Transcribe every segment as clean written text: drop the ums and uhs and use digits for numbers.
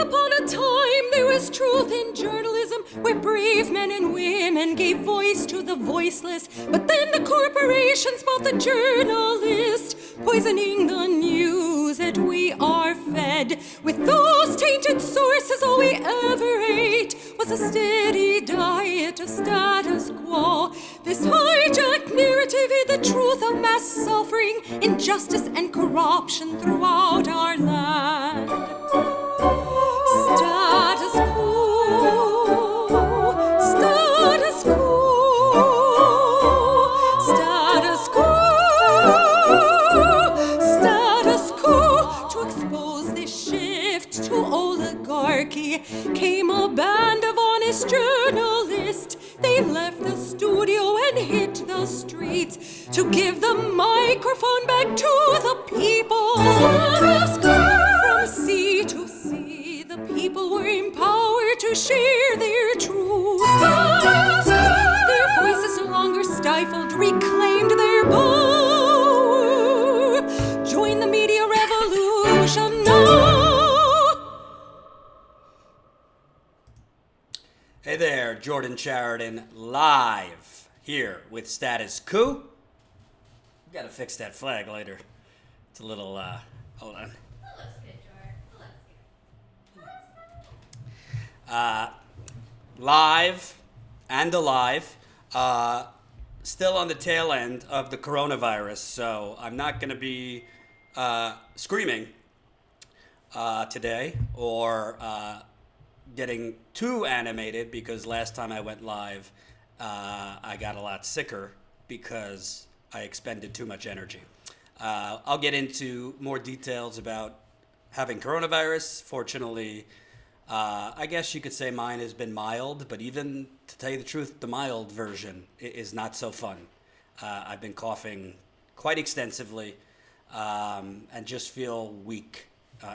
upon a time there was truth in journalism, where brave men and women gave voice to the voiceless. But then the corporations bought the journalist, poisoning the news that we are fed. With those tainted sources, all we ever ate was a steady diet of status quo. This hijacked narrative hid the truth of mass suffering, injustice, and corruption throughout our land. Status quo, status quo, status quo, status quo. To expose this shift to oligarchy came a band of honest journalists. They left the studio and hit the streets to give the microphone back to the people. From sea to sea, the people were empowered to share their truth. Their voices no longer stifled, reclaimed their power. Join the media revolution now. Hey there, Jordan Sheridan, live here with Status Coup. We gotta fix that flag later. It's a little, hold on. That looks good, George. Live and alive. Still on the tail end of the coronavirus, so I'm not gonna be screaming today or getting too animated, because last time I went live, I got a lot sicker because I expended too much energy. I'll get into more details about having coronavirus. Fortunately, I guess you could say mine has been mild, but even to tell you the truth, the mild version is not so fun. I've been coughing quite extensively and just feel weak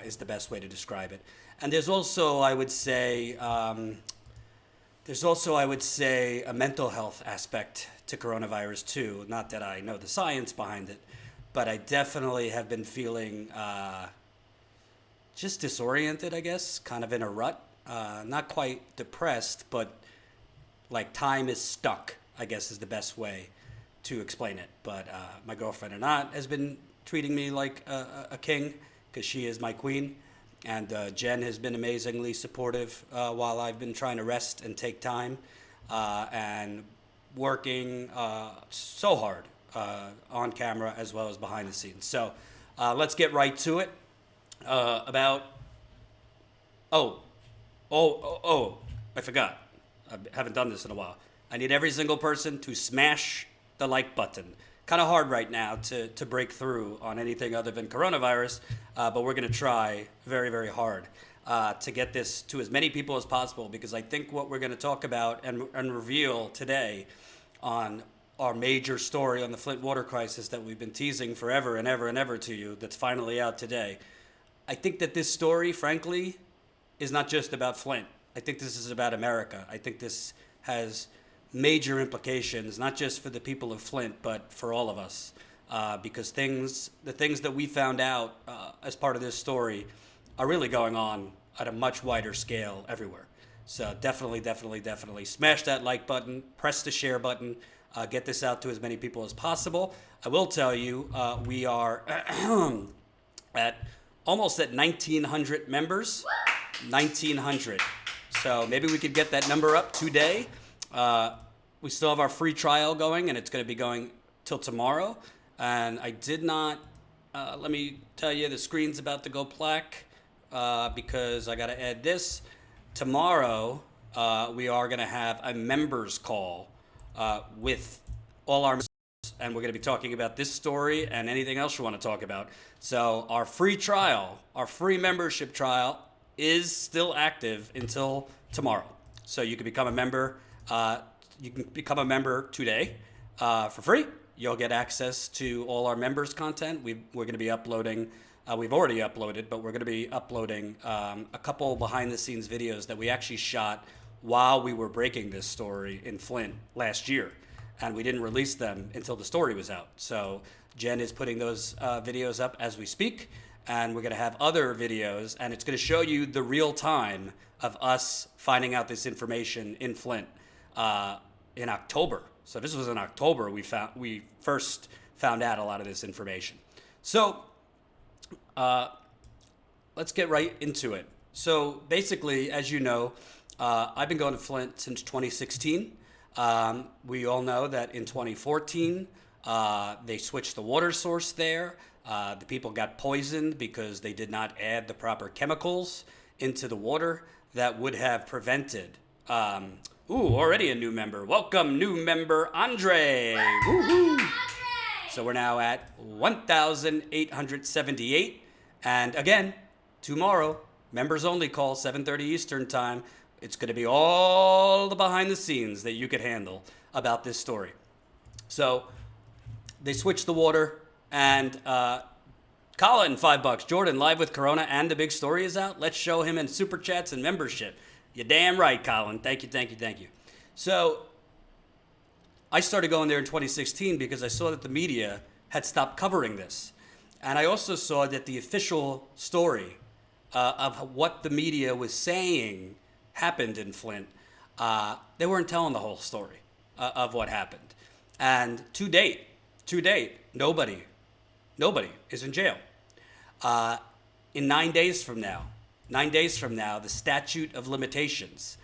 is the best way to describe it. And there's also, I would say, a mental health aspect to coronavirus too. Not that I know the science behind it, but I definitely have been feeling just disoriented, I guess, kind of in a rut. Not quite depressed, but like time is stuck, I guess is the best way to explain it. But my girlfriend Anat has been treating me like a king, because she is my queen. And Jen has been amazingly supportive while I've been trying to rest and take time and working so hard on camera as well as behind the scenes. So let's get right to it. I forgot. I haven't done this in a while. I need every single person to smash the like button. Kind of hard right now to break through on anything other than coronavirus, but we're going to try very, very hard to get this to as many people as possible, because I think what we're going to talk about and reveal today on our major story on the Flint water crisis that we've been teasing forever and ever and ever to you, that's finally out today. I think that this story, frankly, is not just about Flint. I think this is about America. I think this has major implications, not just for the people of Flint, but for all of us, because the things that we found out as part of this story are really going on at a much wider scale everywhere. So definitely smash that like button, press the share button, get this out to as many people as possible. I will tell you, we are at almost at 1,900 members, 1,900. So maybe we could get that number up today. We still have our free trial going, and it's going to be going till tomorrow. And I did not, let me tell you, the screen's about to go black because I got to add this. Tomorrow, we are going to have a members call with all our members, and we're going to be talking about this story and anything else you want to talk about. So our free trial, our free membership trial is still active until tomorrow. So you can become a member. You can become a member today for free. You'll get access to all our members' content. We're going to be uploading, we've already uploaded, but we're going to be uploading a couple behind-the-scenes videos that we actually shot while we were breaking this story in Flint last year. And we didn't release them until the story was out. So Jen is putting those videos up as we speak. and we're going to have other videos, and it's going to show you the real time of us finding out this information in Flint in October. So this was in October we first found out a lot of this information. So let's get right into it. So basically, as you know, I've been going to Flint since 2016. We all know that in 2014, they switched the water source there. The people got poisoned because they did not add the proper chemicals into the water that would have prevented. Already a new member. Welcome, new member Andre. Woo-hoo. So we're now at 1,878. And again, tomorrow, members only call, 7:30 Eastern time. It's going to be all the behind the scenes that you could handle about this story. So they switched the water, and Colin, $5. Jordan, live with Corona and the big story is out. Let's show him in super chats and membership. You're damn right, Colin. Thank you. So I started going there in 2016 because I saw that the media had stopped covering this. And I also saw that the official story of what the media was saying happened in Flint, they weren't telling the whole story of what happened. And to date, nobody is in jail. In 9 days from now, the statute of limitations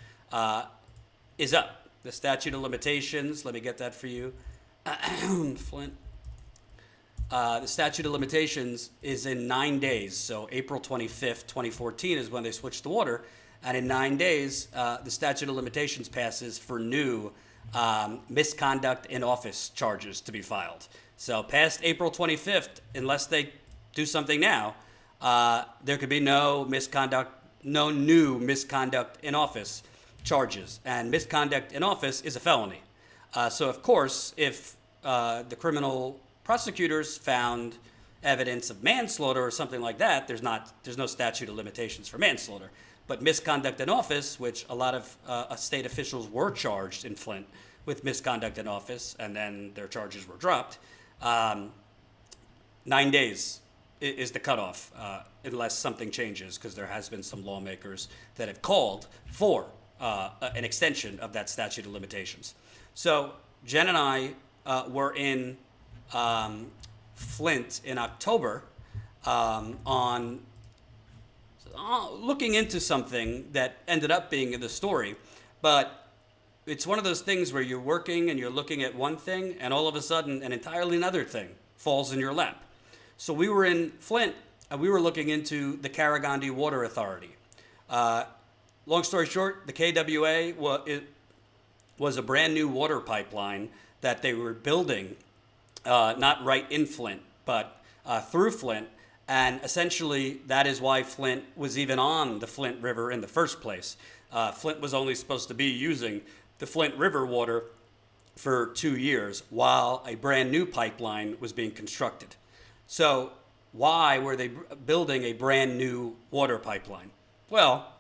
is up. The statute of limitations, let me get that for you. Flint. The statute of limitations is in 9 days. So April 25th, 2014 is when they switched the water. And in 9 days, the statute of limitations passes for new misconduct in office charges to be filed. So past April 25th, unless they do something now, there could be no new misconduct in office charges. And misconduct in office is a felony. So of course, if the criminal prosecutors found evidence of manslaughter or something like that, there's no statute of limitations for manslaughter. But misconduct in office, which a lot of state officials were charged in Flint with misconduct in office, and then their charges were dropped, 9 days is the cutoff, unless something changes, because there has been some lawmakers that have called for an extension of that statute of limitations. So Jen and I were in Flint in October on looking into something that ended up being in the story, but it's one of those things where you're working and you're looking at one thing, and all of a sudden an entirely another thing falls in your lap. So we were in Flint, and we were looking into the Carragandi Water Authority. Long story short, the KWA was a brand new water pipeline that they were building, not right in Flint, but through Flint. And essentially, that is why Flint was even on the Flint River in the first place. Flint was only supposed to be using the Flint River water for 2 years while a brand new pipeline was being constructed. So why were they building a brand new water pipeline? Well,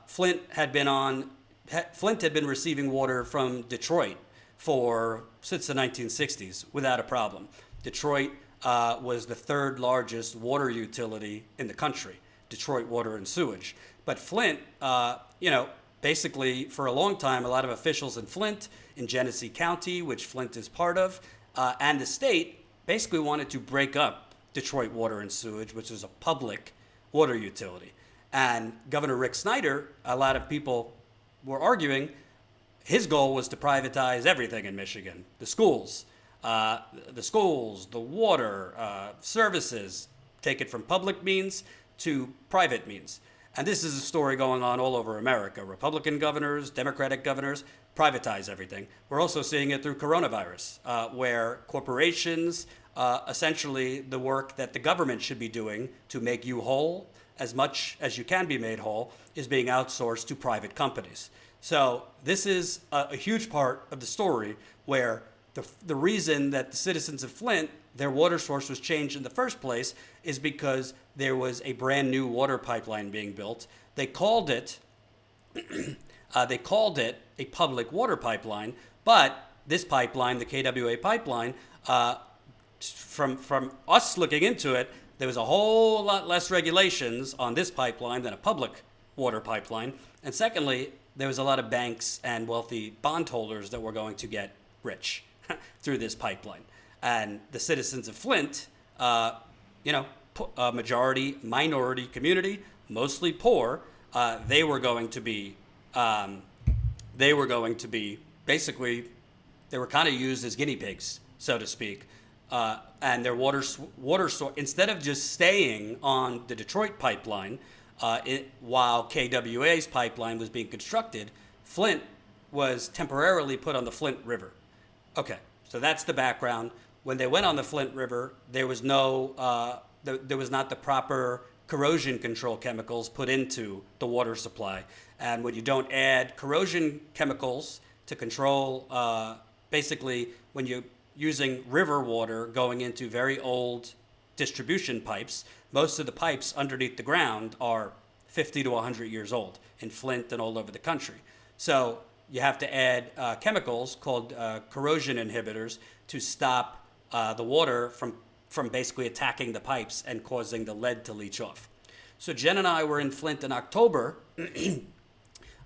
Flint had been receiving water from Detroit since the 1960s without a problem. Detroit was the third largest water utility in the country, Detroit Water and Sewage. But Flint, basically for a long time, a lot of officials in Flint, in Genesee County, which Flint is part of, and the state basically wanted to break up Detroit Water and Sewage, which is a public water utility. And Governor Rick Snyder, a lot of people were arguing, his goal was to privatize everything in Michigan, the schools, the water, services, take it from public means to private means. And this is a story going on all over America. Republican governors, Democratic governors privatize everything. We're also seeing it through coronavirus, where corporations, essentially the work that the government should be doing to make you whole, as much as you can be made whole, is being outsourced to private companies. So this is a huge part of the story where the reason that the citizens of Flint, their water source was changed in the first place is because there was a brand new water pipeline being built. They called it a public water pipeline, but this pipeline, the KWA pipeline, from us looking into it, there was a whole lot less regulations on this pipeline than a public water pipeline. And secondly, there was a lot of banks and wealthy bondholders that were going to get rich through this pipeline. And the citizens of Flint, a majority minority community, mostly poor, they were going to be basically, they were kind of used as guinea pigs, so to speak. And their water source, instead of just staying on the Detroit pipeline, while KWA's pipeline was being constructed, Flint was temporarily put on the Flint River. Okay, so that's the background. When they went on the Flint River, there was not the proper corrosion control chemicals put into the water supply. And when you don't add corrosion chemicals to control, basically when you're using river water going into very old distribution pipes, most of the pipes underneath the ground are 50 to 100 years old in Flint and all over the country. So you have to add chemicals called corrosion inhibitors to stop the water from basically attacking the pipes and causing the lead to leach off. So Jen and I were in Flint in October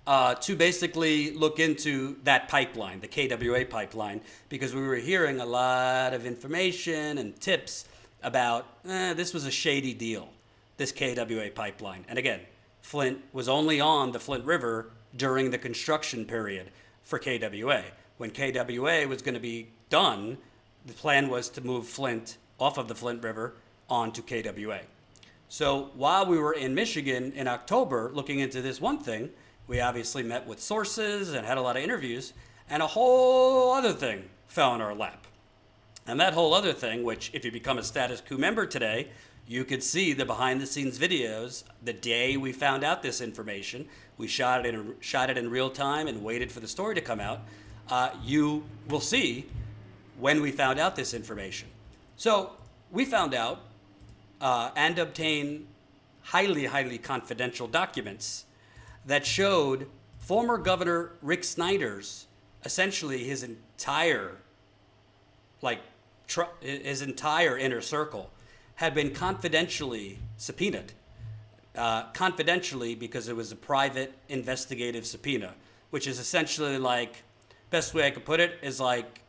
to basically look into that pipeline, the KWA pipeline, because we were hearing a lot of information and tips about this was a shady deal, this KWA pipeline. And again, Flint was only on the Flint River during the construction period for KWA. When KWA was going to be done, the plan was to move Flint off of the Flint River onto KWA. So while we were in Michigan in October looking into this one thing, we obviously met with sources and had a lot of interviews, and a whole other thing fell in our lap. And that whole other thing, which if you become a Status Coup member today, you could see the behind-the-scenes videos the day we found out this information. We shot it in real time and waited for the story to come out. You will see when we found out this information. So we found out and obtained highly, highly confidential documents that showed former Governor Rick Snyder's, essentially his entire inner circle had been confidentially subpoenaed. Confidentially because it was a private investigative subpoena, which is essentially like, best way I could put it is like,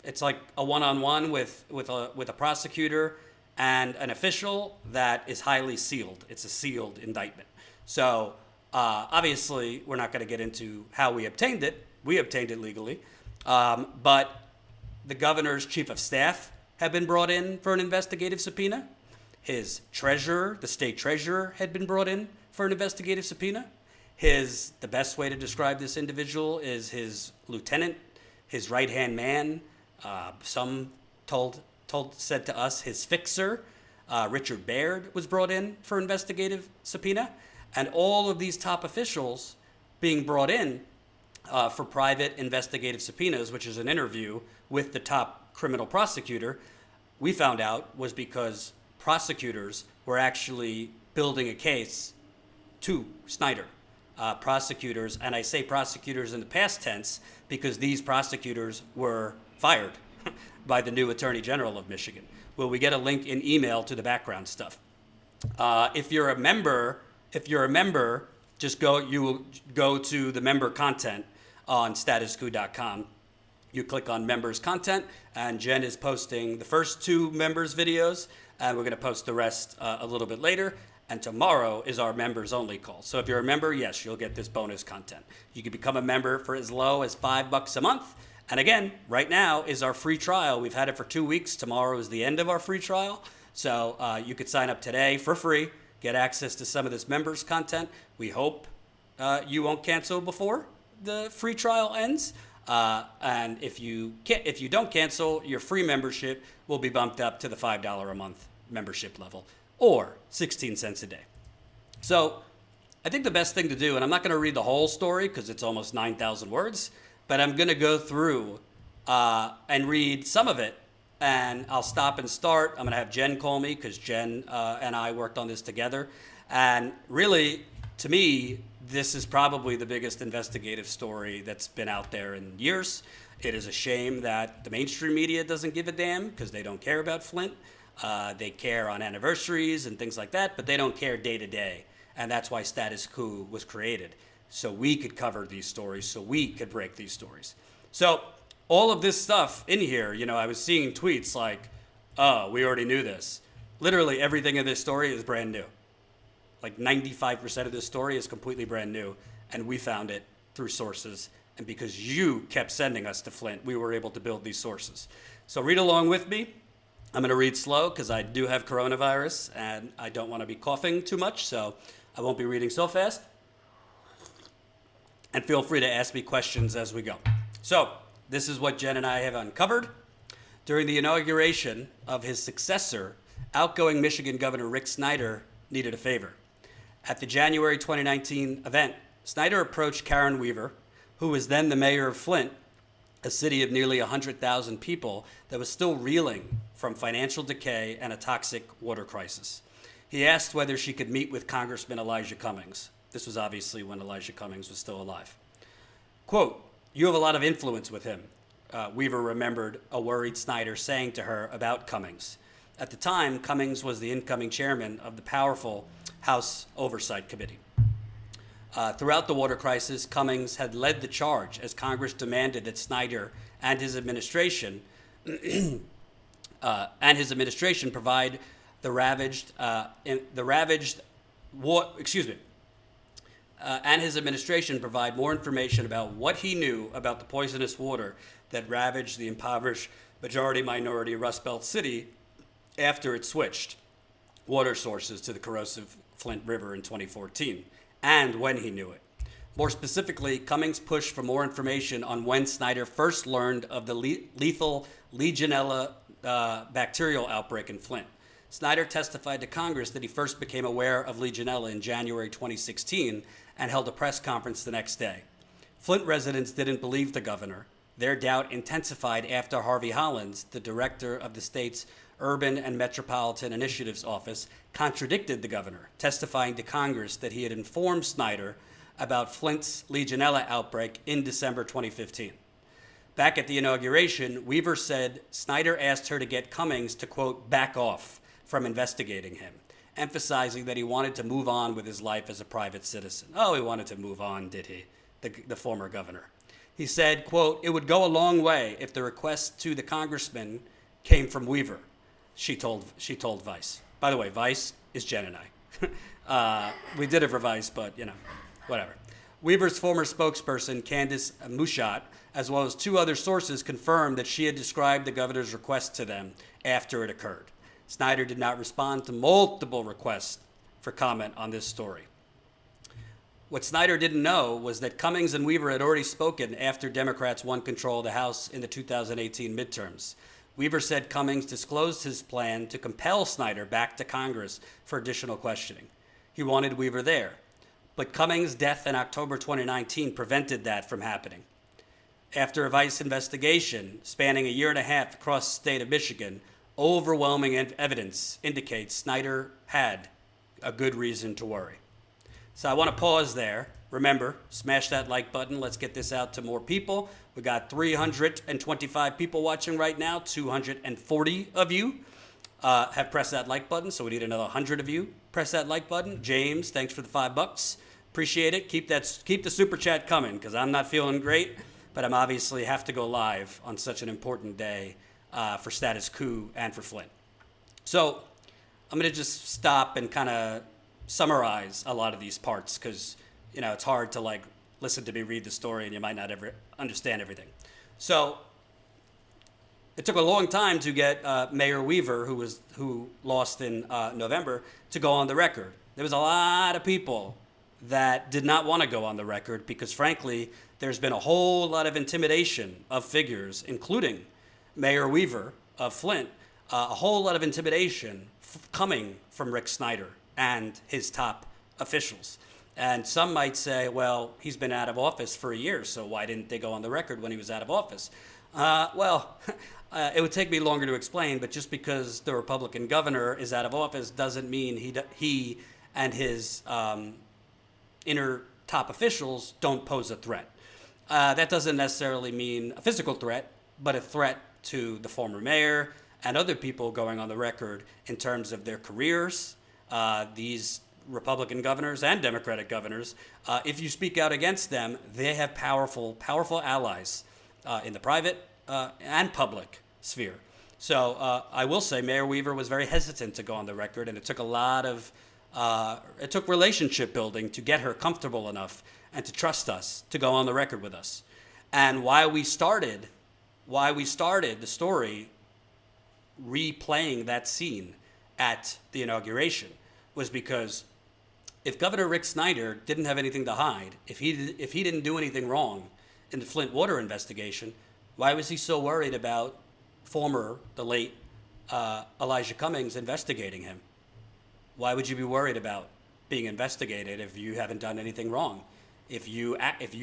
it's like a one-on-one with a prosecutor and an official that is highly sealed. It's a sealed indictment. So obviously, we're not going to get into how we obtained it. We obtained it legally. But the governor's chief of staff had been brought in for an investigative subpoena. His treasurer, the state treasurer, had been brought in for an investigative subpoena. The best way to describe this individual is his lieutenant, his right-hand man. Some said to us his fixer, Richard Baird, was brought in for investigative subpoena. And all of these top officials being brought in for private investigative subpoenas, which is an interview with the top criminal prosecutor, we found out was because prosecutors were actually building a case to Snyder. Prosecutors, and I say prosecutors in the past tense because these prosecutors were fired by the new Attorney General of Michigan. Well, we get a link in email to the background stuff. If you're a member, just you will go to the member content on statuscoup.com. You click on members content, and Jen is posting the first 2 members videos, and we're going to post the rest a little bit later. And tomorrow is our members only call. So if you're a member, yes, you'll get this bonus content. You can become a member for as low as $5 a month. And again, right now is our free trial. We've had it for 2 weeks. Tomorrow is the end of our free trial. So you could sign up today for free, get access to some of this members content. We hope you won't cancel before the free trial ends. And if you don't cancel, your free membership will be bumped up to the $5 a month membership level, or 16 cents a day. So I think the best thing to do, and I'm not going to read the whole story because it's almost 9,000 words, but I'm going to go through and read some of it, and I'll stop and start. I'm going to have Jen call me because Jen and I worked on this together. And really, to me, this is probably the biggest investigative story that's been out there in years. It is a shame that the mainstream media doesn't give a damn because they don't care about Flint. They care on anniversaries and things like that, but they don't care day to day. And that's why Status Coup was created. So we could cover these stories, so we could break these stories. So all of this stuff in here, I was seeing tweets like, oh, we already knew this. Literally everything in this story is brand new. Like 95% of this story is completely brand new, and we found it through sources. And because you kept sending us to Flint, we were able to build these sources. So read along with me. I'm going to read slow because I do have coronavirus, and I don't want to be coughing too much, so I won't be reading so fast. And feel free to ask me questions as we go. So this is what Jen and I have uncovered. During the inauguration of his successor, outgoing Michigan Governor Rick Snyder needed a favor. At the January 2019 event, Snyder approached Karen Weaver, who was then the mayor of Flint, a city of nearly 100,000 people that was still reeling from financial decay and a toxic water crisis. He asked whether she could meet with Congressman Elijah Cummings. This was obviously when Elijah Cummings was still alive. Quote, "You have a lot of influence with him," Weaver remembered a worried Snyder saying to her about Cummings. At the time, Cummings was the incoming chairman of the powerful House Oversight Committee. Throughout the water crisis, Cummings had led the charge as Congress demanded that Snyder and his administration provide provide more information about what he knew about the poisonous water that ravaged the impoverished majority-minority Rust Belt city after it switched water sources to the corrosive Flint River in 2014, and when he knew it. More specifically, Cummings pushed for more information on when Snyder first learned of the lethal Legionella bacterial outbreak in Flint. Snyder testified to Congress that he first became aware of Legionella in January 2016 and held a press conference the next day. Flint residents didn't believe the governor. Their doubt intensified after Harvey Hollins, the director of the state's Urban and Metropolitan Initiatives Office, contradicted the governor, testifying to Congress that he had informed Snyder about Flint's Legionella outbreak in December 2015. Back at the inauguration, Weaver said Snyder asked her to get Cummings to, quote, back off from investigating him, emphasizing that he wanted to move on with his life as a private citizen. Oh, he wanted to move on, did he? The former governor. He said, quote, "It would go a long way if the request to the congressman came from Weaver," she told Vice. By the way, Vice is Jen and I. We did it for Vice, but, whatever. Weaver's former spokesperson, Candace Mushat, as well as two other sources, confirmed that she had described the governor's request to them after it occurred. Snyder did not respond to multiple requests for comment on this story. What Snyder didn't know was that Cummings and Weaver had already spoken after Democrats won control of the House in the 2018 midterms. Weaver said Cummings disclosed his plan to compel Snyder back to Congress for additional questioning. He wanted Weaver there. But Cummings' death in October 2019 prevented that from happening. After a Vice investigation spanning a year and a half across the state of Michigan, overwhelming evidence indicates Snyder had a good reason to worry. So I want to pause there. Remember, smash that like button. Let's get this out to more people. We got 325 people watching right now. 240 of you have pressed that like button, so we need another 100 of you. Press that like button. James, thanks for the $5. Appreciate it. Keep the super chat coming because I'm not feeling great, but I'm obviously have to go live on such an important day for Status Coup and for Flint. So I'm going to just stop and kind of summarize a lot of these parts because, it's hard to listen to me read the story and you might not ever understand everything. So it took a long time to get Mayor Weaver, who lost in November, to go on the record. There was a lot of people that did not want to go on the record because, frankly, there's been a whole lot of intimidation of figures, including Mayor Weaver of Flint, a whole lot of intimidation coming from Rick Snyder and his top officials. And some might say, well, he's been out of office for a year, so why didn't they go on the record when he was out of office? It would take me longer to explain, but just because the Republican governor is out of office doesn't mean he and his inner top officials don't pose a threat. That doesn't necessarily mean a physical threat, but a threat to the former mayor, and other people going on the record in terms of their careers, these Republican governors and Democratic governors, if you speak out against them, they have powerful allies in the private and public sphere. So I will say Mayor Weaver was very hesitant to go on the record, and it took it took relationship building to get her comfortable enough and to trust us to go on the record with us. And why we started the story replaying that scene at the inauguration was because if Governor Rick Snyder didn't have anything to hide, if he didn't do anything wrong in the Flint water investigation, why was he so worried about the late Elijah Cummings investigating him? Why would you be worried about being investigated if you haven't done anything wrong? If you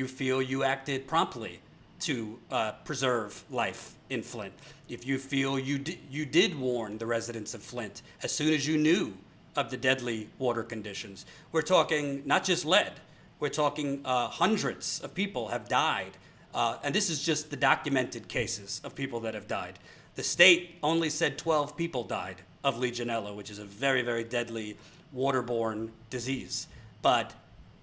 feel you acted promptly to preserve life in Flint, if you feel you did warn the residents of Flint as soon as you knew of the deadly water conditions. We're talking not just lead, we're talking hundreds of people have died. And this is just the documented cases of people that have died. The state only said 12 people died of Legionella, which is a very, very deadly waterborne disease. But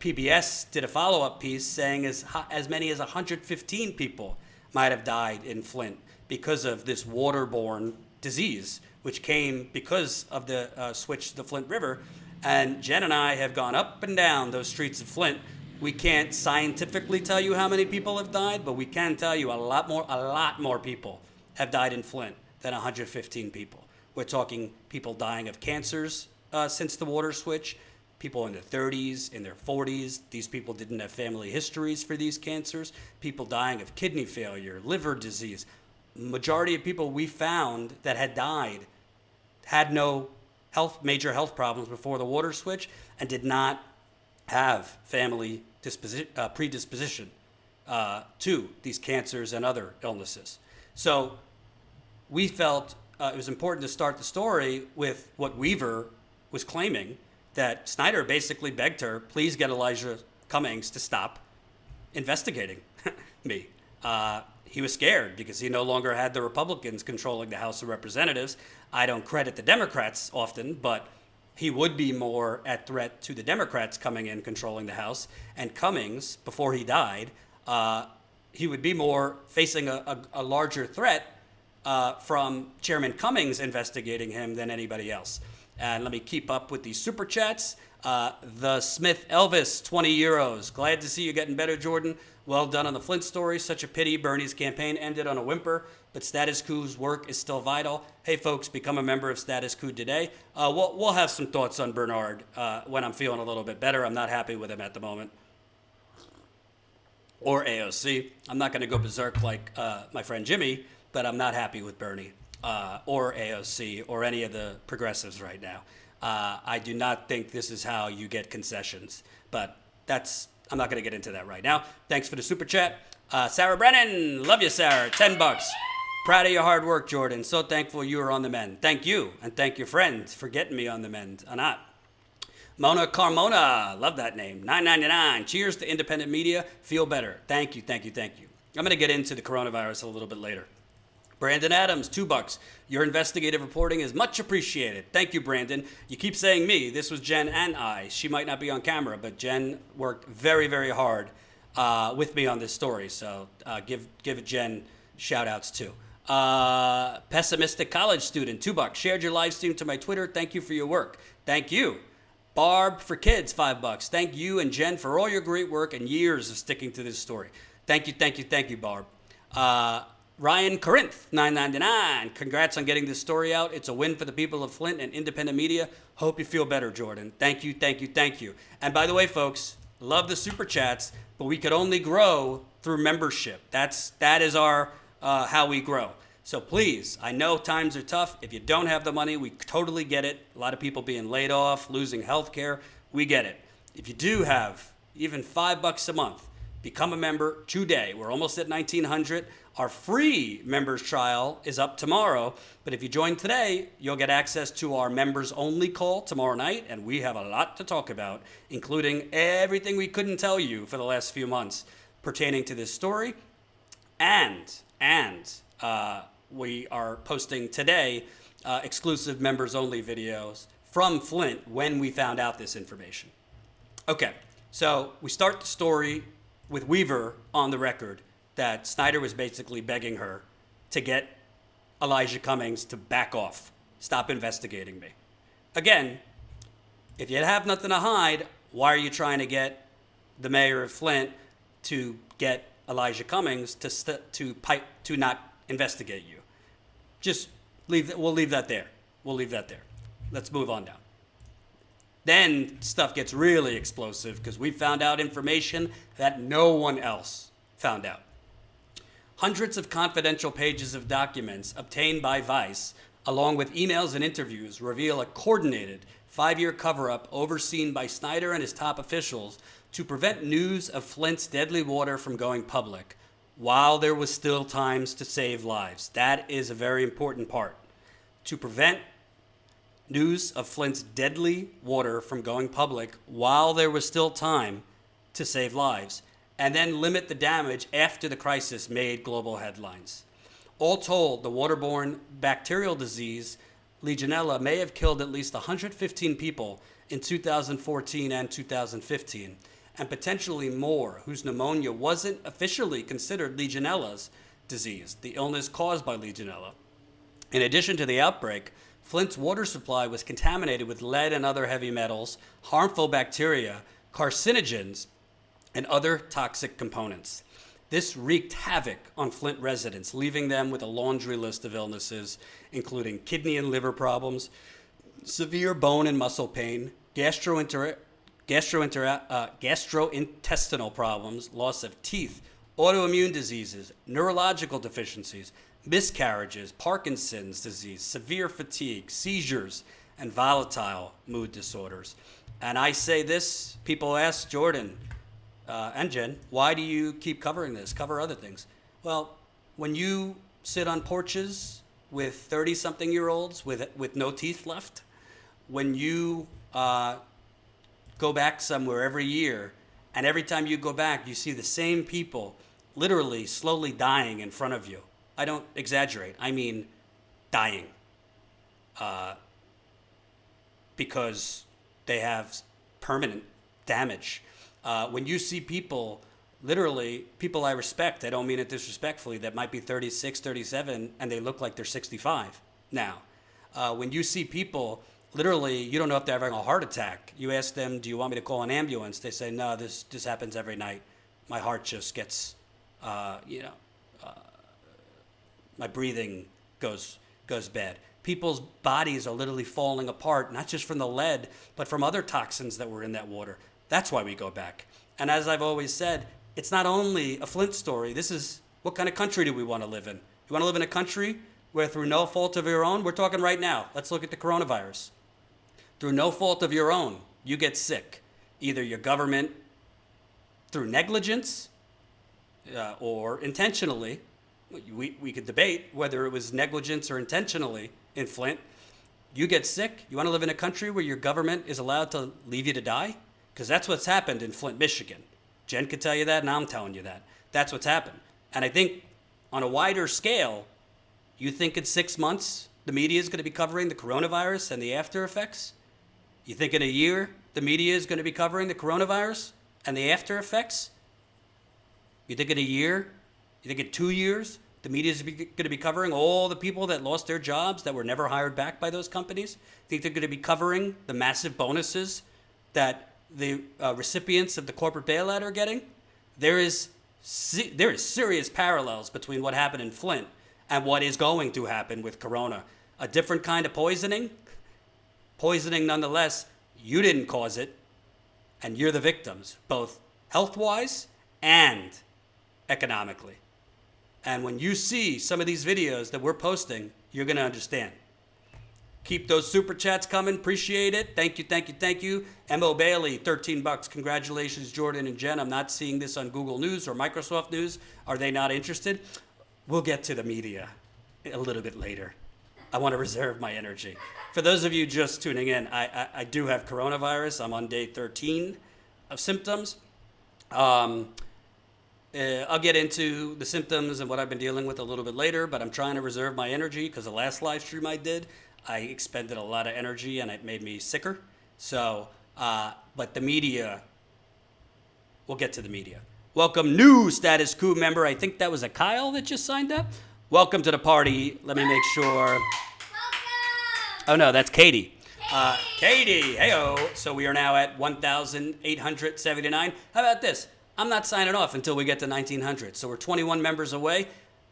PBS did a follow-up piece saying as many as 115 people might have died in Flint because of this waterborne disease, which came because of the switch to the Flint River. And Jen and I have gone up and down those streets of Flint. We can't scientifically tell you how many people have died, but we can tell you a lot more people have died in Flint than 115 people. We're talking people dying of cancers since the water switch, people in their 30s, in their 40s. These people didn't have family histories for these cancers. People dying of kidney failure, liver disease. Majority of people we found that had died had no major health problems before the water switch and did not have family predisposition to these cancers and other illnesses. So we felt it was important to start the story with what Weaver was claiming, that Snyder basically begged her, please get Elijah Cummings to stop investigating me. He was scared because he no longer had the Republicans controlling the House of Representatives. I don't credit the Democrats often, but he would be more at threat to the Democrats coming in controlling the House. And Cummings, before he died, he would be more facing a larger threat from Chairman Cummings investigating him than anybody else. And let me keep up with these super chats. The Smith Elvis, 20 euros. Glad to see you getting better, Jordan. Well done on the Flint story. Such a pity Bernie's campaign ended on a whimper, but Status Quo's work is still vital. Hey, folks, become a member of Status Coup today. We'll have some thoughts on Bernard when I'm feeling a little bit better. I'm not happy with him at the moment. Or AOC. I'm not going to go berserk like my friend Jimmy, but I'm not happy with Bernie or AOC or any of the progressives right now. I do not think this is how you get concessions, but I'm not going to get into that right now. Thanks for the super chat. Sarah Brennan, love you, Sarah, $10. Proud of your hard work, Jordan. So thankful you are on the mend. Thank you, and thank your friends for getting me on the mend. Anat. Mona Carmona, love that name. $9.99. Cheers to independent media. Feel better. Thank you, thank you, thank you. I'm going to get into the coronavirus a little bit later. Brandon Adams, $2. Your investigative reporting is much appreciated. Thank you, Brandon. You keep saying me. This was Jen and I. She might not be on camera, but Jen worked very, very hard with me on this story. So give Jen shout outs too. Pessimistic college student, $2. Shared your live stream to my Twitter. Thank you for your work. Thank you. Barb for Kids, $5. Thank you and Jen for all your great work and years of sticking to this story. Thank you, thank you, thank you, Barb. Ryan Corinth, $9.99. Congrats on getting this story out. It's a win for the people of Flint and independent media. Hope you feel better, Jordan. Thank you, thank you, thank you. And by the way, folks, love the super chats, but we could only grow through membership. That is our how we grow. So please, I know times are tough. If you don't have the money, we totally get it. A lot of people being laid off, losing health care. We get it. If you do have even $5 a month, become a member today. We're almost at 1,900. Our free members trial is up tomorrow, but if you join today, you'll get access to our members only call tomorrow night, and we have a lot to talk about, including everything we couldn't tell you for the last few months pertaining to this story, and we are posting today exclusive members-only videos from Flint when we found out this information. Okay, so we start the story with Weaver on the record that Snyder was basically begging her to get Elijah Cummings to back off, stop investigating me. Again, if you have nothing to hide, why are you trying to get the mayor of Flint to get Elijah Cummings to not investigate you? Just we'll leave that there. Let's move on down. Then stuff gets really explosive because we found out information that no one else found out. Hundreds of confidential pages of documents obtained by Vice, along with emails and interviews, reveal a coordinated 5-year cover-up overseen by Snyder and his top officials to prevent news of Flint's deadly water from going public while there was still time to save lives. That is a very important part. To prevent news of Flint's deadly water from going public while there was still time to save lives, and then limit the damage after the crisis made global headlines. All told, the waterborne bacterial disease Legionella may have killed at least 115 people in 2014 and 2015, and potentially more whose pneumonia wasn't officially considered Legionella's disease, the illness caused by Legionella. In addition to the outbreak, Flint's water supply was contaminated with lead and other heavy metals, harmful bacteria, carcinogens, and other toxic components. This wreaked havoc on Flint residents, leaving them with a laundry list of illnesses, including kidney and liver problems, severe bone and muscle pain, gastrointestinal problems, loss of teeth, autoimmune diseases, neurological deficiencies, miscarriages, Parkinson's disease, severe fatigue, seizures, and volatile mood disorders. And I say this, people ask Jordan and Jen, why do you keep covering this? Cover other things. Well, when you sit on porches with 30-something-year-olds with no teeth left, when you go back somewhere every year, and every time you go back, you see the same people literally slowly dying in front of you. I don't exaggerate. I mean dying. Because they have permanent damage. When you see people, literally, people I respect, I don't mean it disrespectfully, that might be 36, 37, and they look like they're 65 now. When you see people, literally, you don't know if they're having a heart attack. You ask them, do you want me to call an ambulance? They say, no, this happens every night. My heart just gets, my breathing goes bad. People's bodies are literally falling apart, not just from the lead, but from other toxins that were in that water. That's why we go back. And as I've always said, it's not only a Flint story. This is, what kind of country do we want to live in? You want to live in a country where through no fault of your own, we're talking right now, let's look at the coronavirus. Through no fault of your own, you get sick. Either your government, through negligence or intentionally. We could debate whether it was negligence or intentionally in Flint. You get sick. You want to live in a country where your government is allowed to leave you to die? Because that's what's happened in Flint, Michigan. Jen could tell you that, and I'm telling you that. That's what's happened. And I think on a wider scale, you think in 6 months the media is going to be covering the coronavirus and the after effects? You think in a year the media is going to be covering the coronavirus and the after effects? You think in a year? You think in 2 years the media is going to be covering all the people that lost their jobs that were never hired back by those companies? Think they're going to be covering the massive bonuses that the recipients of the corporate bailout are getting? There is serious parallels between what happened in Flint and what is going to happen with corona. A different kind of poisoning nonetheless. You didn't cause it, and you're the victims, both health-wise and economically. And when you see some of these videos that we're posting, you're going to understand. Keep those super chats coming. Appreciate it. Thank you. M.O. Bailey, $13. Congratulations, Jordan and Jen. I'm not seeing this on Google News or Microsoft News. Are they not interested? We'll get to the media a little bit later. I want to reserve my energy. For those of you just tuning in, I do have coronavirus. I'm on day 13 of symptoms. I'll get into the symptoms and what I've been dealing with a little bit later, but I'm trying to reserve my energy because the last live stream I did, I expended a lot of energy and it made me sicker. So, but the media, we'll get to the media. Welcome, new Status Coup member. I think that was a Kyle that just signed up. Welcome to the party. Let me make sure. Welcome. Oh, no, that's Katie. Katie, hey-oh. So we are now at 1,879. How about this? I'm not signing off until we get to 1,900. So we're 21 members away.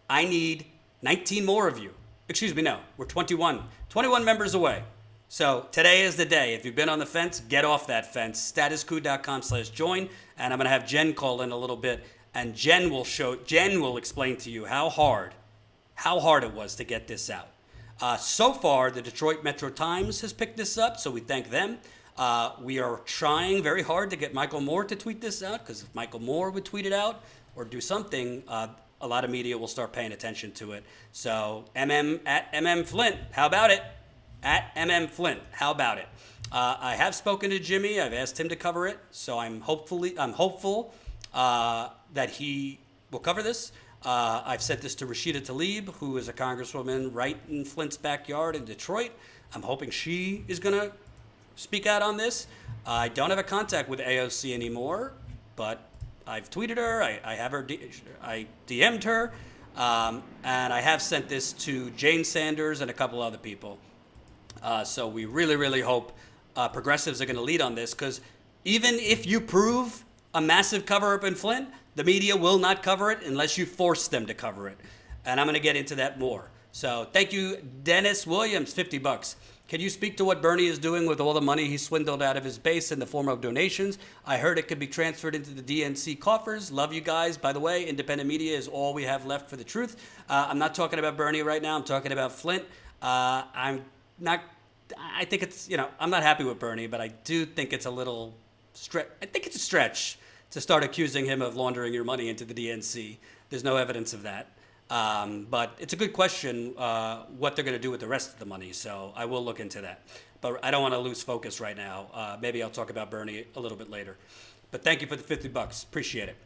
I need 19 more of you. Excuse me, no, we're 21. 21 members away. So today is the day. If you've been on the fence, get off that fence. Statuscoup.com/join. And I'm going to have Jen call in a little bit. And Jen will explain to you how hard it was to get this out. So far, the Detroit Metro Times has picked this up, so we thank them. We are trying very hard to get Michael Moore to tweet this out, because if Michael Moore would tweet it out or do something, a lot of media will start paying attention to it. So at Flint, how about it? At Flint, how about it? I have spoken to Jimmy. I've asked him to cover it, so I'm hopeful that he will cover this. I've sent this to Rashida Tlaib, who is a congresswoman right in Flint's backyard in Detroit. I'm hoping she is going to speak out on this. I don't have a contact with AOC anymore, but I've tweeted her. I have her. I DM'd her, and I have sent this to Jane Sanders and a couple other people. So we really, really hope progressives are going to lead on this, because even if you prove a massive cover-up in Flint, the media will not cover it unless you force them to cover it. And I'm going to get into that more. So thank you, Dennis Williams, $50. Can you speak to what Bernie is doing with all the money he swindled out of his base in the form of donations? I heard it could be transferred into the DNC coffers. Love you guys. By the way, independent media is all we have left for the truth. I'm not talking about Bernie right now. I'm talking about Flint. I think it's, I'm not happy with Bernie, but I do think it's a little I think it's a stretch to start accusing him of laundering your money into the DNC. There's no evidence of that. But it's a good question what they're going to do with the rest of the money, so I will look into that. But I don't want to lose focus right now. Maybe I'll talk about Bernie a little bit later. But thank you for the $50. Appreciate it.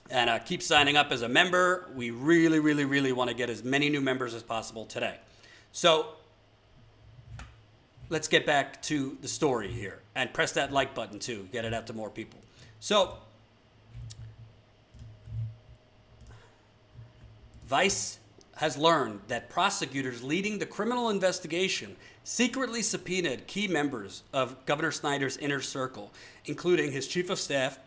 And keep signing up as a member. We really, really, really want to get as many new members as possible today. So let's get back to the story here. And press that like button, too. Get it out to more people. So Vice has learned that prosecutors leading the criminal investigation secretly subpoenaed key members of Governor Snyder's inner circle, including his chief of staff,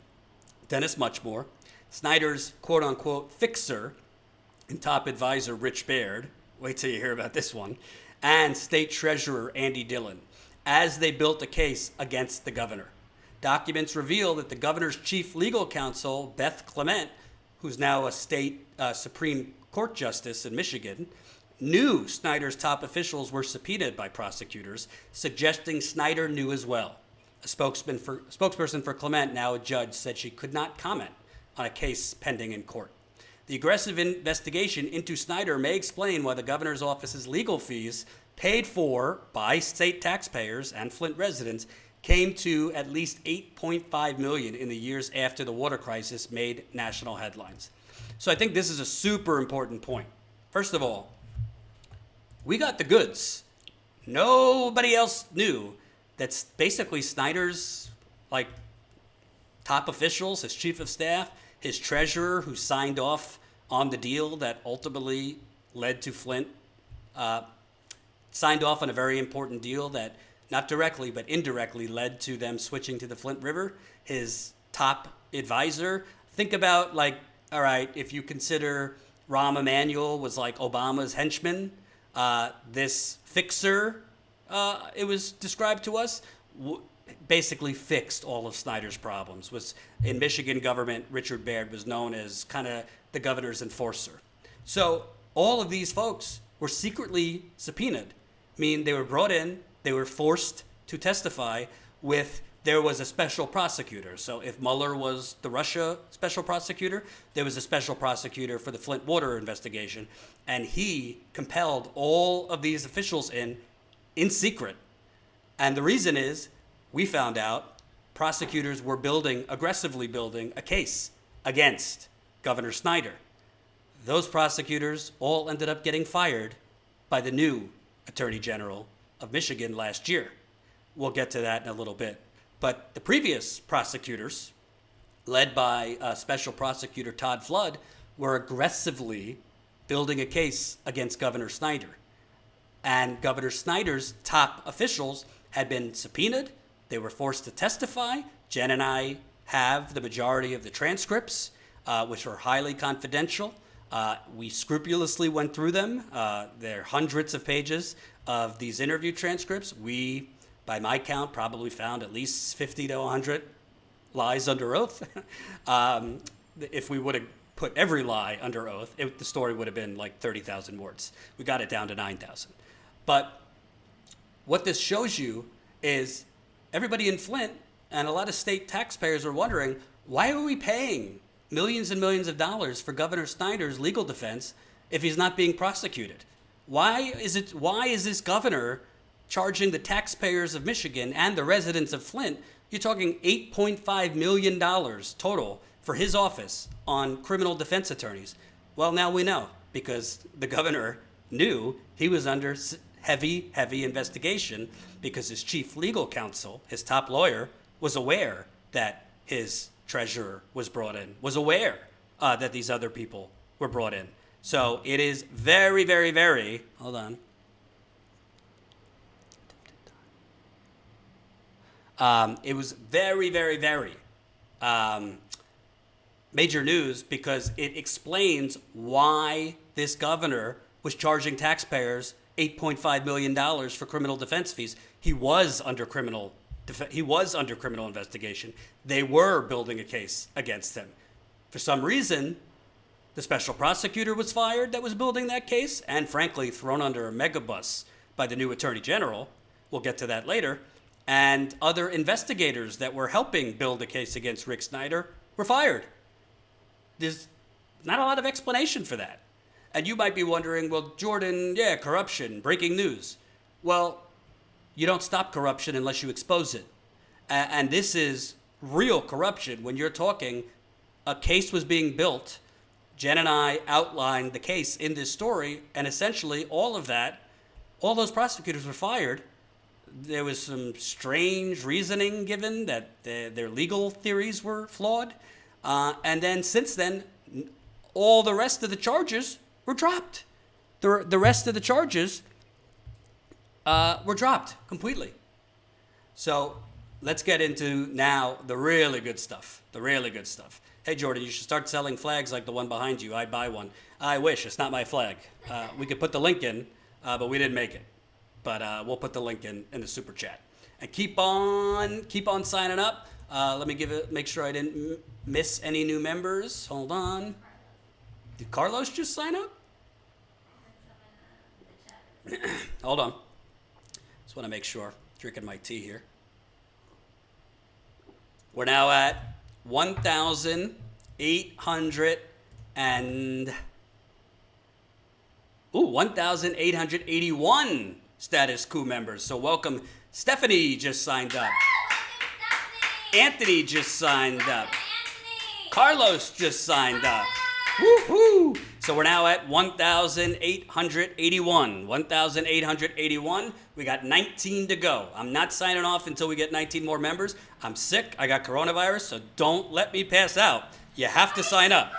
Dennis Muchmore, Snyder's quote-unquote fixer and top advisor, Rich Baird, wait till you hear about this one, and state treasurer, Andy Dillon, as they built a case against the governor. Documents reveal that the governor's chief legal counsel, Beth Clement, who's now a state Supreme Court justice in Michigan, knew Snyder's top officials were subpoenaed by prosecutors, suggesting Snyder knew as well. A spokesperson for Clement, now a judge, said she could not comment on a case pending in court. The aggressive investigation into Snyder may explain why the governor's office's legal fees, paid for by state taxpayers and Flint residents, came to at least $8.5 million in the years after the water crisis made national headlines. So I think this is a super important point. First of all, we got the goods. Nobody else knew that basically Snyder's top officials, his chief of staff, his treasurer, who signed off on the deal that ultimately led to Flint, signed off on a very important deal that not directly but indirectly led to them switching to the Flint River. His top advisor, think about all right, if you consider Rahm Emanuel was like Obama's henchman, this fixer, it was described to us, basically fixed all of Snyder's problems. Was in Michigan government, Richard Baird was known as kind of the governor's enforcer. So all of these folks were secretly subpoenaed. I mean, they were brought in, they were forced to testify there was a special prosecutor. So if Mueller was the Russia special prosecutor, there was a special prosecutor for the Flint water investigation, and he compelled all of these officials in secret. And the reason is, we found out prosecutors were aggressively building a case against Governor Snyder. Those prosecutors all ended up getting fired by the new Attorney General of Michigan last year. We'll get to that in a little bit. But the previous prosecutors, led by Special Prosecutor Todd Flood, were aggressively building a case against Governor Snyder. And Governor Snyder's top officials had been subpoenaed. They were forced to testify. Jen and I have the majority of the transcripts, which were highly confidential. We scrupulously went through them. There are hundreds of pages of these interview transcripts. We, by my count, probably found at least 50 to 100 lies under oath. If we would have put every lie under oath, the story would have been like 30,000 words. We got it down to 9,000. But what this shows you is everybody in Flint and a lot of state taxpayers are wondering, why are we paying millions and millions of dollars for Governor Snyder's legal defense if he's not being prosecuted? Why is this governor charging the taxpayers of Michigan and the residents of Flint? You're talking $8.5 million total for his office on criminal defense attorneys. Well, now we know, because the governor knew he was under heavy investigation because his chief legal counsel, his top lawyer, was aware that his treasurer was brought in, was aware that these other people were brought in. So it is very, very, very, hold on. It was very, very, very major news because it explains why this governor was charging taxpayers $8.5 million for criminal defense fees. He was under criminal investigation. They were building a case against him. For some reason, the special prosecutor was fired that was building that case, and frankly, thrown under a megabus by the new attorney general. We'll get to that later. And other investigators that were helping build a case against Rick Snyder were fired. There's not a lot of explanation for that. And you might be wondering, well, Jordan, corruption, breaking news. Well, you don't stop corruption unless you expose it. And this is real corruption. When you're talking, a case was being built. Jen and I outlined the case in this story, and essentially all those prosecutors were fired. There was some strange reasoning given that their legal theories were flawed. And then since then, all the rest of the charges were dropped. The rest of the charges were dropped completely. So let's get into now the really good stuff. The really good stuff. Hey, Jordan, you should start selling flags like the one behind you. I'd buy one. I wish. It's not my flag. We could put the link in, but we didn't make it. But we'll put the link in the super chat. And keep on signing up. Let me make sure I didn't miss any new members. Hold on. Did Carlos just sign up? Hold on. Just want to make sure. Drinking my tea here. We're now at 1,881 Status Coup members. So welcome. Stephanie just signed up. Anthony just signed up. Carlos just signed up. Woohoo! So we're now at 1,881. 1,881. We got 19 to go. I'm not signing off until we get 19 more members. I'm sick. I got coronavirus, so don't let me pass out. You have to sign up.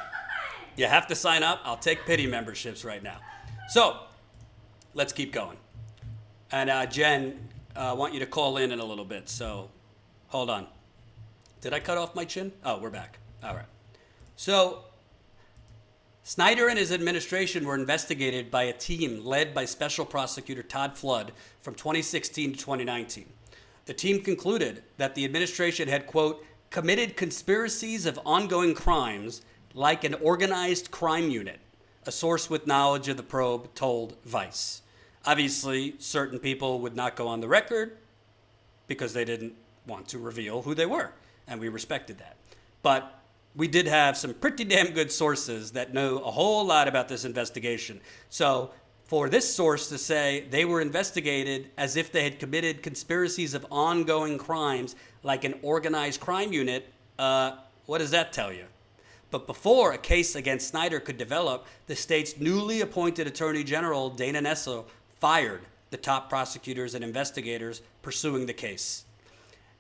You have to sign up. I'll take pity memberships right now. So let's keep going. And Jen, I want you to call in a little bit. So hold on. Did I cut off my chin? Oh, we're back. All right. So Snyder and his administration were investigated by a team led by Special Prosecutor Todd Flood from 2016 to 2019. The team concluded that the administration had, quote, committed conspiracies of ongoing crimes like an organized crime unit, a source with knowledge of the probe told Vice. Obviously, certain people would not go on the record because they didn't want to reveal who they were, and we respected that. But we did have some pretty damn good sources that know a whole lot about this investigation. So for this source to say they were investigated as if they had committed conspiracies of ongoing crimes like an organized crime unit, what does that tell you? But before a case against Snyder could develop, the state's newly appointed Attorney General, Dana Nessel, fired the top prosecutors and investigators pursuing the case.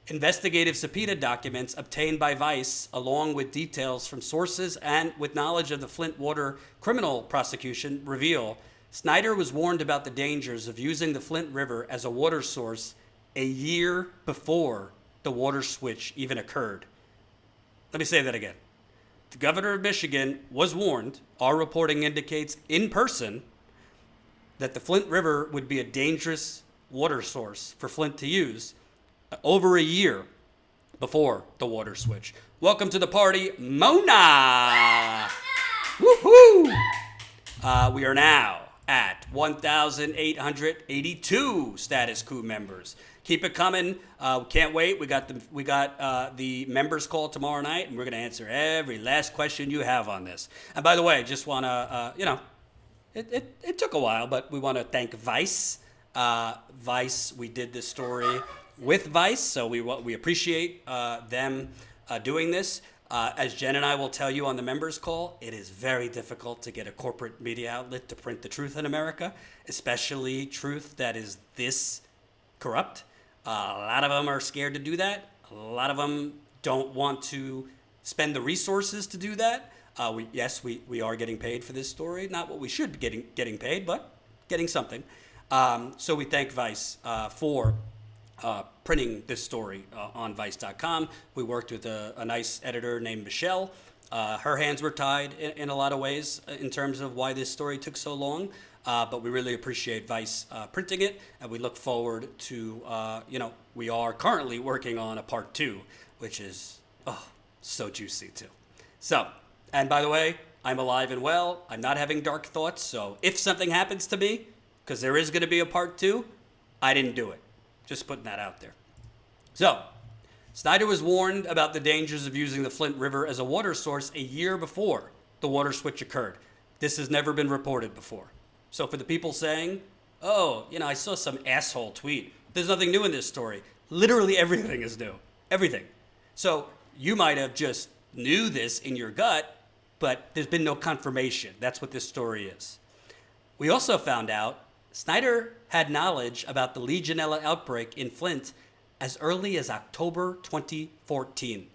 Investigative subpoena documents obtained by Vice, along with details from sources and with knowledge of the Flint water criminal prosecution, reveal Snyder was warned about the dangers of using the Flint River as a water source a year before the water switch even occurred. Let me say that again. The governor of Michigan was warned, our reporting indicates in person, that the Flint River would be a dangerous water source for Flint to use over a year before the water switch. Welcome to the party, Mona! Woohoo! We are now at 1,882 Status Coup members. Keep it coming. Can't wait. We got the members call tomorrow night, and we're going to answer every last question you have on this. And by the way, just want to, it took a while, but we want to thank Vice. Vice, we did this story with Vice, so we appreciate them doing this. As Jen and I will tell you on the members call, it is very difficult to get a corporate media outlet to print the truth in America, especially truth that is this corrupt. A lot of them are scared to do that. A lot of them don't want to spend the resources to do that. We are getting paid for this story. Not what we should be getting paid, but getting something. So we thank Vice for printing this story on Vice.com. We worked with a nice editor named Michelle. Her hands were tied in a lot of ways in terms of why this story took so long. But we really appreciate Vice printing it, and we look forward to, we are currently working on a part 2, which is, so juicy too. So, and by the way, I'm alive and well. I'm not having dark thoughts, so if something happens to me, because there is going to be a part 2, I didn't do it. Just putting that out there. So, Snyder was warned about the dangers of using the Flint River as a water source a year before the water switch occurred. This has never been reported before. So for the people saying, I saw some asshole tweet, there's nothing new in this story. Literally everything is new. Everything. So you might have just knew this in your gut, but there's been no confirmation. That's what this story is. We also found out Snyder had knowledge about the Legionella outbreak in Flint as early as October 2014,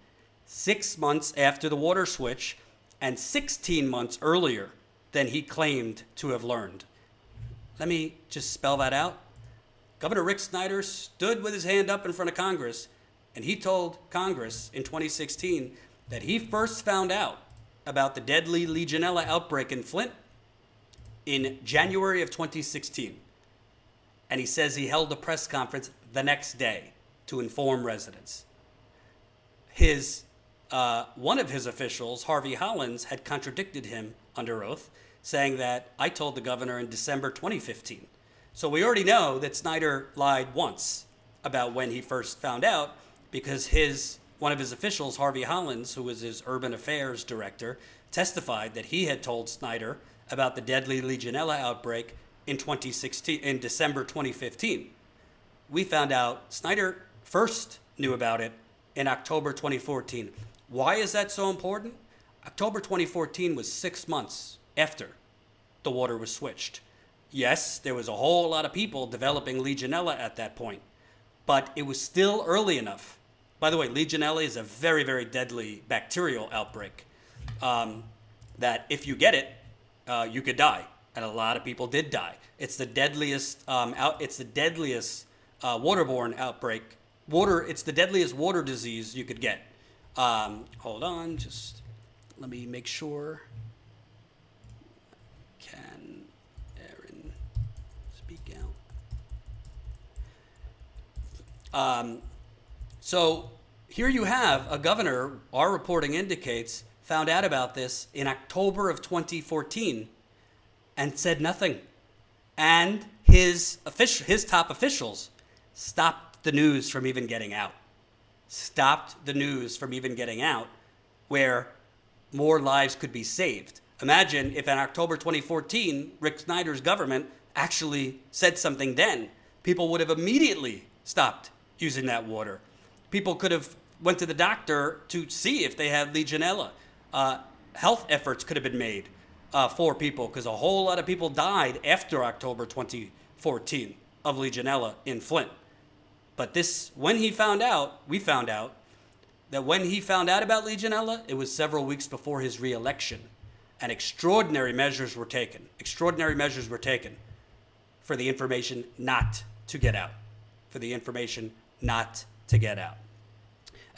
6 months after the water switch and 16 months earlier than he claimed to have learned. Let me just spell that out. Governor Rick Snyder stood with his hand up in front of Congress, and he told Congress in 2016 that he first found out about the deadly Legionella outbreak in Flint in January of 2016. And he says he held a press conference the next day to inform residents. One of his officials, Harvey Hollins, had contradicted him under oath, saying that I told the governor in December 2015. So we already know that Snyder lied once about when he first found out, because one of his officials, Harvey Hollins, who was his urban affairs director, testified that he had told Snyder about the deadly Legionella outbreak in December 2015. We found out Snyder first knew about it in October 2014. Why is that so important? October 2014 was 6 months after the water was switched. Yes, there was a whole lot of people developing Legionella at that point, but it was still early enough. By the way, Legionella is a very, very deadly bacterial outbreak that if you get it, you could die, and a lot of people did die. It's the deadliest waterborne outbreak. It's the deadliest water disease you could get. Hold on, just let me make sure. Can Aaron speak out? So here you have a governor, our reporting indicates, found out about this in October of 2014 and said nothing. And his top officials stopped the news from even getting out. Where more lives could be saved. Imagine if in October 2014, Rick Snyder's government actually said something then. People would have immediately stopped using that water. People could have went to the doctor to see if they had Legionella. health efforts could have been made for people, because a whole lot of people died after October 2014 of Legionella in Flint. But when he found out, we found out that when he found out about Legionella, it was several weeks before his reelection, and extraordinary measures were taken. Extraordinary measures were taken for the information not to get out. For the information not to get out.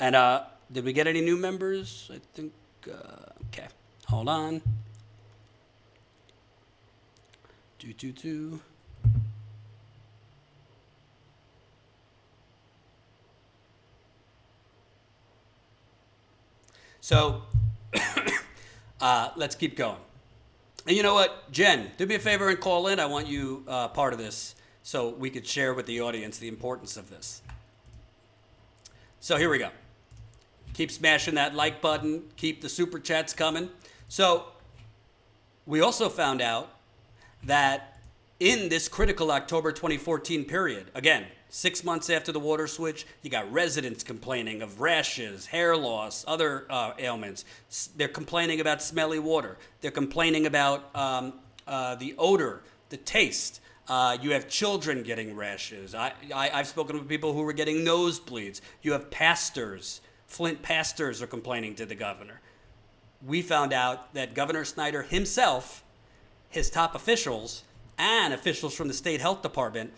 And did we get any new members? I think, okay, hold on. So, let's keep going. And you know what, Jen, do me a favor and call in. I want you part of this so we could share with the audience the importance of this. So here we go. Keep smashing that like button. Keep the super chats coming. So we also found out that in this critical October 2014 period, again, 6 months after the water switch, you got residents complaining of rashes, hair loss, other ailments. They're complaining about smelly water. They're complaining about the odor, the taste. You have children getting rashes. I've spoken with people who were getting nosebleeds. You have pastors. Flint pastors are complaining to the governor. We found out that Governor Snyder himself, his top officials, and officials from the state health department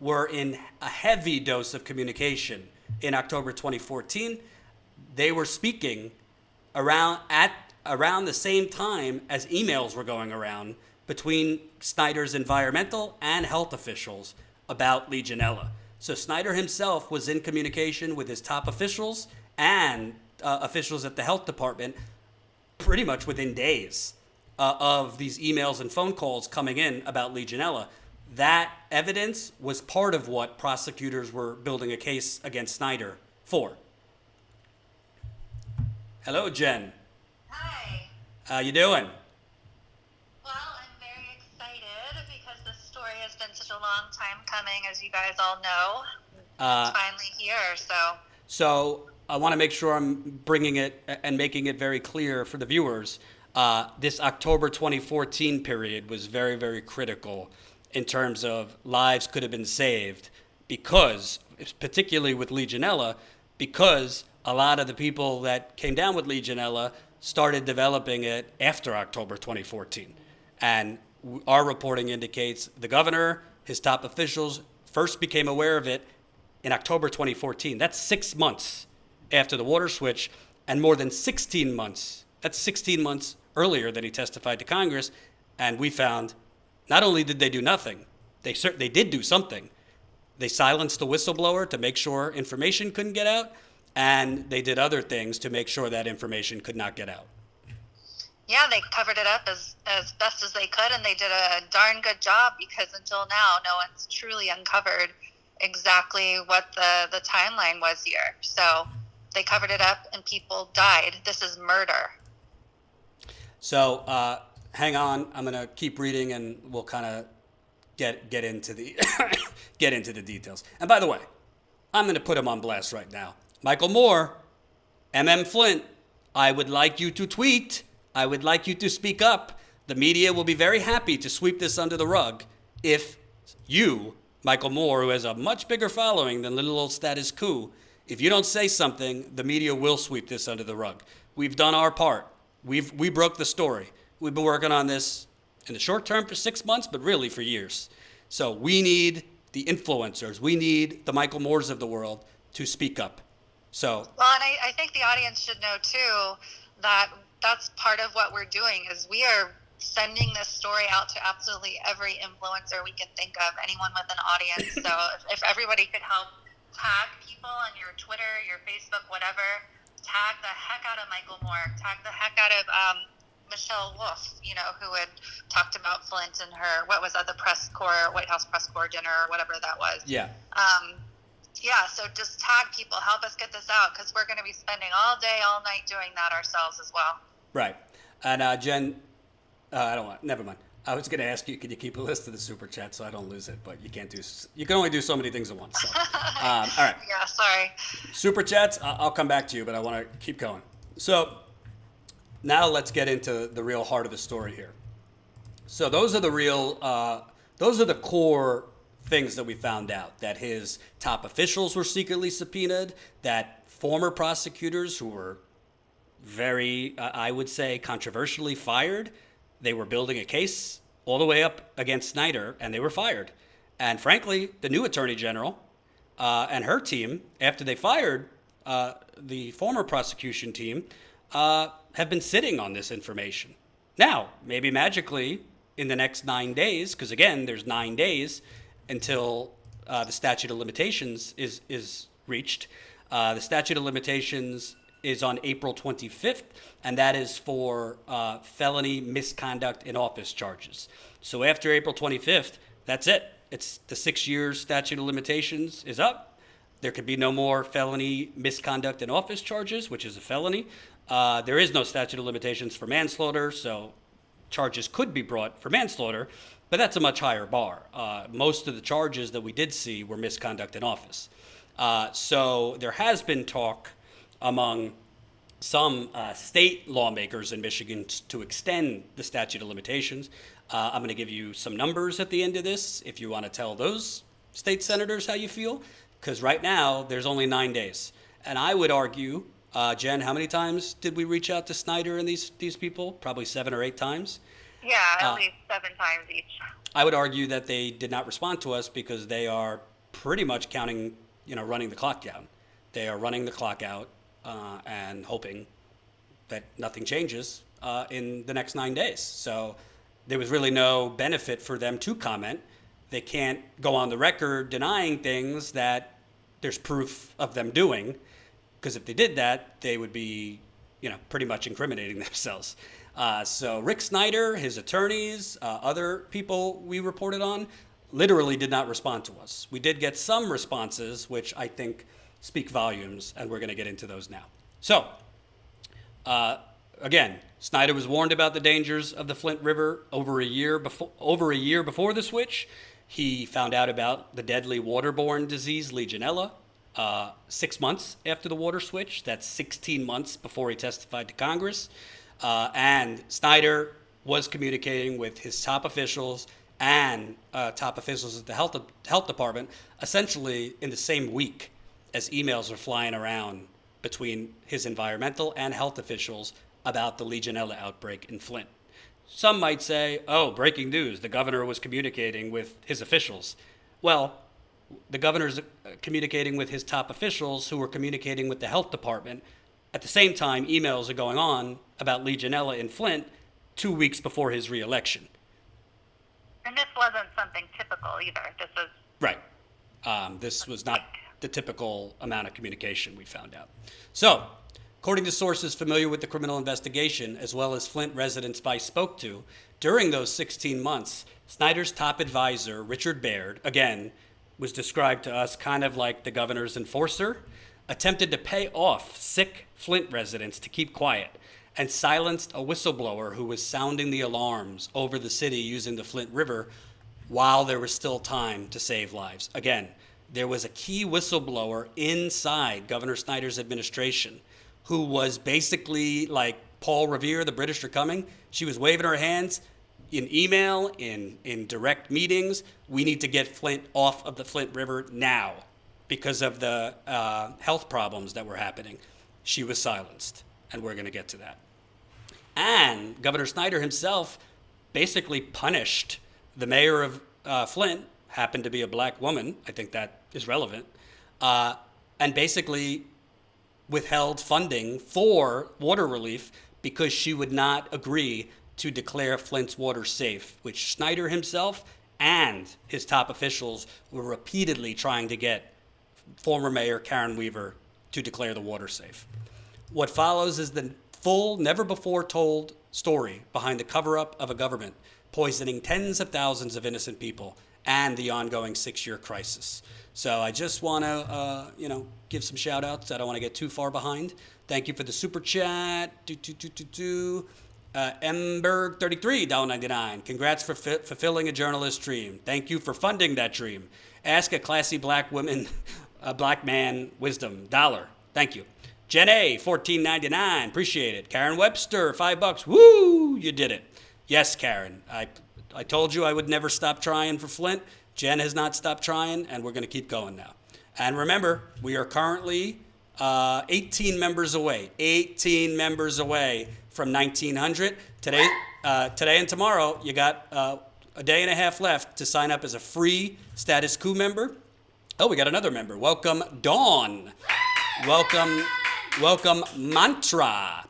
were in a heavy dose of communication in October 2014. They were speaking around the same time as emails were going around between Snyder's environmental and health officials about Legionella. So Snyder himself was in communication with his top officials and officials at the health department pretty much within days of these emails and phone calls coming in about Legionella. That evidence was part of what prosecutors were building a case against Snyder for. Hello, Jen. Hi. How you doing? Well, I'm very excited because this story has been such a long time coming, as you guys all know. It's finally here, So I want to make sure I'm bringing it and making it very clear for the viewers. This October 2014 period was very, very critical in terms of lives could have been saved because, particularly with Legionella, because a lot of the people that came down with Legionella started developing it after October 2014. And our reporting indicates the governor, his top officials, first became aware of it in October 2014. That's 6 months after the water switch, and more than 16 months. That's 16 months earlier than he testified to Congress. And we found not only did they do nothing, they did do something. They silenced the whistleblower to make sure information couldn't get out, and they did other things to make sure that information could not get out. yeah, they covered it up as best as they could, and they did a darn good job because until now, no one's truly uncovered exactly what the timeline was here. So they covered it up and people died. This is murder. So hang on, I'm gonna keep reading, and we'll kind of get into the get into the details. And by the way, I'm gonna put him on blast right now. Michael Moore, Flint, I would like you to tweet. I would like you to speak up. The media will be very happy to sweep this under the rug if you, Michael Moore, who has a much bigger following than little old Status Coup, if you don't say something, the media will sweep this under the rug. We've done our part. We broke the story. We've been working on this in the short term for 6 months, but really for years. So we need the influencers. We need the Michael Moores of the world to speak up. So well, and I think the audience should know too that that's part of what we're doing is we are sending this story out to absolutely every influencer we can think of, anyone with an audience. So if everybody could help tag people on your Twitter, your Facebook, whatever, tag the heck out of Michael Moore, tag the heck out of Michelle Wolf, who had talked about Flint and her, what was that, the press corps, White House press corps dinner or whatever that was. Yeah. So just tag people, help us get this out, because we're going to be spending all day, all night doing that ourselves as well. Right. And Jen, never mind. I was going to ask you, could you keep a list of the super chat so I don't lose it? But you can't you can only do so many things at once. So. All right. Yeah, sorry. Super chats, I'll come back to you, but I want to keep going. So Now let's get into the real heart of the story here. So those are the core things that we found out, that his top officials were secretly subpoenaed, that former prosecutors who were very, I would say, controversially fired, they were building a case all the way up against Snyder, and they were fired. And frankly, the new attorney general and her team, after they fired the former prosecution team, have been sitting on this information. Now, maybe magically in the next 9 days, because again, there's 9 days until the statute of limitations is reached. The statute of limitations is on April 25th, and that is for felony misconduct in office charges. So after April 25th, that's it. It's the 6 years statute of limitations is up. There could be no more felony misconduct in office charges, which is a felony. There is no statute of limitations for manslaughter, so charges could be brought for manslaughter, but that's a much higher bar. Most of the charges that we did see were misconduct in office. So there has been talk among some state lawmakers in Michigan to extend the statute of limitations. I'm going to give you some numbers at the end of this if you want to tell those state senators how you feel, because right now there's only 9 days. And I would argue, Jen, how many times did we reach out to Snyder and these people? Probably 7 or 8 times. Yeah, at least 7 times each. I would argue that they did not respond to us because they are pretty much counting, running the clock down. They are running the clock out and hoping that nothing changes in the next 9 days. So there was really no benefit for them to comment. They can't go on the record denying things that there's proof of them doing, because if they did that, they would be, pretty much incriminating themselves. So Rick Snyder, his attorneys, other people we reported on, literally did not respond to us. We did get some responses, which I think speak volumes, and we're going to get into those now. So, again, Snyder was warned about the dangers of the Flint River over a year before the switch. He found out about the deadly waterborne disease Legionella 6 months after the water switch. That's 16 months before he testified to Congress. And Snyder was communicating with his top officials and top officials at the health department essentially in the same week as emails are flying around between his environmental and health officials about the Legionella outbreak in Flint. Some might say, oh, breaking news, the governor was communicating with his officials. Well, the governor's communicating with his top officials who were communicating with the health department. At the same time, emails are going on about Legionella in Flint 2 weeks before his reelection. And this wasn't something typical either. This was... Right. This was not the typical amount of communication we found out. So, according to sources familiar with the criminal investigation, as well as Flint residents Vice spoke to, during those 16 months, Snyder's top advisor, Richard Baird, again, was described to us kind of like the governor's enforcer, attempted to pay off sick Flint residents to keep quiet and silenced a whistleblower who was sounding the alarms over the city using the Flint River while there was still time to save lives. Again, there was a key whistleblower inside Governor Snyder's administration who was basically like Paul Revere, the British are coming. She was waving her hands in email, in direct meetings. We need to get Flint off of the Flint River now because of the health problems that were happening. She was silenced, and we're going to get to that. And Governor Snyder himself basically punished the mayor of Flint, happened to be a black woman. I think that is relevant. And basically withheld funding for water relief because she would not agree to declare Flint's water safe, which Snyder himself and his top officials were repeatedly trying to get former Mayor Karen Weaver to declare the water safe. What follows is the full, never-before-told story behind the cover-up of a government poisoning tens of thousands of innocent people and the ongoing 6-year crisis. So I just want to, give some shout-outs. I don't want to get too far behind. Thank you for the super chat. Emberg33, $1.99. Congrats for fulfilling a journalist dream. Thank you for funding that dream. Ask a classy black woman, a black man wisdom. $1. Thank you. Jen A, $14.99. Appreciate it. Karen Webster, $5. Woo! You did it. Yes, Karen. I told you I would never stop trying for Flint. Jen has not stopped trying, and we're going to keep going now. And remember, we are currently 18 members away. 18 members away from 1900. Today and tomorrow, you got a day and a half left to sign up as a free Status Coup member. Oh, we got another member. Welcome, Dawn. Welcome, Mantra.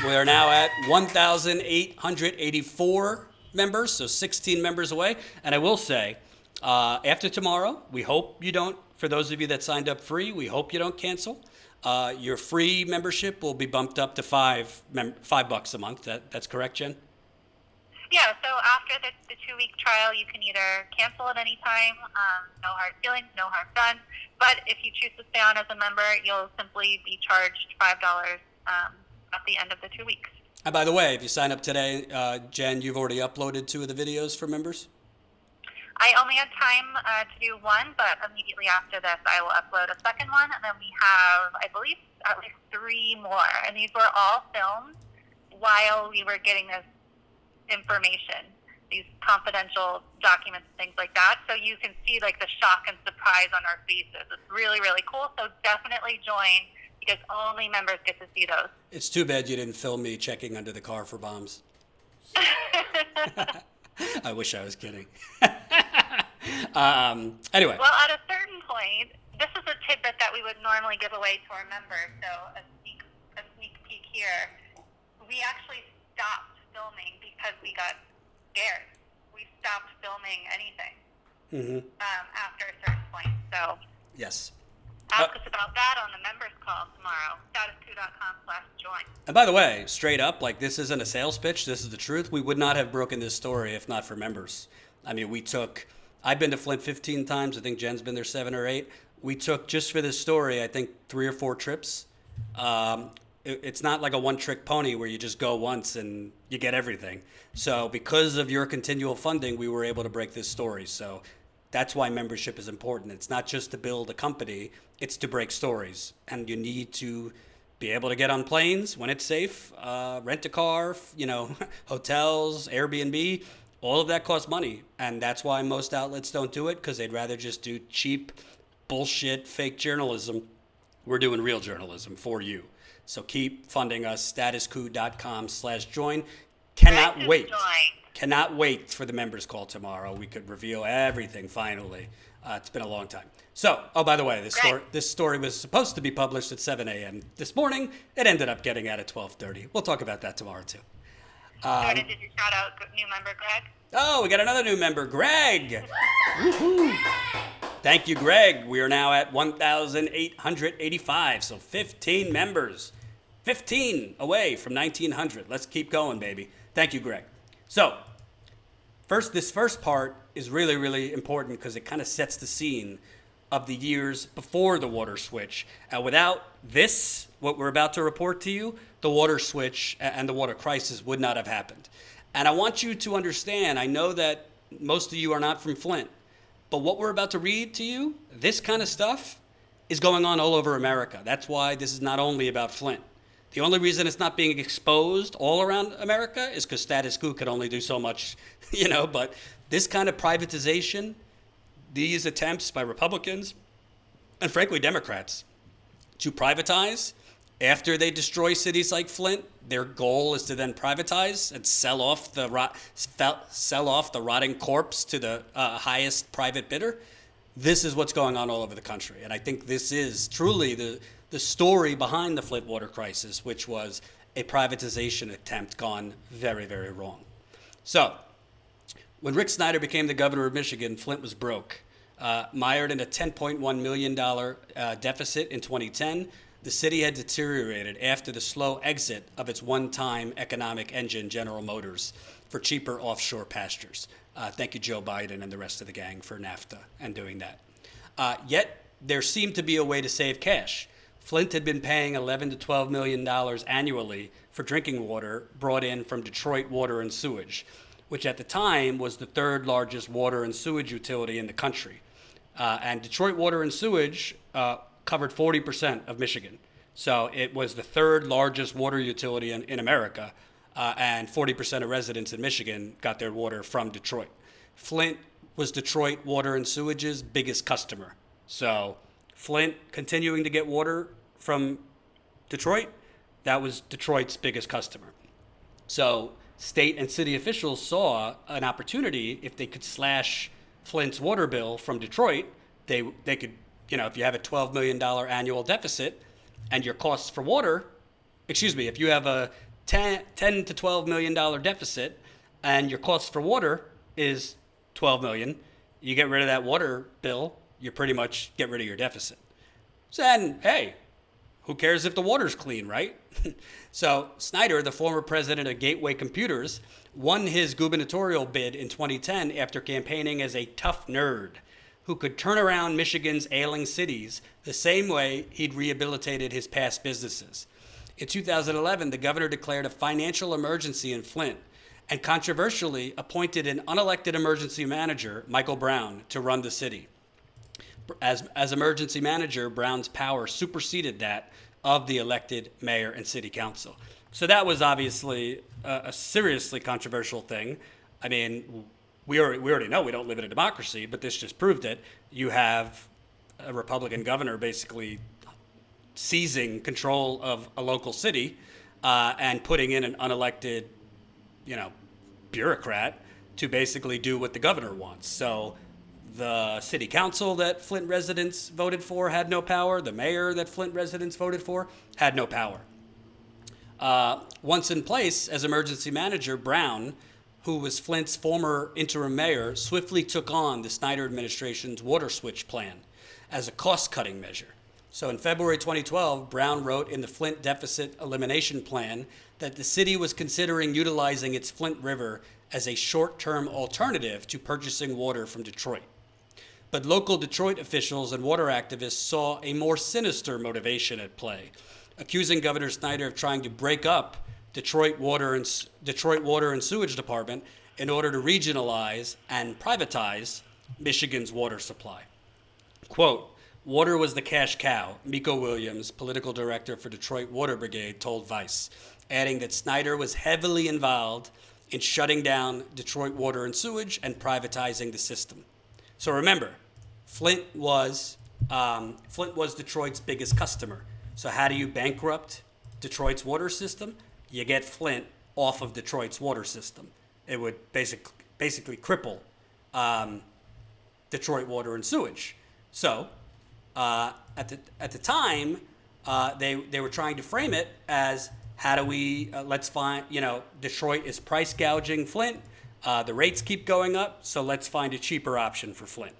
We are now at 1,884 members, so 16 members away. And I will say, after tomorrow, we hope you don't, for those of you that signed up free, we hope you don't cancel. Your free membership will be bumped up to $5 a month. That's correct, Jen? Yeah, so after the 2-week trial, you can either cancel at any time, no hard feelings, no harm done. But if you choose to stay on as a member, you'll simply be charged $5 at the end of the 2 weeks. And by the way, if you sign up today, Jen, you've already uploaded 2 of the videos for members? I only had time to do one, but immediately after this, I will upload a second one. And then we have, I believe, at least 3 more. And these were all filmed while we were getting this information, these confidential documents, things like that. So you can see like the shock and surprise on our faces. It's really, really cool. So definitely join because only members get to see those. It's too bad you didn't film me checking under the car for bombs. I wish I was kidding. Anyway. Well, at a certain point, this is a tidbit that we would normally give away to our members. So a sneak peek here. We actually stopped filming because we got scared. We stopped filming anything after a certain point. So yes. Ask us about that on the members call tomorrow. Statuscoup.com/join. And by the way, straight up, like this isn't a sales pitch. This is the truth. We would not have broken this story if not for members. I mean, I've been to Flint 15 times. I think Jen's been there 7 or 8. We took, just for this story, I think 3 or 4 trips. It's not like a one-trick pony where you just go once and you get everything. So because of your continual funding, we were able to break this story. So that's why membership is important. It's not just to build a company, it's to break stories. And you need to be able to get on planes when it's safe, rent a car, hotels, Airbnb, all of that costs money. And that's why most outlets don't do it, because they'd rather just do cheap, bullshit, fake journalism. We're doing real journalism for you. So keep funding us, statuscoup.com/join. Cannot wait. Cannot wait for the members call tomorrow. We could reveal everything finally. It's been a long time. So, by the way, this story was supposed to be published at 7 a.m. this morning. It ended up getting out at 12:30. We'll talk about that tomorrow, too. Jordan, did you shout out new member Greg? Oh, we got another new member, Greg. Woohoo. Thank you, Greg. We are now at 1,885, so 15 members. 15 away from 1,900. Let's keep going, baby. Thank you, Greg. So, this first part is really, really important because it kind of sets the scene of the years before the water switch. And without this, what we're about to report to you, the water switch and the water crisis would not have happened. And I want you to understand, I know that most of you are not from Flint, but what we're about to read to you, this kind of stuff, is going on all over America. That's why this is not only about Flint. The only reason it's not being exposed all around America is because Status Coup could only do so much, but this kind of privatization, these attempts by Republicans and frankly Democrats to privatize after they destroy cities like Flint, their goal is to then privatize and sell off the rotting corpse to the highest private bidder. This is what's going on all over the country. And I think this is truly the story behind the Flint water crisis, which was a privatization attempt gone very, very wrong. So, when Rick Snyder became the governor of Michigan, Flint was broke. Mired in a $10.1 million deficit in 2010, the city had deteriorated after the slow exit of its one-time economic engine, General Motors, for cheaper offshore pastures. Thank you, Joe Biden and the rest of the gang, for NAFTA and doing that. Yet, there seemed to be a way to save cash. Flint had been paying $11 to $12 million annually for drinking water brought in from Detroit Water and Sewage, which at the time was the 3rd largest water and sewage utility in the country. And Detroit Water and Sewage covered 40% of Michigan. So it was the third largest water utility in America, and 40% of residents in Michigan got their water from Detroit. Flint was Detroit Water and Sewage's biggest customer. So Flint continuing to get water from Detroit, that was Detroit's biggest customer. So state and city officials saw an opportunity. If they could slash Flint's water bill from Detroit, they could, if you have a $12 million annual deficit and your costs for water, if you have a $10 to $12 million deficit and your cost for water is $12 million, you get rid of that water bill, you pretty much get rid of your deficit. So then, hey, who cares if the water's clean, right? So Snyder, the former president of Gateway Computers, won his gubernatorial bid in 2010 after campaigning as a tough nerd who could turn around Michigan's ailing cities the same way he'd rehabilitated his past businesses. In 2011, the governor declared a financial emergency in Flint and controversially appointed an unelected emergency manager, Michael Brown, to run the city. As emergency manager, Brown's power superseded that of the elected mayor and city council. So that was obviously a seriously controversial thing. I mean, we already know we don't live in a democracy, but this just proved it. You have a Republican governor basically seizing control of a local city and putting in an unelected, bureaucrat to basically do what the governor wants. So the city council that Flint residents voted for had no power. The mayor that Flint residents voted for had no power. Once in place as emergency manager, Brown, who was Flint's former interim mayor, swiftly took on the Snyder administration's water switch plan as a cost-cutting measure. So in February 2012, Brown wrote in the Flint deficit elimination plan that the city was considering utilizing its Flint River as a short-term alternative to purchasing water from Detroit. But local Detroit officials and water activists saw a more sinister motivation at play, accusing Governor Snyder of trying to break up Detroit Water and Sewage Department in order to regionalize and privatize Michigan's water supply. Quote, "Water was the cash cow," Miko Williams, political director for Detroit Water Brigade, told Vice, adding that Snyder was heavily involved in shutting down Detroit Water and Sewage and privatizing the system. So remember, Flint was Detroit's biggest customer. So how do you bankrupt Detroit's water system? You get Flint off of Detroit's water system. It would basically cripple Detroit Water and Sewage. So at the time, they were trying to frame it as, how do we let's find, Detroit is price gouging Flint. The rates keep going up, so let's find a cheaper option for Flint.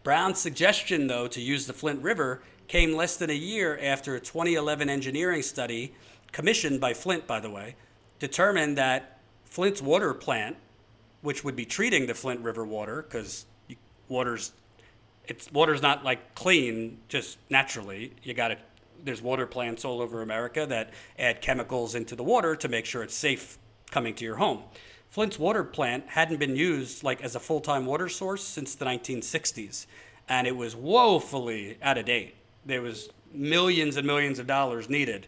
Brown's suggestion, though, to use the Flint River came less than a year after a 2011 engineering study, commissioned by Flint, by the way, determined that Flint's water plant, which would be treating the Flint River water, because water's not like clean just naturally. There's water plants all over America that add chemicals into the water to make sure it's safe coming to your home. Flint's water plant hadn't been used as a full-time water source since the 1960s, and it was woefully out of date. There was millions and millions of dollars needed.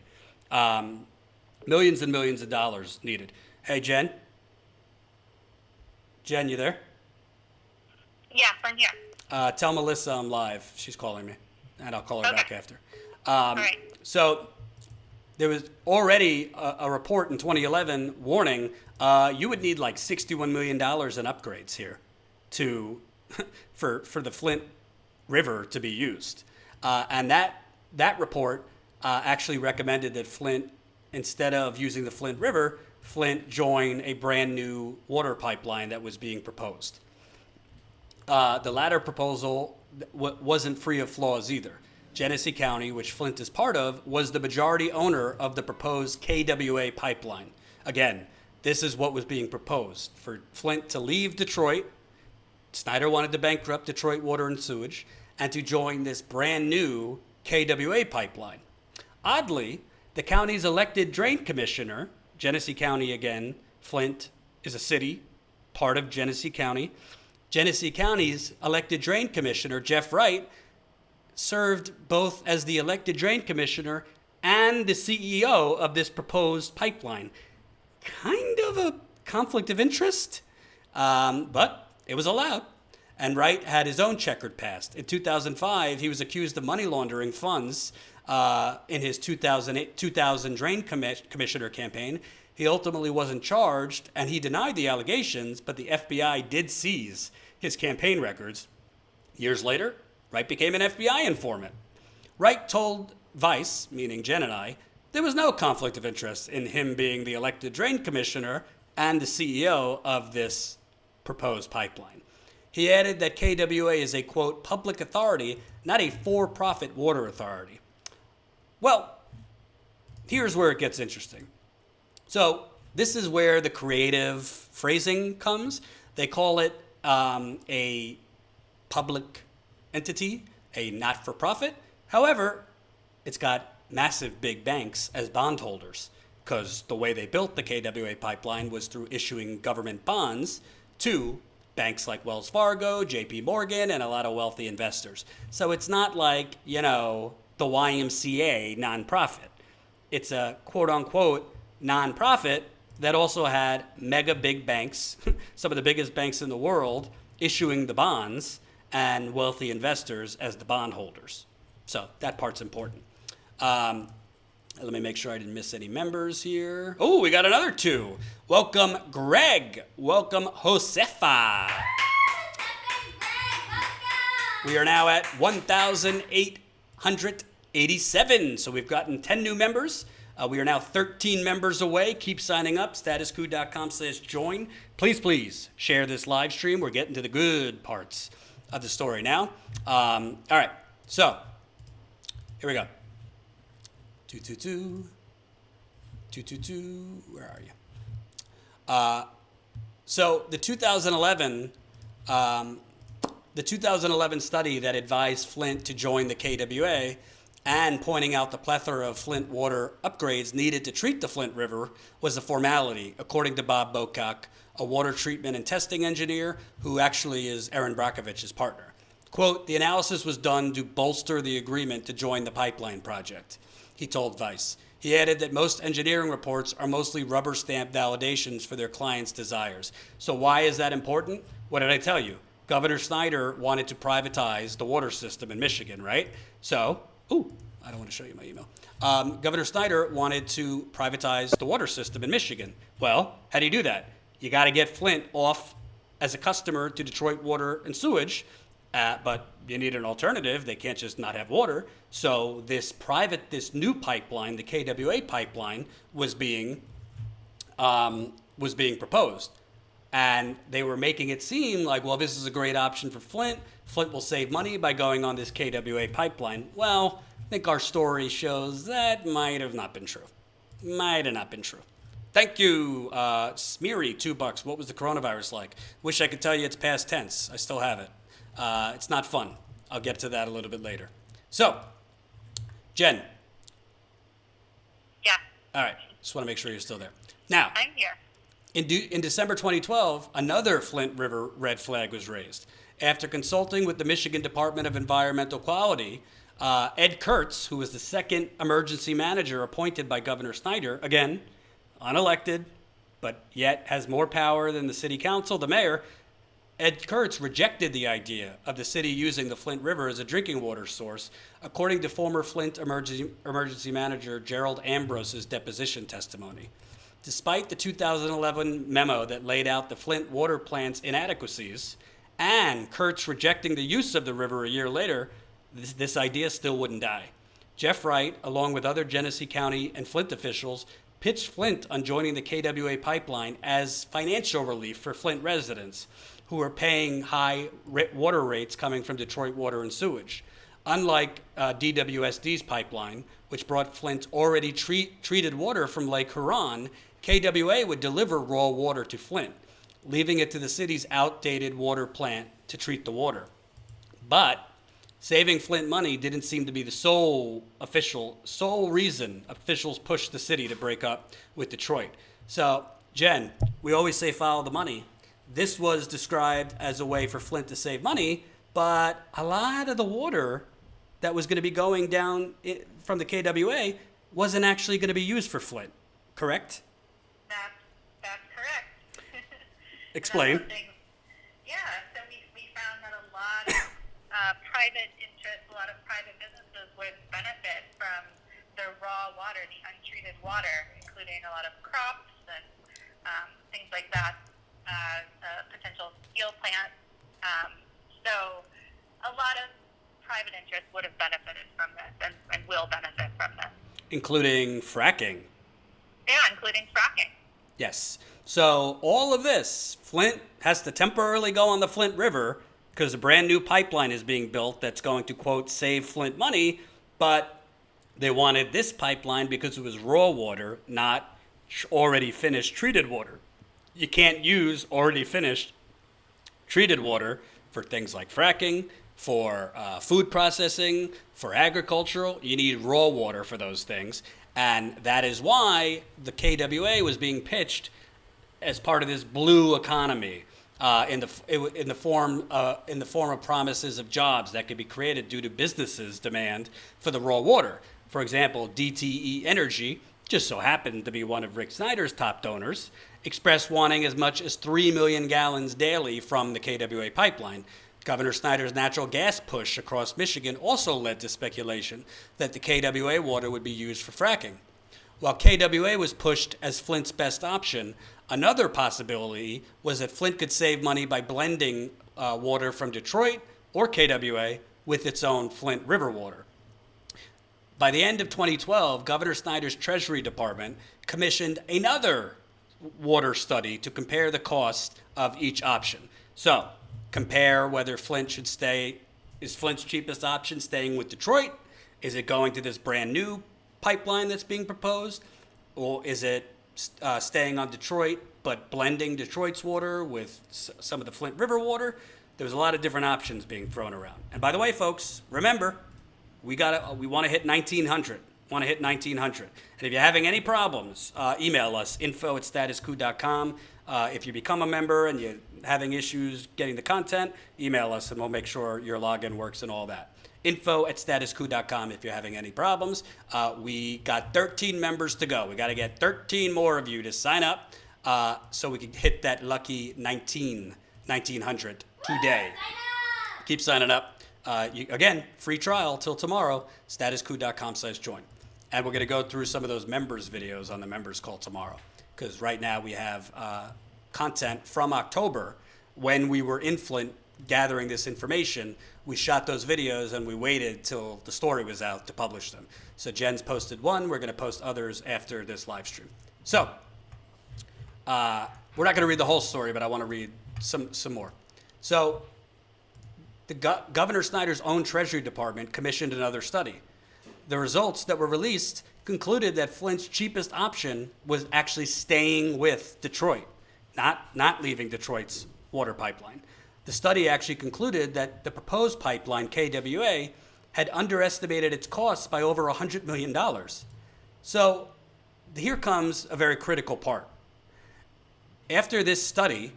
Millions and millions of dollars needed. Hey, Jen? Jen, you there? Yeah, I'm here. Tell Melissa I'm live. She's calling me, and I'll call her back after. All right. So there was already a report in 2011 warning you would need $61 million in upgrades here for the Flint River to be used. And that report actually recommended that Flint, instead of using the Flint River, Flint join a brand new water pipeline that was being proposed. The latter proposal wasn't free of flaws either. Genesee County, which Flint is part of, was the majority owner of the proposed KWA pipeline. Again, this is what was being proposed. For Flint to leave Detroit, Snyder wanted to bankrupt Detroit Water and Sewage, and to join this brand new KWA pipeline. Oddly, the county's elected drain commissioner, Genesee County again, Flint is a city, part of Genesee County. Genesee County's elected drain commissioner, Jeff Wright, served both as the elected drain commissioner and the CEO of this proposed pipeline. Kind of a conflict of interest, but it was allowed. And Wright had his own checkered past. In 2005, he was accused of money laundering funds in his 2000 drain commissioner campaign. He ultimately wasn't charged, and he denied the allegations, but the FBI did seize his campaign records. Years later, Wright became an FBI informant. Wright told Vice, meaning Jen and I, there was no conflict of interest in him being the elected drain commissioner and the CEO of this proposed pipeline. He added that KWA is a, quote, public authority, not a for-profit water authority. Well, here's where it gets interesting. So this is where the creative phrasing comes. They call it a public entity, a not-for-profit. However, it's got massive big banks as bondholders, because the way they built the KWA pipeline was through issuing government bonds to banks like Wells Fargo, JP Morgan, and a lot of wealthy investors. So it's not like, the YMCA nonprofit. It's a quote-unquote nonprofit that also had mega big banks, some of the biggest banks in the world, issuing the bonds, and wealthy investors as the bondholders. So that part's important. Let me make sure I didn't miss any members here. Oh, we got another two. Welcome, Greg. Welcome, Josefa. We are now at 1,887. So we've gotten 10 new members. We are now 13 members away. Keep signing up. Statuscoup.com/join. Please share this live stream. We're getting to the good parts of the story now. All right. So here we go. 222. Where are you? So the 2011 study that advised Flint to join the KWA and pointing out the plethora of Flint water upgrades needed to treat the Flint River was a formality, according to Bob Bocock, a water treatment and testing engineer who actually is Erin Brockovich's partner. Quote, the analysis was done to bolster the agreement to join the pipeline project, he told Vice. He added that most engineering reports are mostly rubber stamp validations for their clients' desires. So why is that important? What did I tell you? Governor Snyder wanted to privatize the water system in Michigan, right? So, I don't want to show you my email. Governor Snyder wanted to privatize the water system in Michigan. Well, how do you do that? You got to get Flint off as a customer to Detroit Water and Sewage, but you need an alternative. They can't just not have water. So this new pipeline, the KWA pipeline, was being proposed. And they were making it seem like, well, this is a great option for Flint. Flint will save money by going on this KWA pipeline. Well, I think our story shows that might have not been true. Thank you, Smeary, $2. What was the coronavirus like? Wish I could tell you it's past tense. I still have it. It's not fun. I'll get to that a little bit later. So, Jen. Yeah. All right. Just want to make sure you're still there. Now, I'm here. in December 2012, another Flint River red flag was raised. After consulting with the Michigan Department of Environmental Quality, Ed Kurtz, who was the second emergency manager appointed by Governor Snyder, again, unelected, but yet has more power than the city council, the mayor, Ed Kurtz rejected the idea of the city using the Flint River as a drinking water source, according to former Flint emergency manager Gerald Ambrose's deposition testimony. Despite the 2011 memo that laid out the Flint water plant's inadequacies, and Kurtz rejecting the use of the river a year later, this idea still wouldn't die. Jeff Wright, along with other Genesee County and Flint officials, pitched Flint on joining the KWA pipeline as financial relief for Flint residents who are paying high water rates coming from Detroit Water and Sewage. Unlike DWSD's pipeline, which brought Flint already treated water from Lake Huron, KWA would deliver raw water to Flint, leaving it to the city's outdated water plant to treat the water. But saving Flint money didn't seem to be the sole reason officials pushed the city to break up with Detroit. So, Jen, we always say follow the money. This was described as a way for Flint to save money, but a lot of the water that was going to be going down from the KWA wasn't actually going to be used for Flint, correct? That's correct. Explain. Yeah, so we found that a lot of private interests, a lot of private businesses would benefit from the raw water, the untreated water, including a lot of crops and things like that, potential steel plants. So a lot of private interests would have benefited from this and will benefit from this. Including fracking. Yeah, including fracking. Yes. So all of this, Flint has to temporarily go on the Flint River because a brand new pipeline is being built that's going to, quote, save Flint money, but they wanted this pipeline because it was raw water, not already finished treated water. You can't use already finished treated water for things like fracking, for food processing, for agricultural. You need raw water for those things. And that is why the KWA was being pitched as part of this blue economy in the form of promises of jobs that could be created due to businesses' demand for the raw water. For example, DTE Energy, just so happened to be one of Rick Snyder's top donors, expressed wanting as much as 3 million gallons daily from the KWA pipeline. Governor Snyder's natural gas push across Michigan also led to speculation that the KWA water would be used for fracking. While KWA was pushed as Flint's best option, another possibility was that Flint could save money by blending water from Detroit or KWA with its own Flint River water. By the end of 2012, Governor Snyder's Treasury Department commissioned another water study to compare the cost of each option. So, compare whether Flint should stay. Is Flint's cheapest option staying with Detroit? Is it going to this brand new pipeline that's being proposed? Or is it staying on Detroit but blending Detroit's water with some of the Flint River water? There's a lot of different options being thrown around. And by the way, folks, remember, we want to hit 1900. Want to hit 1900. And if you're having any problems, email us, info@statuscoup.com. If you become a member and you're having issues getting the content, email us and we'll make sure your login works and all that. Info@statuscoup.com if you're having any problems. We got 13 members to go. We got to get 13 more of you to sign up so we can hit that lucky 1900 today. Keep signing up. Again, free trial till tomorrow, statuscoup.com/join. And we're going to go through some of those members videos on the members call tomorrow. Because right now we have content from October when we were in Flint gathering this information. We shot those videos and we waited till the story was out to publish them. So Jen's posted one. We're going to post others after this live stream. So we're not going to read the whole story, but I want to read some more. So the Governor Snyder's own Treasury Department commissioned another study. The results that were released concluded that Flint's cheapest option was actually staying with Detroit, not leaving Detroit's water pipeline. The study actually concluded that the proposed pipeline, KWA, had underestimated its costs by over $100 million. So here comes a very critical part. After this study,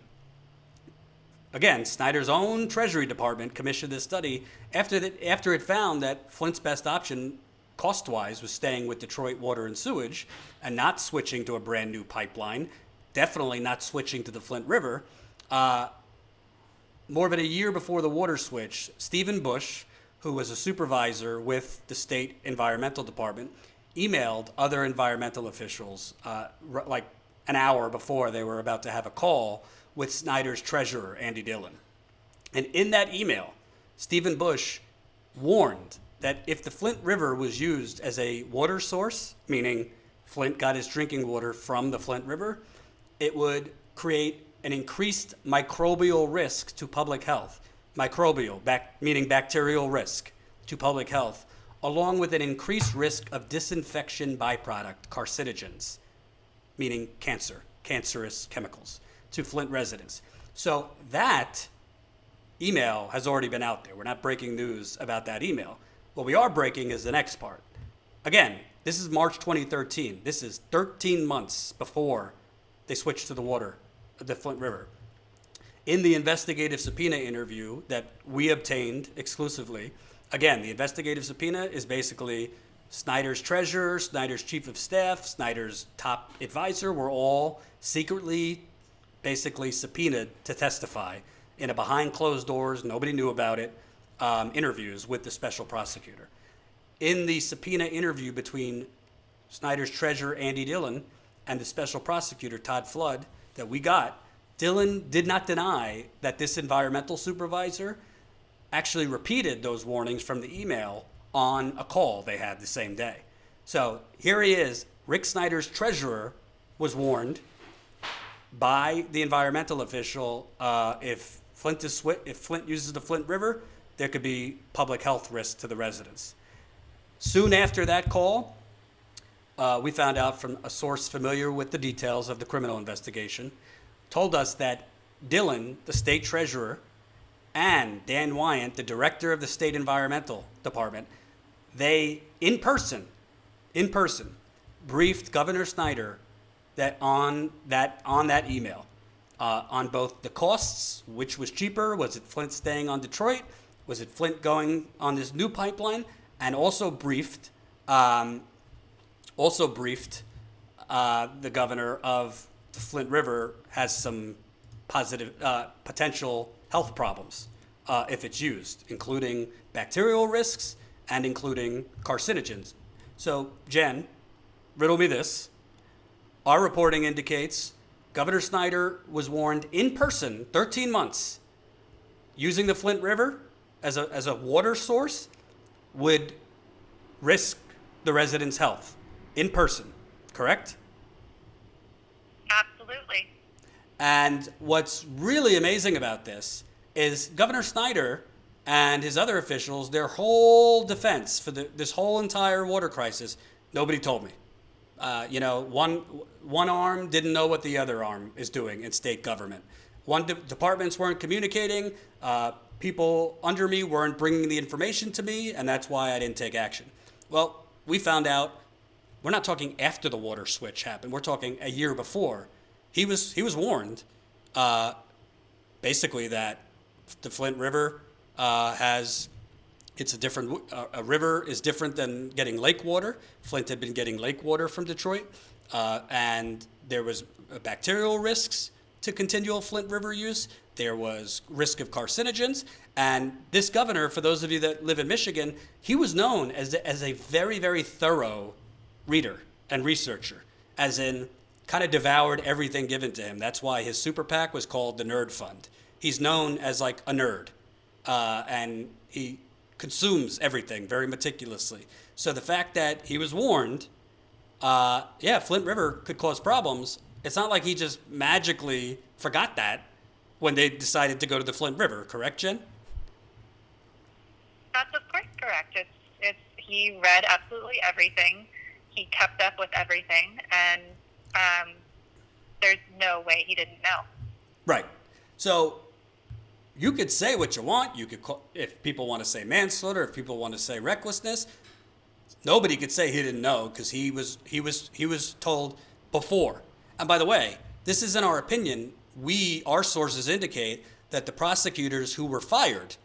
again, Snyder's own Treasury Department commissioned this study after it found that Flint's best option cost-wise was staying with Detroit Water and Sewage and not switching to a brand new pipeline, definitely not switching to the Flint River. More than a year before the water switch, Stephen Bush, who was a supervisor with the state environmental department, emailed other environmental officials like an hour before they were about to have a call with Snyder's treasurer, Andy Dillon. And in that email, Stephen Bush warned that if the Flint River was used as a water source, meaning Flint got his drinking water from the Flint River, it would create an increased microbial risk to public health. Microbial, meaning bacterial risk to public health, along with an increased risk of disinfection byproduct carcinogens, meaning cancerous chemicals, to Flint residents. So that email has already been out there. We're not breaking news about that email. What we are breaking is the next part. Again, this is March 2013. This is 13 months before they switched to the Flint River. in the investigative subpoena interview that we obtained exclusively, again, the investigative subpoena is basically Snyder's treasurer, Snyder's chief of staff, Snyder's top advisor were all secretly basically subpoenaed to testify in a behind closed doors, nobody knew about it, interviews with the special prosecutor. In the subpoena interview between Snyder's treasurer, Andy Dillon, and the special prosecutor, Todd Flood, that we got, Dillon did not deny that this environmental supervisor actually repeated those warnings from the email on a call they had the same day. So here he is. Rick Snyder's treasurer was warned by the environmental official if Flint uses the Flint River, there could be public health risks to the residents. Soon after that call, we found out from a source familiar with the details of the criminal investigation, told us that Dillon, the state treasurer, and Dan Wyant, the director of the state environmental department, they in person briefed Governor Snyder that on that email on both the costs, which was cheaper, was it Flint staying on Detroit, was it Flint going on this new pipeline, and also briefed the governor of the Flint River has some positive potential health problems if it's used, including bacterial risks and including carcinogens. So, Jen, riddle me this. Our reporting indicates Governor Snyder was warned in person 13 months using the Flint River as a water source would risk the residents' health in person, correct? Absolutely. And what's really amazing about this is Governor Snyder and his other officials, their whole defense for this whole entire water crisis, nobody told me. One arm didn't know what the other arm is doing in state government. Departments weren't communicating. People under me weren't bringing the information to me, and that's why I didn't take action. Well, we found out we're not talking after the water switch happened. We're talking a year before. He was warned, basically that the Flint River a river is different than getting lake water. Flint had been getting lake water from Detroit, and there was bacterial risks to continual Flint River use. There was risk of carcinogens. And this governor, for those of you that live in Michigan, he was known as a very, very thorough reader and researcher, as in kind of devoured everything given to him. That's why his super PAC was called the Nerd Fund. He's known as like a nerd, and he consumes everything very meticulously. So the fact that he was warned, Flint River could cause problems, it's not like he just magically forgot that when they decided to go to the Flint River, correct, Jen? That's of course correct. It's he read absolutely everything. He kept up with everything, and there's no way he didn't know. Right. So you could say what you want. You could if people want to say manslaughter, if people want to say recklessness. Nobody could say he didn't know because he was told before. And by the way, this isn't our opinion. Our sources indicate that the prosecutors who were fired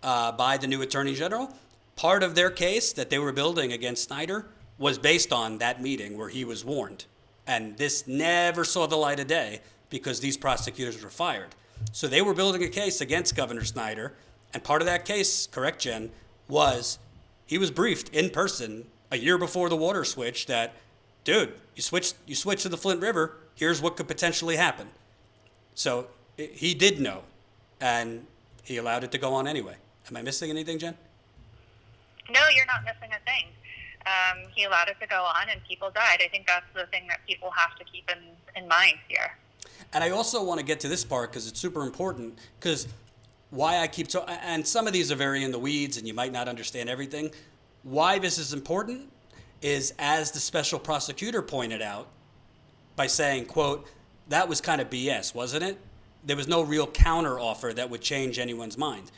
by the new attorney general, part of their case that they were building against Snyder was based on that meeting where he was warned. And this never saw the light of day because these prosecutors were fired. So they were building a case against Governor Snyder. And part of that case, correct, Jen, was he was briefed in person a year before the water switch that, dude, you switch to the Flint River, here's what could potentially happen. So he did know, and he allowed it to go on anyway. Am I missing anything, Jen? No, you're not missing a thing. He allowed it to go on, and people died. I think that's the thing that people have to keep in mind here. And I also want to get to this part because it's super important, because why I keep and some of these are very in the weeds and you might not understand everything. Why this is important is, as the special prosecutor pointed out, by saying, quote, that was kind of BS, wasn't it? There was no real counter offer that would change anyone's mind.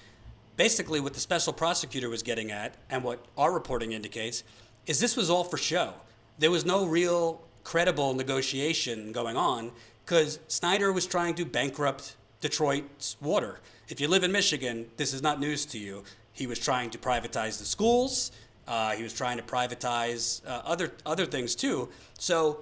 Basically, what the special prosecutor was getting at, and what our reporting indicates, is this was all for show. There was no real credible negotiation going on because Snyder was trying to bankrupt Detroit's water. If you live in Michigan, this is not news to you. He was trying to privatize the schools. He was trying to privatize other things too. So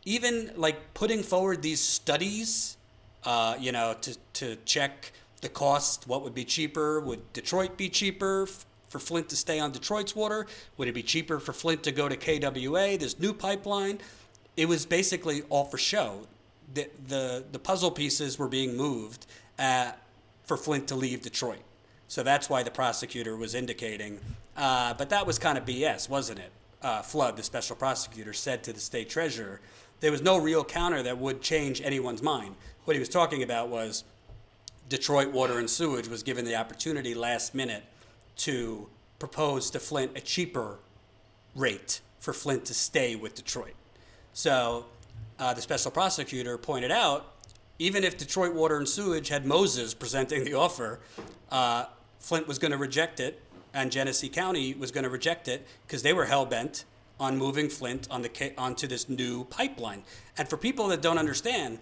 even like putting forward these studies, to check the cost, what would be cheaper? Would Detroit be cheaper for Flint to stay on Detroit's water? Would it be cheaper for Flint to go to KWA, this new pipeline? It was basically all for show. The puzzle pieces were being moved for Flint to leave Detroit. So that's why the prosecutor was indicating. But that was kind of BS, wasn't it? Flood, the special prosecutor, said to the state treasurer, there was no real counter that would change anyone's mind. What he was talking about was Detroit Water and Sewage was given the opportunity last minute to propose to Flint a cheaper rate for Flint to stay with Detroit. So the special prosecutor pointed out, even if Detroit Water and Sewage had Moses presenting the offer, Flint was going to reject it, and Genesee County was going to reject it because they were hell-bent on moving Flint onto this new pipeline. And for people that don't understand,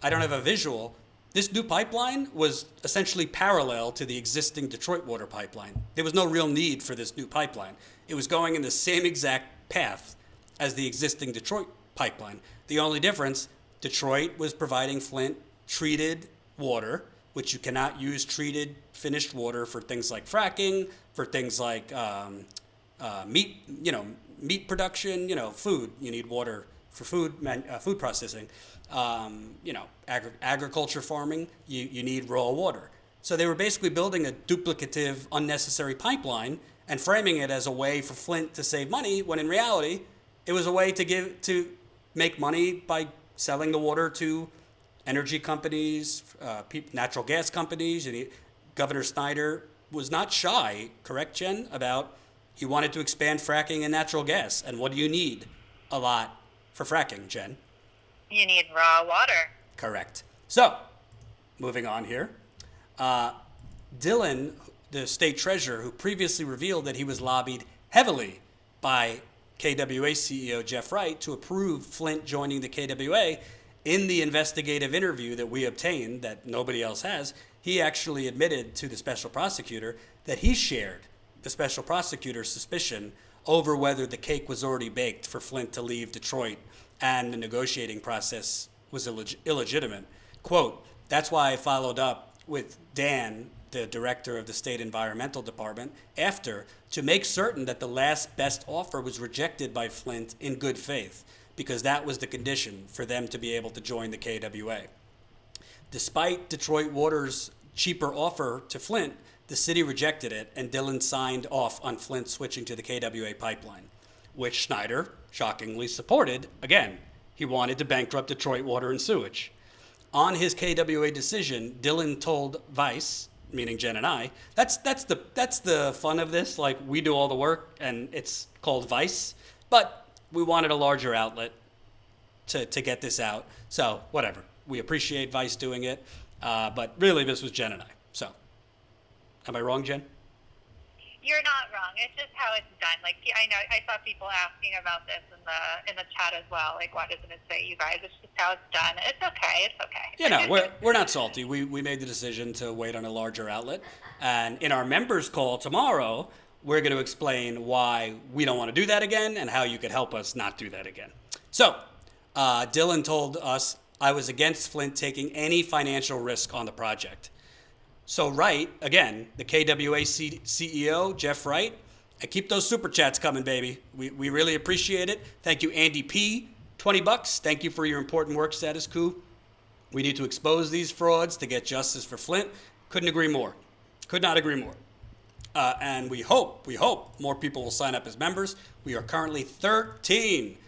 I don't have a visual, this new pipeline was essentially parallel to the existing Detroit water pipeline. There was no real need for this new pipeline. It was going in the same exact path as the existing Detroit pipeline. The only difference, Detroit was providing Flint treated water, which you cannot use treated finished water for things like fracking, for things like meat production, food. You need water for food processing. Agriculture farming, you need raw water. So they were basically building a duplicative, unnecessary pipeline and framing it as a way for Flint to save money, when in reality, it was a way to make money by selling the water to energy companies, natural gas companies. And Governor Snyder was not shy, correct, Jen, about he wanted to expand fracking and natural gas. And what do you need a lot for fracking, Jen? You need raw water. Correct. So, moving on here. Dylan, the state treasurer, who previously revealed that he was lobbied heavily by KWA CEO Jeff Wright to approve Flint joining the KWA, in the investigative interview that we obtained that nobody else has, he actually admitted to the special prosecutor that he shared the special prosecutor's suspicion over whether the cake was already baked for Flint to leave Detroit and the negotiating process was illegitimate. Quote, that's why I followed up with Dan, the director of the state environmental department, after to make certain that the last best offer was rejected by Flint in good faith, because that was the condition for them to be able to join the KWA. Despite Detroit Water's cheaper offer to Flint, the city rejected it, and Dylan signed off on Flint switching to the KWA pipeline, which Snyder shockingly supported. Again, he wanted to bankrupt Detroit Water and Sewage. On his KWA decision, Dylan told Vice, meaning Jen and I, that's the fun of this. Like, we do all the work, and it's called Vice, but we wanted a larger outlet to get this out. So whatever, we appreciate Vice doing it, but really this was Jen and I. So, am I wrong, Jen? You're not wrong. It's just how it's done. Like, I know I saw people asking about this in the chat as well. Like, why doesn't it say you guys? It's just how it's done. It's okay. It's okay. We're not salty. We made the decision to wait on a larger outlet, and in our members call tomorrow, we're going to explain why we don't want to do that again and how you could help us not do that again. So, Dylan told us I was against Flint taking any financial risk on the project. So Wright, again, the KWA CEO, Jeff Wright, and keep those super chats coming, baby. We really appreciate it. Thank you, Andy P. $20. Thank you for your important work, Status Coup. We need to expose these frauds to get justice for Flint. Couldn't agree more. Could not agree more. And we hope more people will sign up as members. We are currently 13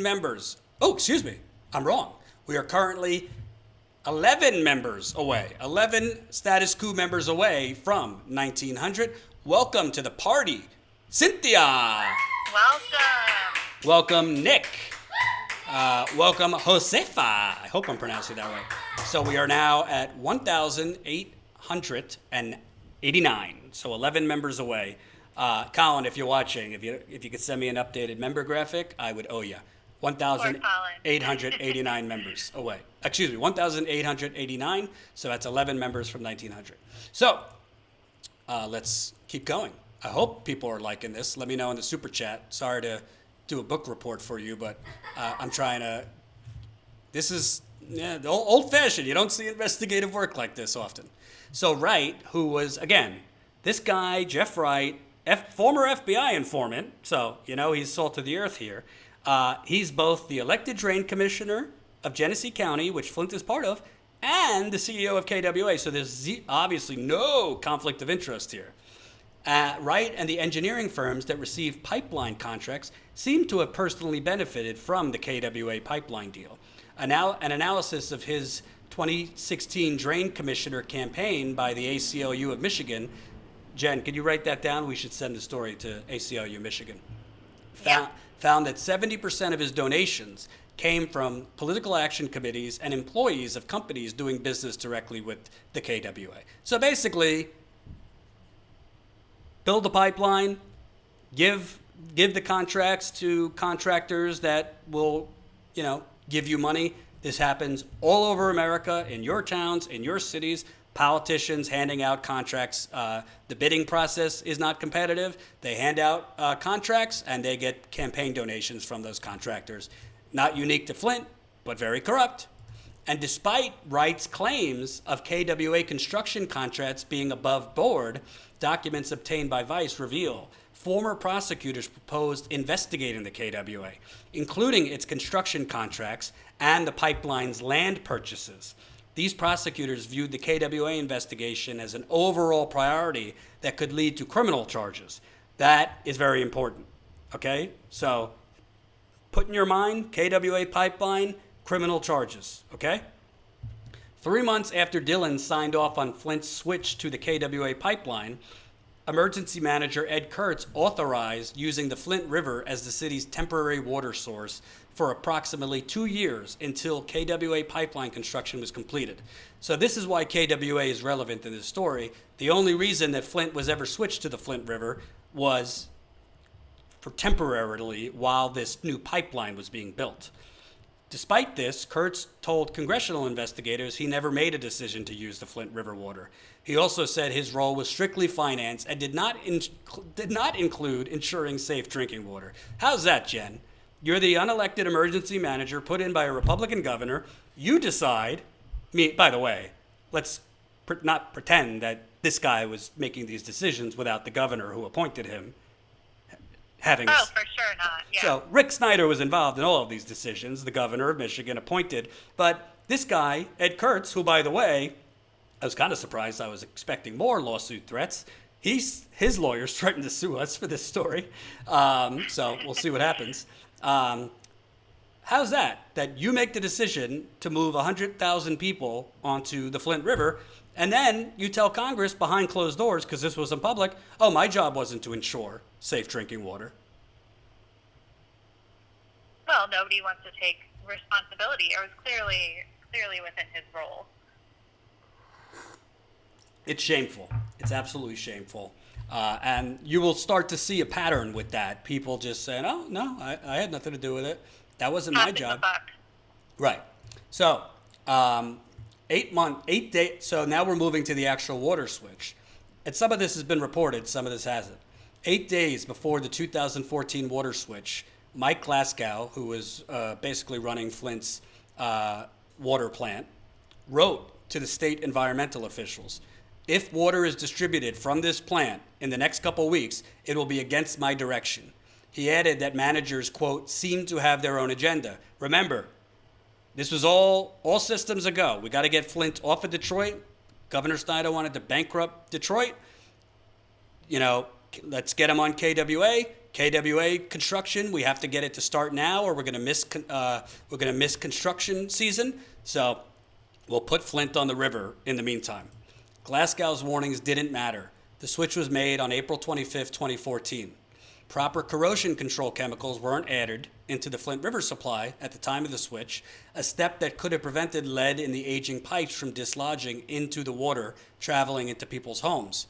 members. Oh, excuse me, I'm wrong. We are currently 11 members away, 11 Status Coup members away from 1900. Welcome to the party, Cynthia. Welcome, Nick. Welcome, Josefa. I hope I'm pronouncing that right. So we are now at 1,889. So 11 members away. Colin, if you're watching, if you could send me an updated member graphic, I would owe you. 1,889 members away. Excuse me, 1,889. So that's 11 members from 1900. So let's keep going. I hope people are liking this. Let me know in the super chat. Sorry to do a book report for you, but I'm trying to. This is old-fashioned. You don't see investigative work like this often. So Wright, who was, again, this guy, Jeff Wright, former FBI informant, so, he's salt of the earth here. He's both the elected drain commissioner of Genesee County, which Flint is part of, and the CEO of KWA. So there's obviously no conflict of interest here. Wright and the engineering firms that receive pipeline contracts seem to have personally benefited from the KWA pipeline deal. An analysis of his 2016 drain commissioner campaign by the ACLU of Michigan. Jen, could you write that down? We should send the story to ACLU Michigan. Found that 70% of his donations came from political action committees and employees of companies doing business directly with the KWA. So basically, build the pipeline, give the contracts to contractors that will, give you money. This happens all over America, in your towns, in your cities. Politicians handing out contracts. The bidding process is not competitive. They hand out contracts and they get campaign donations from those contractors. Not unique to Flint, but very corrupt. And despite Wright's claims of KWA construction contracts being above board, documents obtained by Vice reveal former prosecutors proposed investigating the KWA, including its construction contracts and the pipeline's land purchases. These prosecutors viewed the KWA investigation as an overall priority that could lead to criminal charges. That is very important, okay? So put in your mind, KWA pipeline, criminal charges, okay? 3 months after Dillon signed off on Flint's switch to the KWA pipeline, Emergency Manager Ed Kurtz authorized using the Flint River as the city's temporary water source for approximately 2 years until KWA pipeline construction was completed. So this is why KWA is relevant in this story. The only reason that Flint was ever switched to the Flint River was for temporarily while this new pipeline was being built. Despite this, Kurtz told congressional investigators he never made a decision to use the Flint River water. He also said his role was strictly finance and did not include ensuring safe drinking water. How's that, Jen? You're the unelected emergency manager put in by a Republican governor. You decide. By the way, let's not pretend that this guy was making these decisions without the governor who appointed him having. Oh, for sure not. Yeah. So Rick Snyder was involved in all of these decisions. The governor of Michigan appointed, but this guy, Ed Kurtz, who, by the way, I was kind of surprised. I was expecting more lawsuit threats. His lawyers threatened to sue us for this story. So we'll see what happens. How's that? That you make the decision to move 100,000 people onto the Flint River, and then you tell Congress behind closed doors, because this was in public, oh, my job wasn't to ensure safe drinking water. Well, nobody wants to take responsibility. It was clearly within his role. It's shameful. It's absolutely shameful. And you will start to see a pattern with that. People just saying, oh, no, I had nothing to do with it. That wasn't my job. Right. So 8 days. So now we're moving to the actual water switch. And some of this has been reported. Some of this hasn't. 8 days before the 2014 water switch, Mike Glasgow, who was basically running Flint's water plant, wrote to the state environmental officials, if water is distributed from this plant in the next couple of weeks, it will be against my direction. He added that managers, quote, seem to have their own agenda. Remember, this was all systems a go. We got to get Flint off of Detroit. Governor Snyder wanted to bankrupt Detroit. Let's get him on KWA. KWA construction, we have to get it to start now, or we're going to miss construction season. So we'll put Flint on the river in the meantime. Glasgow's warnings didn't matter. The switch was made on April 25th, 2014. Proper corrosion control chemicals weren't added into the Flint River supply at the time of the switch, a step that could have prevented lead in the aging pipes from dislodging into the water traveling into people's homes.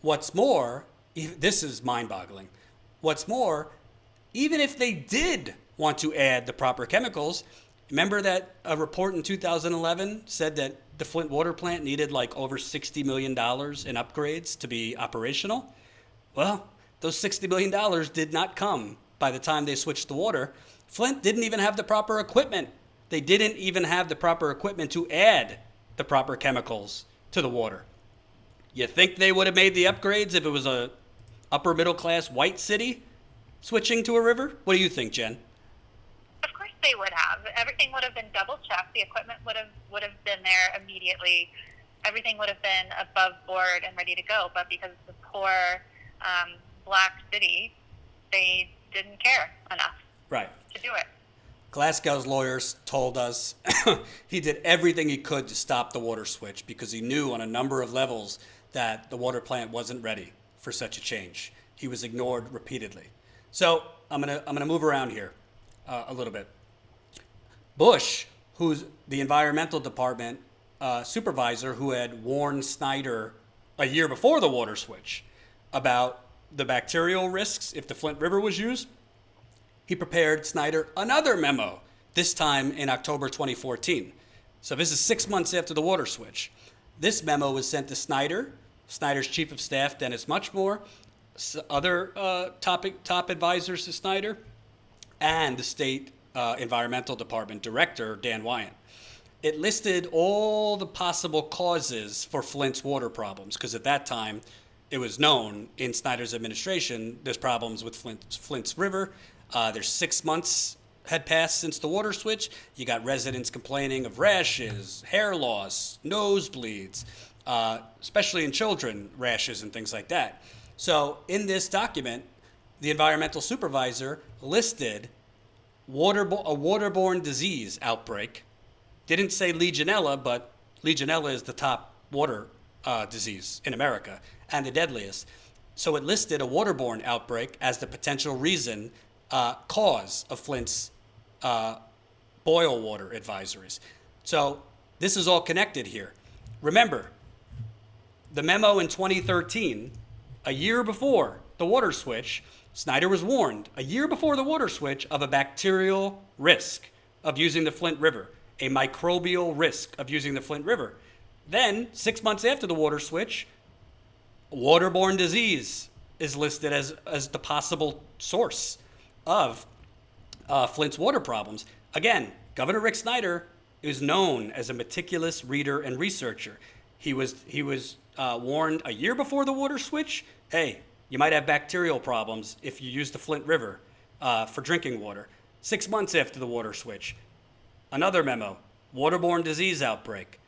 What's more, this is mind-boggling. What's more, even if they did want to add the proper chemicals. Remember that a report in 2011 said that the Flint water plant needed like over $60 million in upgrades to be operational? Well, those $60 million did not come by the time they switched the water. Flint didn't even have the proper equipment. They didn't even have the proper equipment to add the proper chemicals to the water. You think they would have made the upgrades if it was a upper middle class white city switching to a river? What do you think, Jen? Of course they would have. Everything would have been double checked. The equipment would have been there immediately. Everything would have been above board and ready to go. But because it's a poor black city, they didn't care enough to do it. Glasgow's lawyers told us he did everything he could to stop the water switch because he knew on a number of levels that the water plant wasn't ready for such a change. He was ignored repeatedly. So I'm gonna move around here a little bit. Bush, who's the environmental department supervisor who had warned Snyder a year before the water switch about the bacterial risks if the Flint River was used, he prepared Snyder another memo, this time in October 2014. So this is 6 months after the water switch. This memo was sent to Snyder, Snyder's chief of staff, Dennis Muchmore, other top advisors to Snyder, and the state environmental department director, Dan Wyant. It listed all the possible causes for Flint's water problems, because at that time, it was known in Snyder's administration there's problems with Flint's River. There's 6 months had passed since the water switch. You got residents complaining of rashes, hair loss, nosebleeds, especially in children, rashes and things like that. So in this document, the environmental supervisor listed a waterborne disease outbreak. Didn't say Legionella, but Legionella is the top water disease in America and the deadliest. So it listed a waterborne outbreak as the potential reason cause of Flint's boil water advisories. So this is all connected here. Remember, the memo in 2013, a year before the water switch, Snyder was warned a year before the water switch of a bacterial risk of using the Flint River, a microbial risk of using the Flint River. Then, 6 months after the water switch, waterborne disease is listed as the possible source of Flint's water problems. Again, Governor Rick Snyder is known as a meticulous reader and researcher. He was warned a year before the water switch, hey, you might have bacterial problems if you use the Flint River for drinking water. 6 months after the water switch, another memo, waterborne disease outbreak.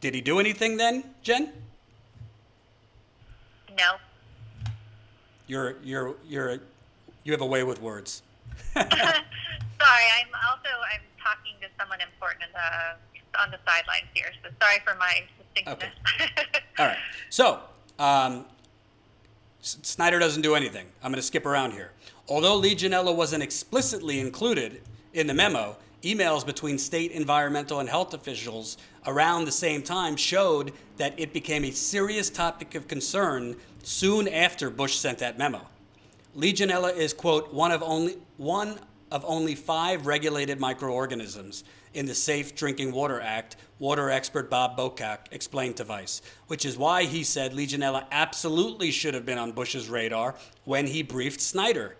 Did he do anything then, Jen? No. You have a way with words. Sorry, I'm talking to someone important on the sidelines here, so sorry for my succinctness. Okay. All right. So, Snyder doesn't do anything. I'm going to skip around here. Although Legionella wasn't explicitly included in the memo, emails between state environmental and health officials around the same time showed that it became a serious topic of concern soon after Bush sent that memo. Legionella is, quote, one of only 5 regulated microorganisms in the Safe Drinking Water Act, water expert Bob Bocack explained to Vice, which is why he said Legionella absolutely should have been on Bush's radar when he briefed Snyder.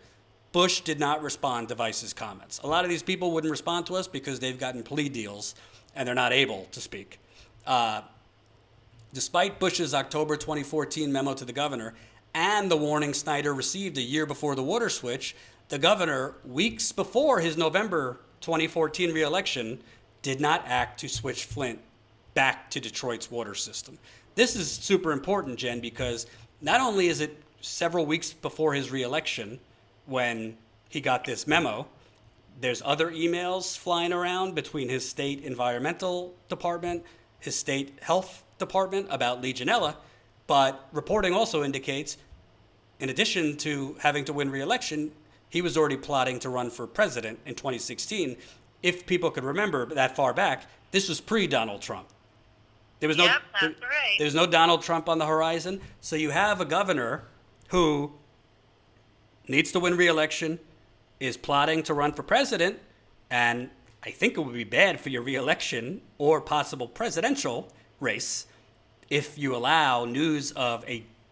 Bush did not respond to Vice's comments. A lot of these people wouldn't respond to us because they've gotten plea deals and they're not able to speak. Despite Bush's October 2014 memo to the governor and the warning Snyder received a year before the water switch, the governor, weeks before his November 2014 reelection, did not act to switch Flint back to Detroit's water system. This is super important, Jen, because not only is it several weeks before his reelection when he got this memo, there's other emails flying around between his state environmental department, his state health department about Legionella, but reporting also indicates, in addition to having to win re-election, he was already plotting to run for president in 2016. If people could remember that far back, this was pre-Donald Trump. That's right. There was no Donald Trump on the horizon. So you have a governor who needs to win re-election, is plotting to run for president, and I think it would be bad for your reelection or possible presidential race if you allow news of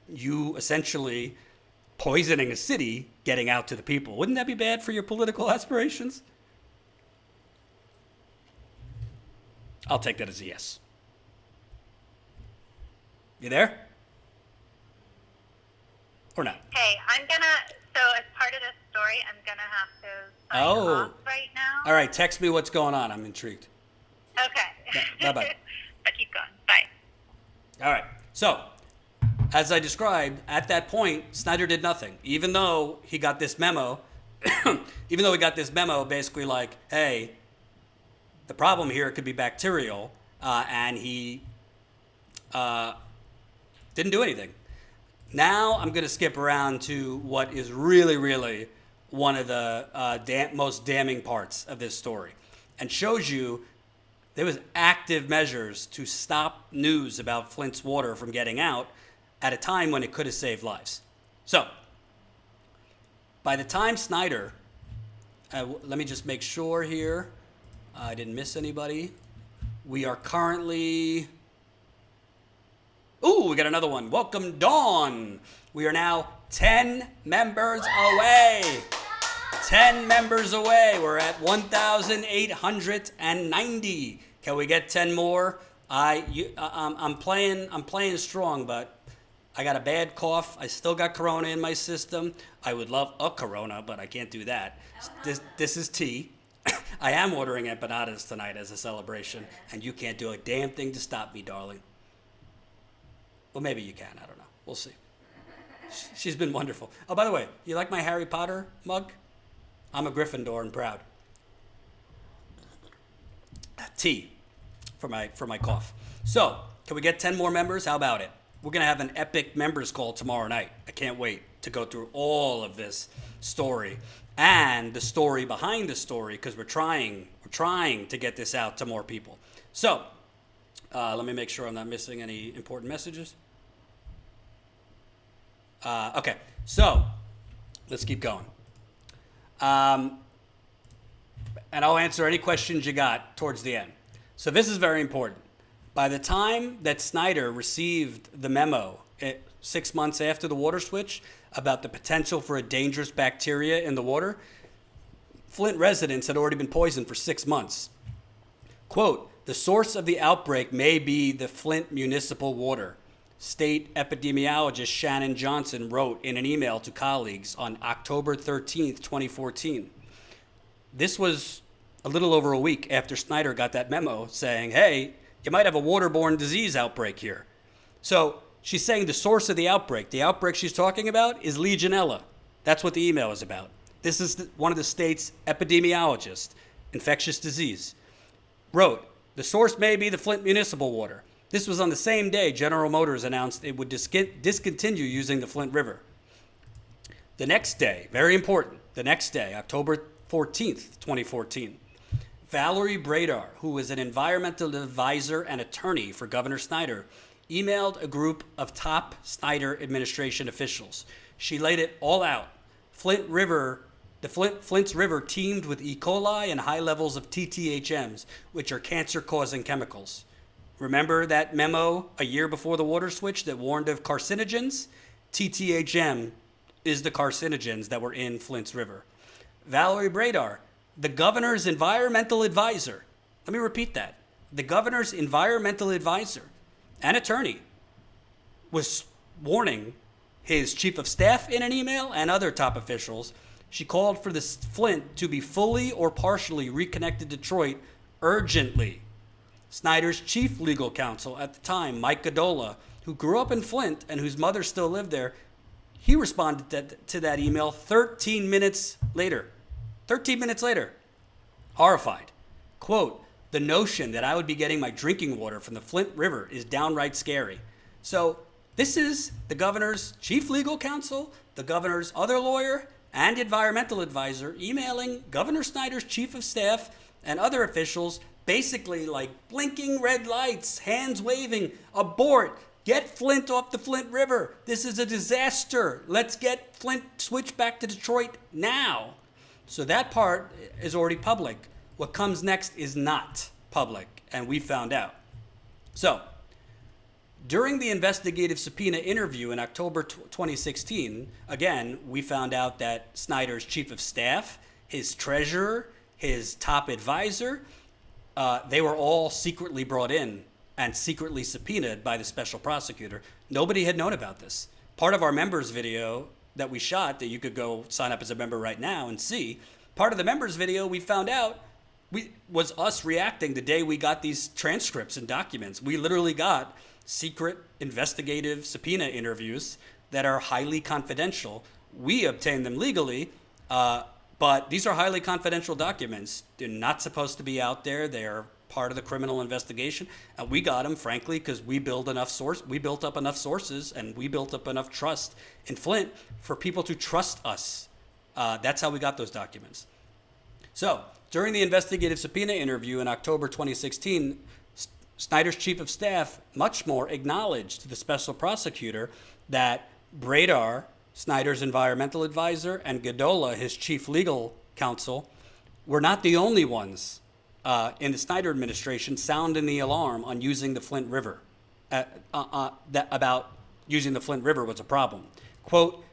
you essentially poisoning a city getting out to the people. Wouldn't that be bad for your political aspirations? I'll take that as a yes. You there? Or not? Hey, so as part of this story, I'm gonna have to sign off right now. All right, text me what's going on. I'm intrigued. Okay. Bye-bye. But keep going. Bye. All right. So, as I described, at that point, Snyder did nothing. Even though he got this memo, basically like, hey, the problem here could be bacterial, and he didn't do anything. Now I'm going to skip around to what is really, really one of the most damning parts of this story, and shows you there was active measures to stop news about Flint's water from getting out at a time when it could have saved lives. So, by the time Snyder, let me just make sure here, I didn't miss anybody. We are currently... Ooh, we got another one. Welcome, Dawn. We are now 10 members away. 10 members away. We're at 1,890. Can we get 10 more? I'm playing strong, but I got a bad cough. I still got Corona in my system. I would love a Corona, but I can't do that. This is tea. I am ordering empanadas tonight as a celebration, and you can't do a damn thing to stop me, darling. Well, maybe you can. I don't know. We'll see. She's been wonderful. Oh, by the way, you like my Harry Potter mug? I'm a Gryffindor and proud. Tea for my cough. So, can we get 10 more members? How about it? We're going to have an epic members call tomorrow night. I can't wait to go through all of this story and the story behind the story, because we're trying to get this out to more people. So, let me make sure I'm not missing any important messages. Okay, so let's keep going. And I'll answer any questions you got towards the end. So this is very important. By the time that Snyder received the memo 6 months after the water switch about the potential for a dangerous bacteria in the water, Flint residents had already been poisoned for 6 months. Quote, the source of the outbreak may be the Flint municipal water. State epidemiologist Shannon Johnson wrote in an email to colleagues on October 13th, 2014. This was a little over a week after Snyder got that memo saying, hey, you might have a waterborne disease outbreak here. So she's saying the source of the outbreak. The outbreak she's talking about is Legionella. That's what the email is about. This is one of the state's epidemiologists, infectious disease, wrote, the source may be the Flint municipal water. This was on the same day General Motors announced it would discontinue using the Flint River. The next day, very important, the next day, October 14th, 2014, Valerie Bradar, who was an environmental advisor and attorney for Governor Snyder, emailed a group of top Snyder administration officials. She laid it all out. Flint's River teemed with E. coli and high levels of TTHMs, which are cancer-causing chemicals. Remember that memo a year before the water switch that warned of carcinogens? TTHM is the carcinogens that were in Flint's River. Valerie Bradar, the governor's environmental advisor, let me repeat that, the governor's environmental advisor and attorney, was warning his chief of staff in an email and other top officials. She called for the Flint to be fully or partially reconnected to Detroit urgently. Snyder's chief legal counsel at the time, Mike Godola, who grew up in Flint and whose mother still lived there, he responded to that email 13 minutes later. 13 minutes later. Horrified. Quote, the notion that I would be getting my drinking water from the Flint River is downright scary. So this is the governor's chief legal counsel, the governor's other lawyer, and environmental advisor emailing Governor Snyder's chief of staff and other officials, basically like blinking red lights, hands waving, abort, get Flint off the Flint River. This is a disaster. Let's get Flint switched back to Detroit now. So that part is already public. What comes next is not public, and we found out. So, during the investigative subpoena interview in October 2016, again, we found out that Snyder's chief of staff, his treasurer, his top advisor, they were all secretly brought in and secretly subpoenaed by the special prosecutor. Nobody had known about this. Part of our members video that we shot, that you could go sign up as a member right now and see, part of the members video we found out was us reacting the day we got these transcripts and documents. We literally got secret investigative subpoena interviews that are highly confidential. We obtained them legally, but these are highly confidential documents. They're not supposed to be out there. They're part of the criminal investigation, and we got them, frankly, because we built up enough sources, and we built up enough trust in Flint for people to trust us. That's how we got those documents. So, during the investigative subpoena interview in October 2016, Snyder's chief of staff much more acknowledged to the special prosecutor that Bradar, Snyder's environmental advisor, and Godola, his chief legal counsel, were not the only ones in the Snyder administration sounding the alarm on using the Flint River, about using the Flint River was a problem. Quote,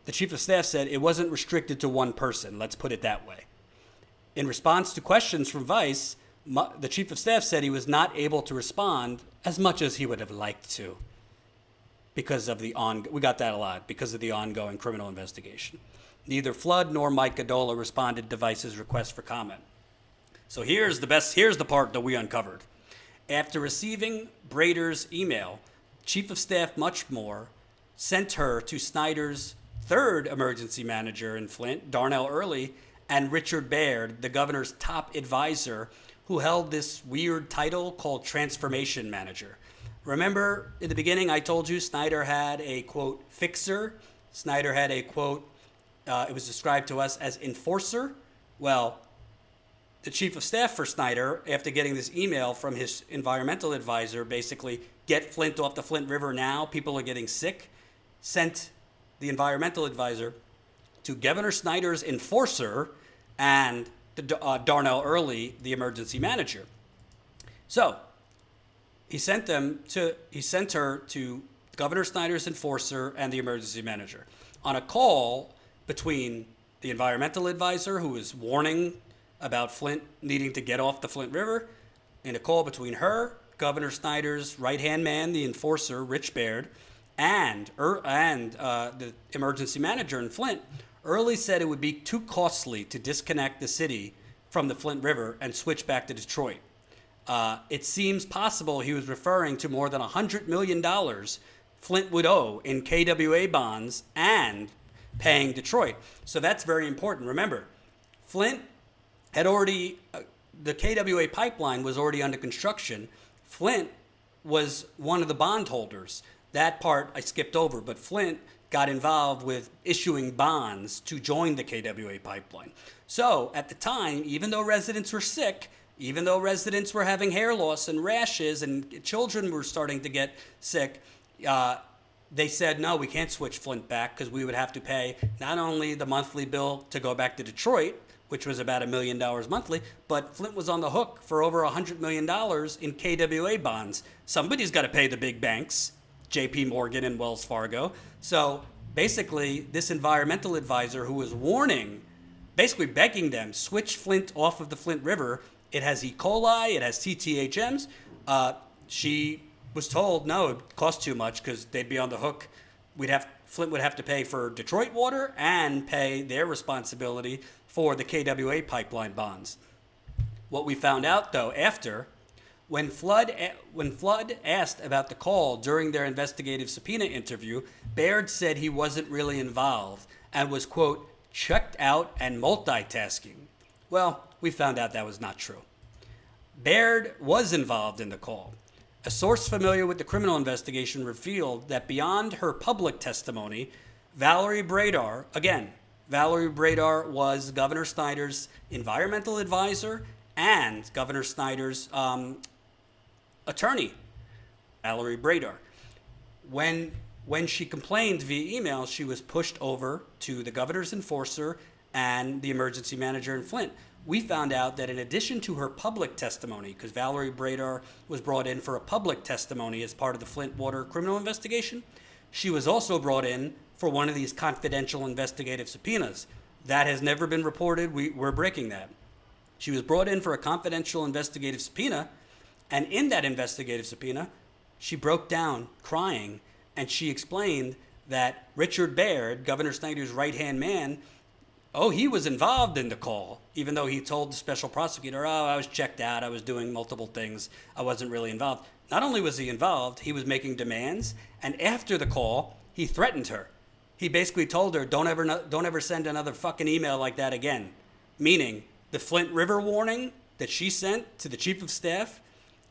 the chief of staff said it wasn't restricted to one person, let's put it that way. In response to questions from Vice, the chief of staff said he was not able to respond as much as he would have liked to because of we got that a lot, because of the ongoing criminal investigation. Neither Flood nor Mike Godola responded to Vice's request for comment. So here's the part that we uncovered. After receiving Brader's email, chief of staff Muchmore sent her to Snyder's third emergency manager in Flint, Darnell Early, and Richard Baird, the governor's top advisor, who held this weird title called Transformation Manager. Remember, in the beginning, I told you Snyder had a, quote, fixer. Snyder had a, quote, it was described to us as enforcer. Well, the chief of staff for Snyder, after getting this email from his environmental advisor, basically, get Flint off the Flint River now, people are getting sick, sent the environmental advisor to Governor Snyder's enforcer and Darnell Early, the emergency manager. So he sent her to Governor Snyder's enforcer and the emergency manager on a call between the environmental advisor, who was warning about Flint needing to get off the Flint River, and a call between her, Governor Snyder's right-hand man, the enforcer, Rich Baird, and the emergency manager in Flint. Early said it would be too costly to disconnect the city from the Flint River and switch back to Detroit. It seems possible he was referring to more than $100 million Flint would owe in KWA bonds and paying Detroit. So that's very important. Remember, Flint had already, the KWA pipeline was already under construction. Flint was one of the bondholders. That part I skipped over, but Flint got involved with issuing bonds to join the KWA pipeline. So at the time, even though residents were sick, even though residents were having hair loss and rashes and children were starting to get sick, they said, no, we can't switch Flint back because we would have to pay not only the monthly bill to go back to Detroit, which was about $1 million monthly, but Flint was on the hook for over $100 million in KWA bonds. Somebody's got to pay the big banks, JP Morgan and Wells Fargo. So basically, this environmental advisor who was warning, basically begging them, switch Flint off of the Flint River. It has E. coli, it has TTHMs. She was told, no, it costs too much because they'd be on the hook. Flint would have to pay for Detroit water and pay their responsibility for the KWA pipeline bonds. What we found out, though, after, when Flood asked about the call during their investigative subpoena interview, Baird said he wasn't really involved and was, quote, checked out and multitasking. Well, we found out that was not true. Baird was involved in the call. A source familiar with the criminal investigation revealed that beyond her public testimony, Valerie Bradar was Governor Snyder's environmental advisor and Governor Snyder's attorney, Valerie Bradar. When when she complained via email, she was pushed over to the governor's enforcer and the emergency manager in Flint. We found out that in addition to her public testimony, because Valerie Bradar was brought in for a public testimony as part of the Flint water criminal investigation, she was also brought in for one of these confidential investigative subpoenas. That has never been reported. We're breaking that. She was brought in for a confidential investigative subpoena, and in that investigative subpoena, she broke down crying, and she explained that Richard Baird, Governor Snyder's right-hand man, he was involved in the call, even though he told the special prosecutor, I was checked out, I was doing multiple things, I wasn't really involved. Not only was he involved, he was making demands, and after the call, he threatened her. He basically told her, don't ever send another fucking email like that again. Meaning, the Flint River warning that she sent to the chief of staff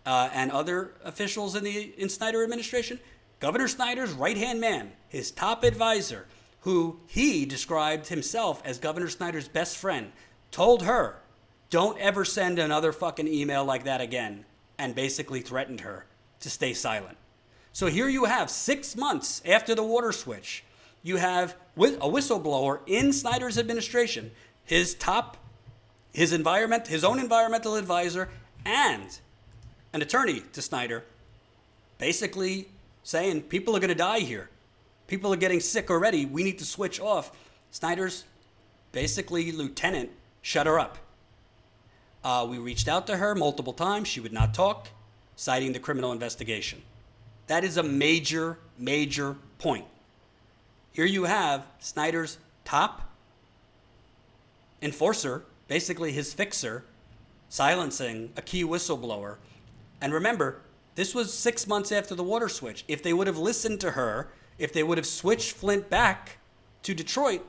and other officials in Snyder administration, Governor Snyder's right-hand man, his top advisor, who he described himself as Governor Snyder's best friend, told her, don't ever send another fucking email like that again, and basically threatened her to stay silent. So here you have 6 months after the water switch, you have a whistleblower in Snyder's administration, his own environmental advisor, and an attorney to Snyder, basically saying people are going to die here. People are getting sick already. We need to switch off. Snyder's basically lieutenant shut her up. We reached out to her multiple times. She would not talk, citing the criminal investigation. That is a major, major point. Here you have Snyder's top enforcer, basically his fixer, silencing a key whistleblower. And remember, this was 6 months after the water switch. If they would have listened to her, if they would have switched Flint back to Detroit,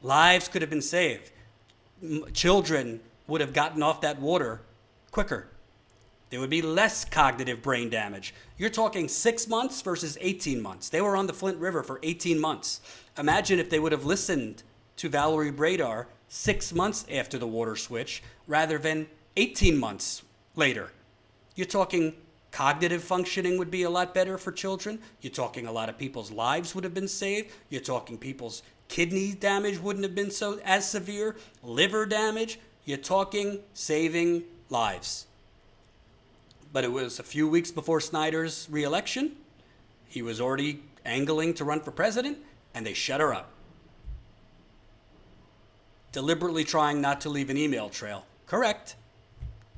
lives could have been saved. Children would have gotten off that water quicker. There would be less cognitive brain damage. You're talking 6 months versus 18 months. They were on the Flint River for 18 months. Imagine if they would have listened to Valerie Bradar 6 months after the water switch rather than 18 months later. You're talking cognitive functioning would be a lot better for children. You're talking a lot of people's lives would have been saved. You're talking people's kidney damage wouldn't have been as severe. Liver damage. You're talking saving lives. But it was a few weeks before Snyder's re-election. He was already angling to run for president, and they shut her up. Deliberately trying not to leave an email trail. Correct.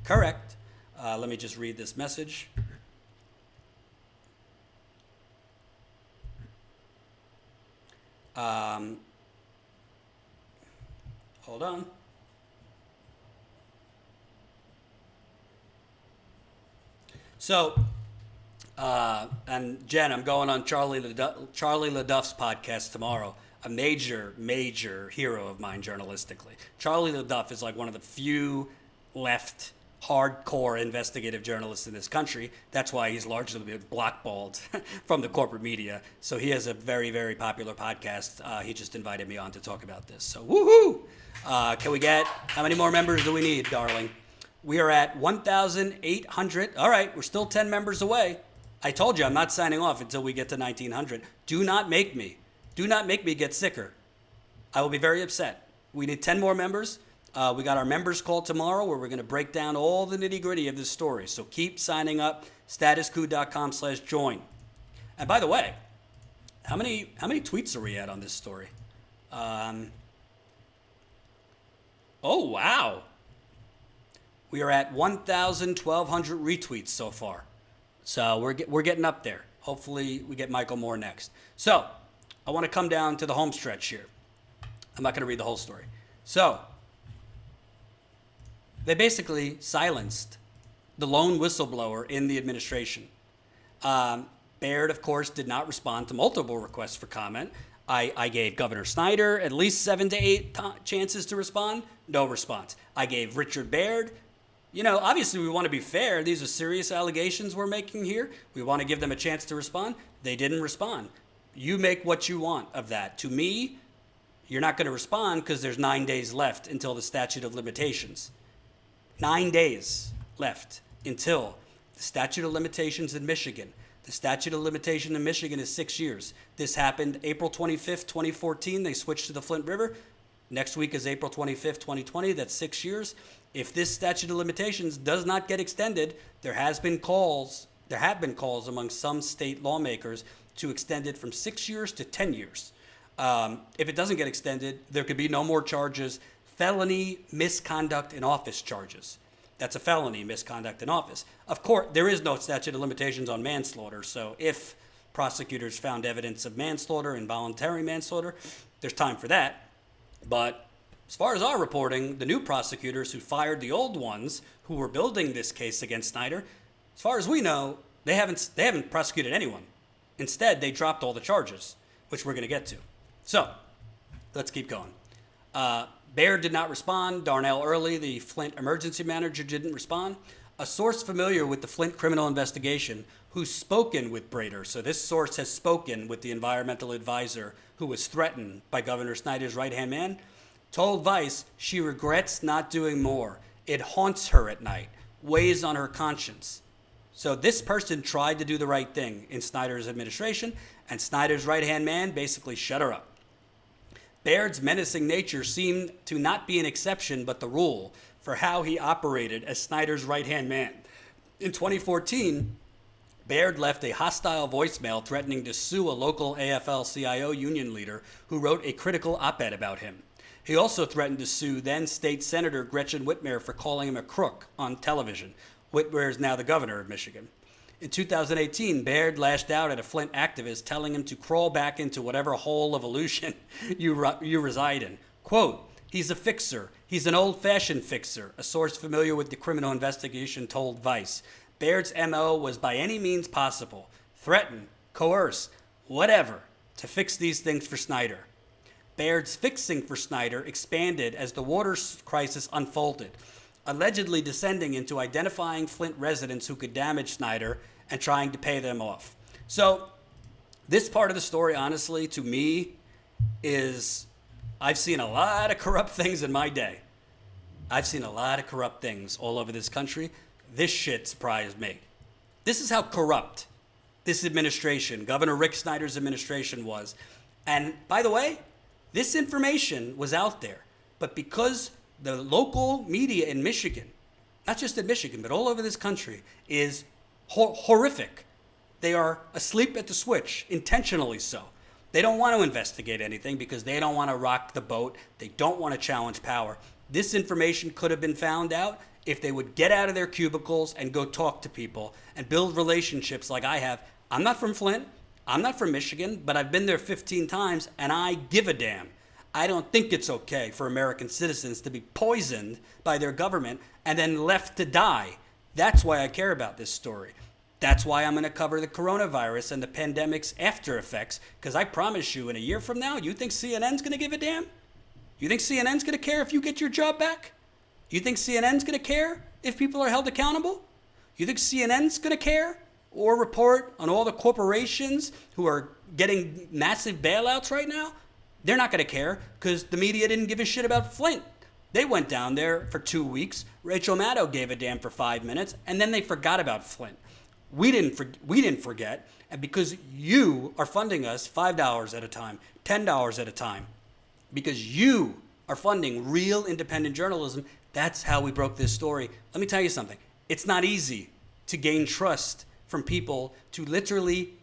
Let me just read this message. Hold on. So, and Jen, I'm going on Charlie LaDuff's podcast tomorrow. A major, major hero of mine journalistically. Charlie LaDuff is like one of the few left hardcore investigative journalists in this country. That's why he's largely been blackballed from the corporate media. So he has a very, very popular podcast. He just invited me on to talk about this. So woohoo! Can we get, how many more members do we need, darling? We are at 1,800. All right, we're still 10 members away. I told you I'm not signing off until we get to 1,900. Do not make me get sicker. I will be very upset. We need 10 more members. We got our members call tomorrow where we're going to break down all the nitty-gritty of this story. So keep signing up, statuscoup.com/join. And by the way, how many tweets are we at on this story? Oh, wow. We are at 1,200 retweets so far. So we're getting up there. Hopefully we get Michael Moore next. So I want to come down to the home stretch here. I'm not going to read the whole story. So they basically silenced the lone whistleblower in the administration. Baird, of course, did not respond to multiple requests for comment. I gave Governor Snyder at least 7 to 8 chances to respond. No response. I gave Richard Baird. You know, obviously we want to be fair. These are serious allegations we're making here. We want to give them a chance to respond. They didn't respond. You make what you want of that. To me, you're not going to respond because there's 9 days left until the statute of limitations. 9 days left until the statute of limitations in Michigan. The statute of limitation in Michigan is 6 years. This happened April 25th, 2014. They switched to the Flint River. Next week is April 25th, 2020. That's 6 years. If this statute of limitations does not get extended, there have been calls among some state lawmakers to extend it from 6 years to 10 years. If it doesn't get extended, there could be no more charges, felony misconduct in office charges. That's a felony, misconduct in office. Of course, there is no statute of limitations on manslaughter, so if prosecutors found evidence of manslaughter, involuntary manslaughter, there's time for that. But as far as our reporting, the new prosecutors who fired the old ones who were building this case against Snyder, as far as we know, they haven't prosecuted anyone. Instead, they dropped all the charges, which we're going to get to. So, let's keep going. Baird did not respond. Darnell Early, the Flint emergency manager, didn't respond. A source familiar with the Flint criminal investigation who's spoken with Brader, so this source has spoken with the environmental advisor who was threatened by Governor Snyder's right-hand man, told Vice she regrets not doing more. It haunts her at night, weighs on her conscience. So this person tried to do the right thing in Snyder's administration, and Snyder's right-hand man basically shut her up. Baird's menacing nature seemed to not be an exception but the rule for how he operated as Snyder's right-hand man. In 2014, Baird left a hostile voicemail threatening to sue a local AFL-CIO union leader who wrote a critical op-ed about him. He also threatened to sue then State Senator Gretchen Whitmer for calling him a crook on television. Whitmer is now the governor of Michigan. In 2018, Baird lashed out at a Flint activist telling him to crawl back into whatever hole of illusion you reside in. Quote, "He's a fixer. He's an old-fashioned fixer," a source familiar with the criminal investigation told Vice. Baird's MO was by any means possible, threaten, coerce, whatever, to fix these things for Snyder. Baird's fixing for Snyder expanded as the water crisis unfolded, allegedly descending into identifying Flint residents who could damage Snyder and trying to pay them off. So this part of the story, honestly, to me, is I've seen a lot of corrupt things in my day. I've seen a lot of corrupt things all over this country. This shit surprised me. This is how corrupt this administration, Governor Rick Snyder's administration, was. And by the way, this information was out there, but because the local media in Michigan, not just in Michigan, but all over this country, is horrific. They are asleep at the switch, intentionally so. They don't want to investigate anything because they don't want to rock the boat. They don't want to challenge power. This information could have been found out if they would get out of their cubicles and go talk to people and build relationships like I have. I'm not from Flint. I'm not from Michigan, but I've been there 15 times, and I give a damn. I don't think it's okay for American citizens to be poisoned by their government and then left to die. That's why I care about this story. That's why I'm going to cover the coronavirus and the pandemic's after effects, because I promise you, in a year from now, you think CNN's going to give a damn? You think CNN's going to care if you get your job back? You think CNN's going to care if people are held accountable? You think CNN's going to care or report on all the corporations who are getting massive bailouts right now? They're not going to care because the media didn't give a shit about Flint. They went down there for 2 weeks. Rachel Maddow gave a damn for 5 minutes, and then they forgot about Flint. We didn't forget, and because you are funding us $5 at a time, $10 at a time, because you are funding real independent journalism, that's how we broke this story. Let me tell you something. It's not easy to gain trust from people to literally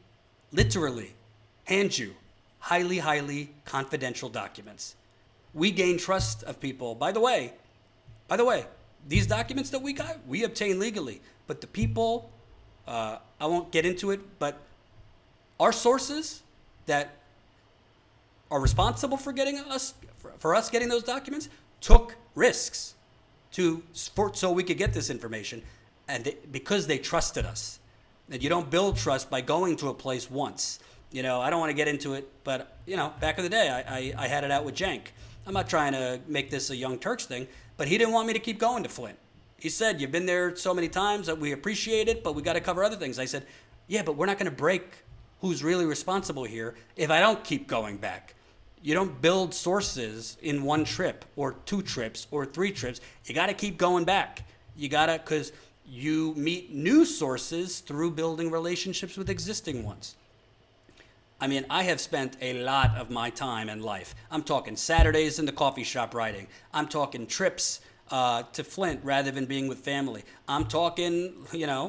hand you highly confidential documents. We gain trust of people. By the way, these documents that we got, we obtained legally. But the people, I won't get into it, but our sources that are responsible for us getting those documents took risks so we could get this information, and because they trusted us. And you don't build trust by going to a place once. I don't want to get into it, but, back in the day, I had it out with Jank. I'm not trying to make this a Young Turks thing, but he didn't want me to keep going to Flint. He said, "You've been there so many times that we appreciate it, but we got to cover other things." I said, "Yeah, but we're not going to break who's really responsible here if I don't keep going back." You don't build sources in one trip or 2 trips or 3 trips. You got to keep going back. You got to, because You meet new sources through building relationships with existing ones. I mean, I have spent a lot of my time in life. I'm talking Saturdays in the coffee shop writing. I'm talking trips to Flint rather than being with family. I'm talking,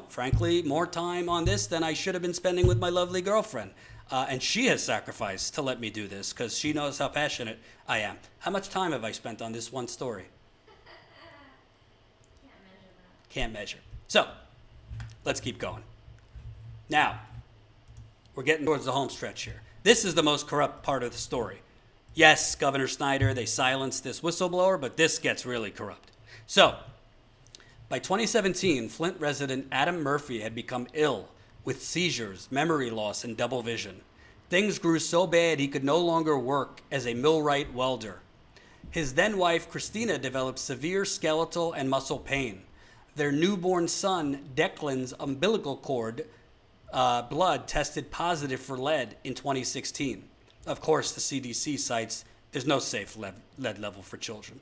frankly, more time on this than I should have been spending with my lovely girlfriend. And she has sacrificed to let me do this because she knows how passionate I am. How much time have I spent on this one story? Can't measure. So, let's keep going. Now, we're getting towards the home stretch here. This is the most corrupt part of the story. Yes, Governor Snyder, they silenced this whistleblower, but this gets really corrupt. So, by 2017, Flint resident Adam Murphy had become ill with seizures, memory loss, and double vision. Things grew so bad he could no longer work as a millwright welder. His then-wife, Christina, developed severe skeletal and muscle pain. Their newborn son, Declan's umbilical cord blood tested positive for lead in 2016. Of course, the CDC cites there's no safe lead level for children.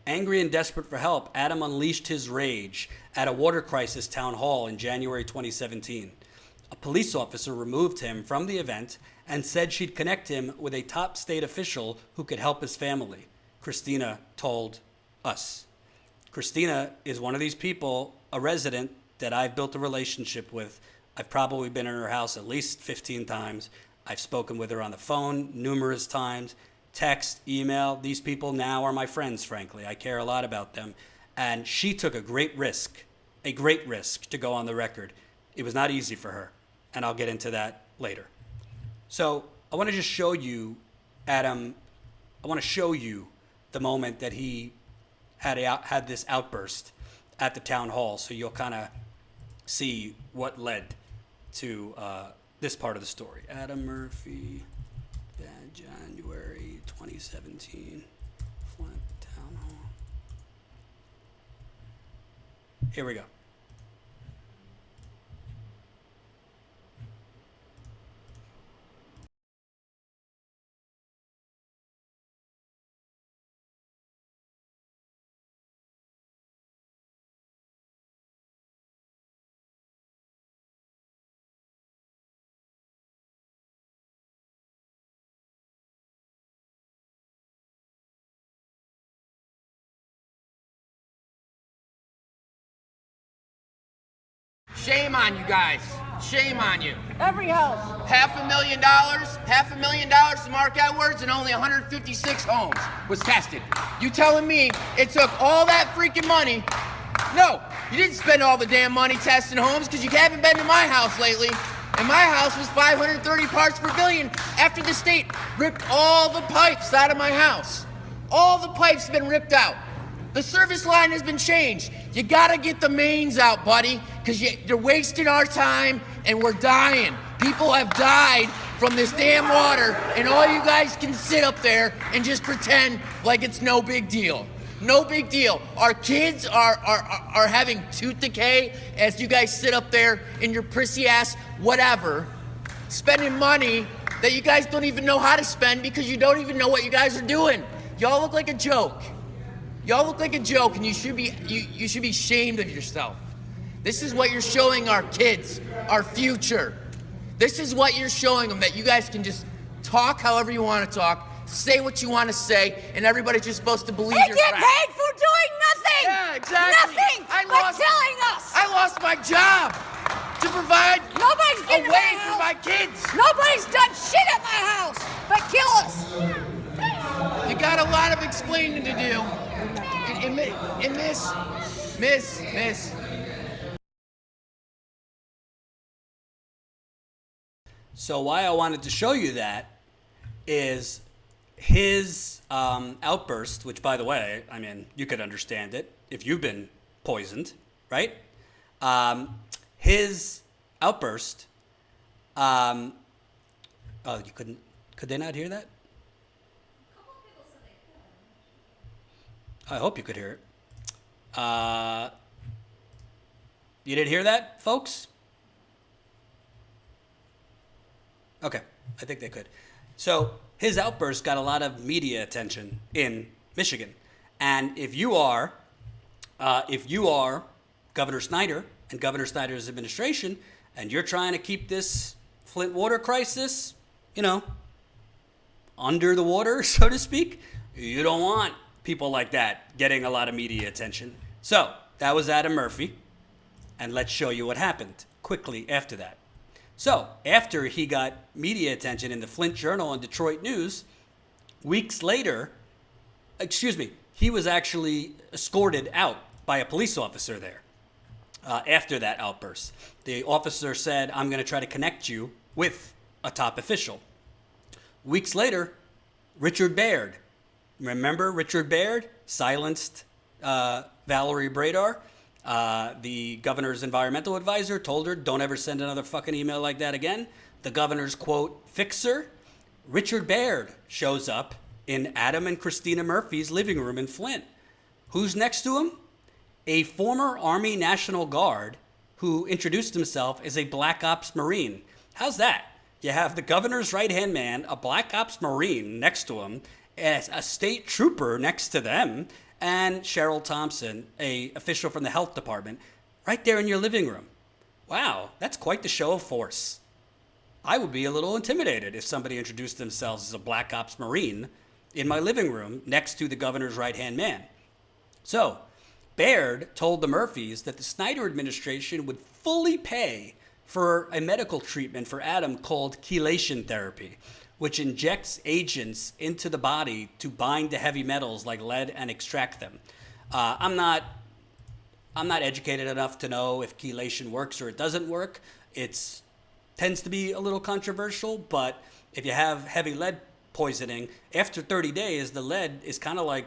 Angry and desperate for help, Adam unleashed his rage at a water crisis town hall in January 2017. A police officer removed him from the event and said she'd connect him with a top state official who could help his family. Christina told us. Christina is one of these people, a resident that I've built a relationship with. I've probably been in her house at least 15 times. I've spoken with her on the phone numerous times, text, email. These people now are my friends, frankly. I care a lot about them. And she took a great risk to go on the record. It was not easy for her, and I'll get into that later. So I want to just show you, Adam, I want to show you the moment that he had this outburst at the town hall, so you'll kind of see what led to this part of the story. Adam Murphy, January 2017, Flint Town Hall. Here we go. Shame on you guys. Shame on you. Every house. $500,000 to Mark Edwards and only 156 homes was tested. You telling me it took all that freaking money? No, you didn't spend all the damn money testing homes because you haven't been to my house lately. And my house was 530 parts per billion after the state ripped all the pipes out of my house. All the pipes have been ripped out. The service line has been changed. You gotta get the mains out, buddy, because you're wasting our time and we're dying. People have died from this damn water, and all you guys can sit up there and just pretend like it's no big deal. No big deal. Our kids are having tooth decay as you guys sit up there in your prissy ass whatever, spending money that you guys don't even know how to spend because you don't even know what you guys are doing. Y'all look like a joke. Y'all look like a joke, and you should be ashamed of yourself. This is what you're showing our kids, our future. This is what you're showing them, that you guys can just talk however you want to talk, say what you want to say, and everybody's just supposed to believe your crap. They get paid for doing nothing! Yeah, exactly. Nothing but killing us! I lost my job to provide Nobody's been a to way my for house. my kids. Nobody's done shit at my house but kill us! You got a lot of explaining to do. And miss. So why I wanted to show you that is his outburst, which, by the way, I mean, you could understand it if you've been poisoned, right? His outburst, oh, you couldn't, could they not hear that? I hope you could hear it. You didn't hear that, folks? Okay, I think they could. So his outburst got a lot of media attention in Michigan, and if you are Governor Snyder and Governor Snyder's administration, and you're trying to keep this Flint water crisis, under the water, so to speak, you don't want people like that getting a lot of media attention. So that was Adam Murphy. And let's show you what happened quickly after that. So after he got media attention in the Flint Journal and Detroit News, weeks later, he was actually escorted out by a police officer there after that outburst. The officer said, I'm going to try to connect you with a top official. Weeks later, Richard Baird. Remember Richard Baird? Silenced Valerie Bradar. The governor's environmental advisor told her, don't ever send another fucking email like that again. The governor's, quote, fixer, Richard Baird, shows up in Adam and Christina Murphy's living room in Flint. Who's next to him? A former Army National Guard who introduced himself as a Black Ops Marine. How's that? You have the governor's right-hand man, a Black Ops Marine next to him, as a state trooper next to them, and Cheryl Thompson, a official from the health department, right there in your living room. Wow, that's quite the show of force. I would be a little intimidated if somebody introduced themselves as a Black Ops Marine in my living room next to the governor's right-hand man. So, Baird told the Murphys that the Snyder administration would fully pay for a medical treatment for Adam called chelation therapy, which injects agents into the body to bind to heavy metals like lead and extract them. I'm not educated enough to know if chelation works or it doesn't work. It tends to be a little controversial, but if you have heavy lead poisoning, after 30 days, the lead is kind of like,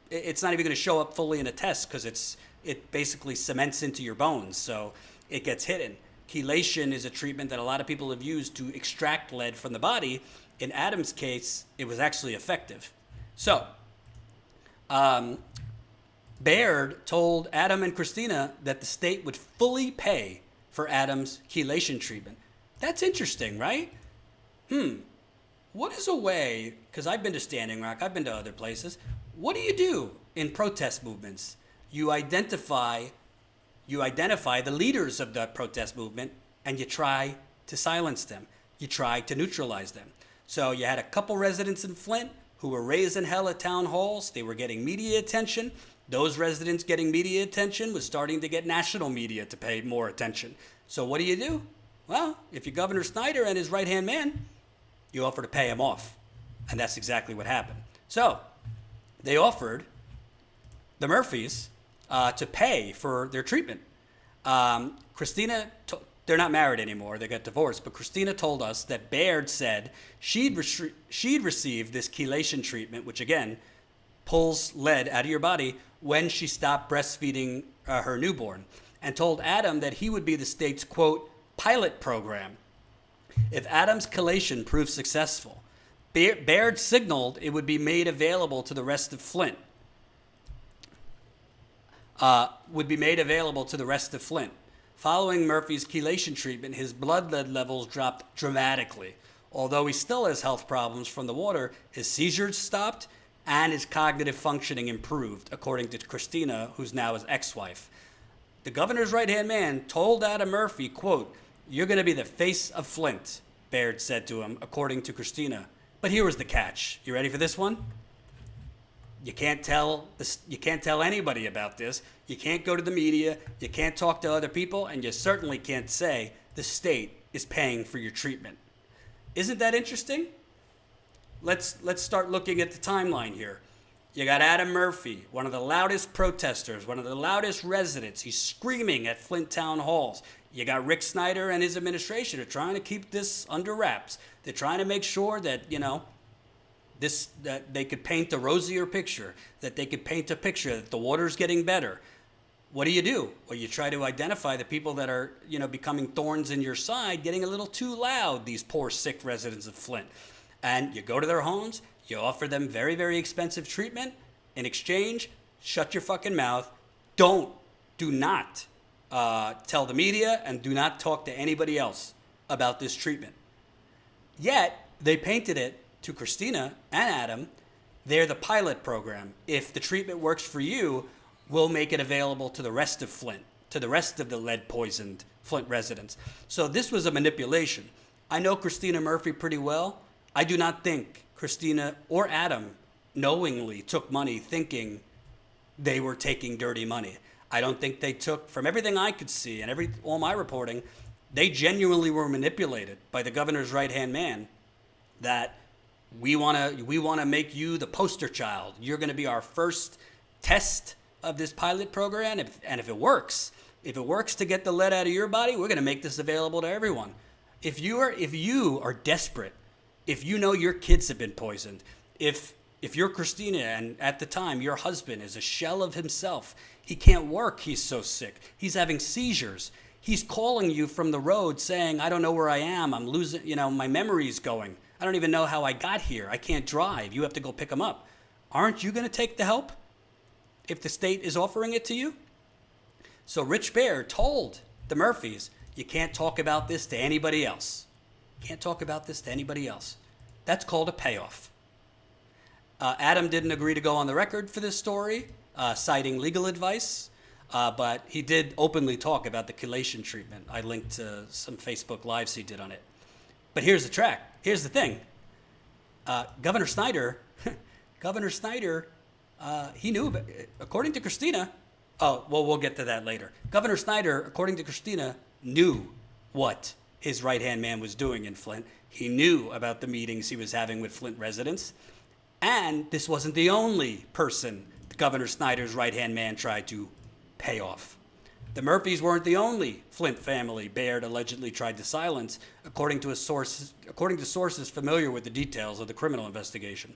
it's not even going to show up fully in a test because it basically cements into your bones, so it gets hidden. Chelation is a treatment that a lot of people have used to extract lead from the body. In Adam's case, it was actually effective. So, Baird told Adam and Christina that the state would fully pay for Adam's chelation treatment. That's interesting, right? What is a way, because I've been to Standing Rock, I've been to other places. What do you do in protest movements? You identify the leaders of the protest movement and you try to silence them. You try to neutralize them. So you had a couple residents in Flint who were raising hell at town halls. They were getting media attention. Those residents getting media attention was starting to get national media to pay more attention. So what do? Well, if you're Governor Snyder and his right-hand man, you offer to pay him off. And that's exactly what happened. So they offered the Murphys to pay for their treatment. Christina, they're not married anymore. They got divorced. But Christina told us that Baird said she'd received this chelation treatment, which again pulls lead out of your body, when she stopped breastfeeding her newborn, and told Adam that he would be the state's, quote, pilot program if Adam's chelation proved successful. Baird signaled it would be made available to the rest of Flint. Following Murphy's chelation treatment, his blood lead levels dropped dramatically. Although he still has health problems from the water, his seizures stopped and his cognitive functioning improved, according to Christina, who's now his ex-wife. The governor's right-hand man told Adam Murphy, quote, "You're going to be the face of Flint," Baird said to him, according to Christina. But here was the catch. You ready for this one? You can't tell anybody about this. You can't go to the media. You can't talk to other people, and you certainly can't say the state is paying for your treatment. Isn't that interesting? Let's start looking at the timeline here. You got Adam Murphy, one of the loudest protesters, one of the loudest residents. He's screaming at Flint town halls. You got Rick Snyder and his administration are trying to keep this under wraps. They're trying to make sure that, that they could paint a rosier picture, that they could paint a picture that the water's getting better. What do? Well, you try to identify the people that are, becoming thorns in your side, getting a little too loud, these poor sick residents of Flint. And you go to their homes, you offer them very, very expensive treatment. In exchange, shut your fucking mouth. Do not tell the media, and do not talk to anybody else about this treatment. Yet, they painted it to Christina and Adam. They're the pilot program. If the treatment works for you, we'll make it available to the rest of Flint. to the rest of the lead-poisoned Flint residents. So this was a manipulation. I know Christina Murphy pretty well. I do not think Christina or Adam knowingly took money thinking they were taking dirty money. I don't think they took, from everything I could see and all my reporting, they genuinely were manipulated by the governor's right-hand man that we want to make you the poster child. You're going to be our first test of this pilot program. And if it works to get the lead out of your body, we're going to make this available to everyone. If you are desperate, if you know your kids have been poisoned, if you're Christina and at the time your husband is a shell of himself, he can't work, he's so sick, he's having seizures, he's calling you from the road saying, I don't know where I am, I'm losing, my memory's going, I don't even know how I got here, I can't drive, you have to go pick him up. Aren't you going to take the help if the state is offering it to you? So Rich Baird told the Murphys, you can't talk about this to anybody else. Can't talk about this to anybody else. That's called a payoff. Adam didn't agree to go on the record for this story, citing legal advice, but he did openly talk about the chelation treatment. I linked to some Facebook Lives he did on it. But here's the thing. Governor Snyder, he knew about, according to Christina, we'll get to that later. Governor Snyder, according to Christina, knew what his right-hand man was doing in Flint. He knew about the meetings he was having with Flint residents. And this wasn't the only person Governor Snyder's right-hand man tried to pay off. The Murphys weren't the only Flint family Baird allegedly tried to silence, according to sources familiar with the details of the criminal investigation.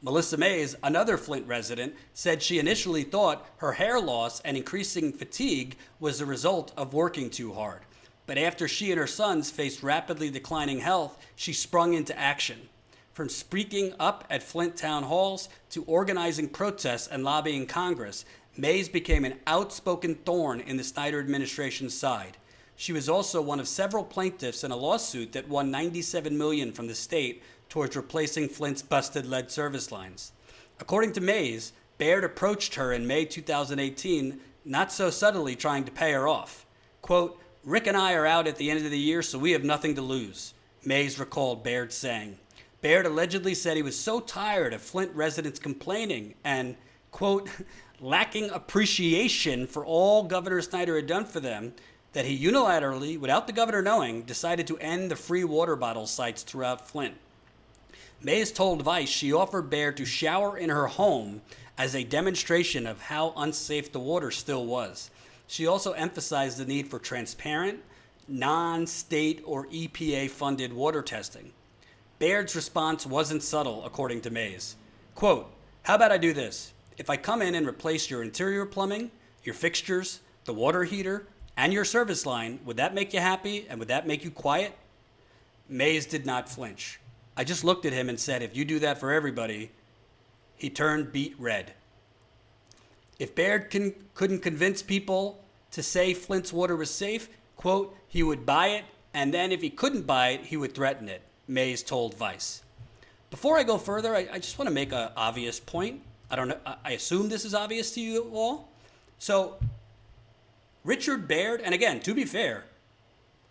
Melissa Mays, another Flint resident, said she initially thought her hair loss and increasing fatigue was the result of working too hard. But after she and her sons faced rapidly declining health, she sprung into action. From speaking up at Flint town halls to organizing protests and lobbying Congress, Mays became an outspoken thorn in the Snyder administration's side. She was also one of several plaintiffs in a lawsuit that won $97 million from the state towards replacing Flint's busted lead service lines. According to Mays, Baird approached her in May 2018, not so subtly trying to pay her off. Quote, Rick and I are out at the end of the year, so we have nothing to lose, Mays recalled Baird saying. Baird allegedly said he was so tired of Flint residents complaining and, quote, lacking appreciation for all Governor Snyder had done for them, that he unilaterally, without the governor knowing, decided to end the free water bottle sites throughout Flint. Mays told Vice she offered Baird to shower in her home as a demonstration of how unsafe the water still was. She also emphasized the need for transparent, non-state or EPA-funded water testing. Baird's response wasn't subtle, according to Mays. Quote, how about I do this? If I come in and replace your interior plumbing, your fixtures, the water heater, and your service line, would that make you happy and would that make you quiet? Mays did not flinch. I just looked at him and said, if you do that for everybody, he turned beet red. If Baird couldn't convince people to say Flint's water was safe, quote, he would buy it, and then if he couldn't buy it, he would threaten it, Mays told Vice. Before I go further, I just want to make an obvious point. I don't know, I assume this is obvious to you all. So, Richard Baird, and again, to be fair,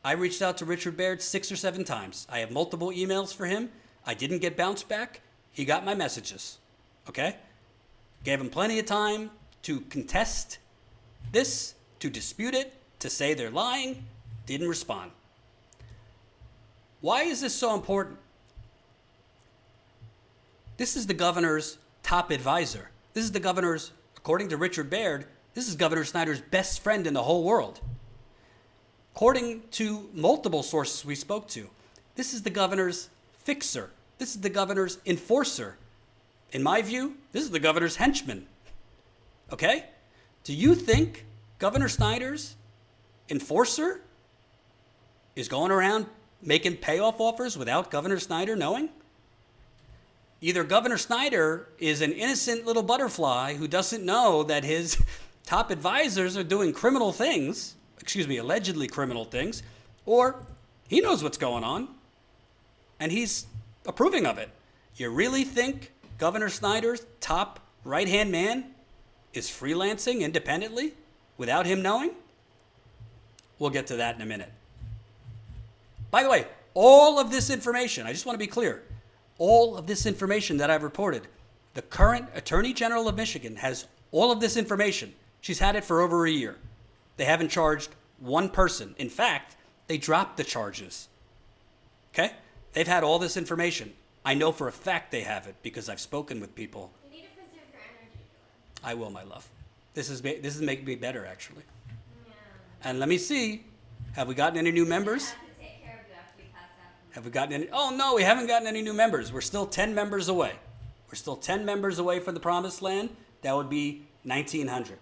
I reached out to Richard Baird 6 or 7 times. I have multiple emails for him. I didn't get bounced back. He got my messages, okay? Gave him plenty of time to contest this, to dispute it, to say they're lying. Didn't respond. Why is this so important? This is the governor's top advisor. This is the governor's, according to Richard Baird, this is Governor Snyder's best friend in the whole world. According to multiple sources we spoke to, this is the governor's fixer. This is the governor's enforcer. In my view, this is the governor's henchman. Okay? Do you think Governor Snyder's enforcer is going around making payoff offers without Governor Snyder knowing? Either Governor Snyder is an innocent little butterfly who doesn't know that his top advisors are doing criminal things, allegedly criminal things, or he knows what's going on and he's approving of it. You really think Governor Snyder's top right-hand man is freelancing independently? without him knowing? We'll get to that in a minute. By the way, all of this information, I just want to be clear, all of this information that I've reported, the current Attorney General of Michigan has all of this information. She's had it for over a year. They haven't charged one person. In fact, they dropped the charges. Okay? They've had all this information. I know for a fact they have it because I've spoken with people. You need to preserve your energy, Joy. I will, my love. This is making me better, actually. Yeah. And let me see. Have we gotten any new members? I have to take care of you after we pass out. Have we gotten any? Oh, no, we haven't gotten any new members. We're still 10 members away. We're still 10 members away from the promised land. That would be 1,900.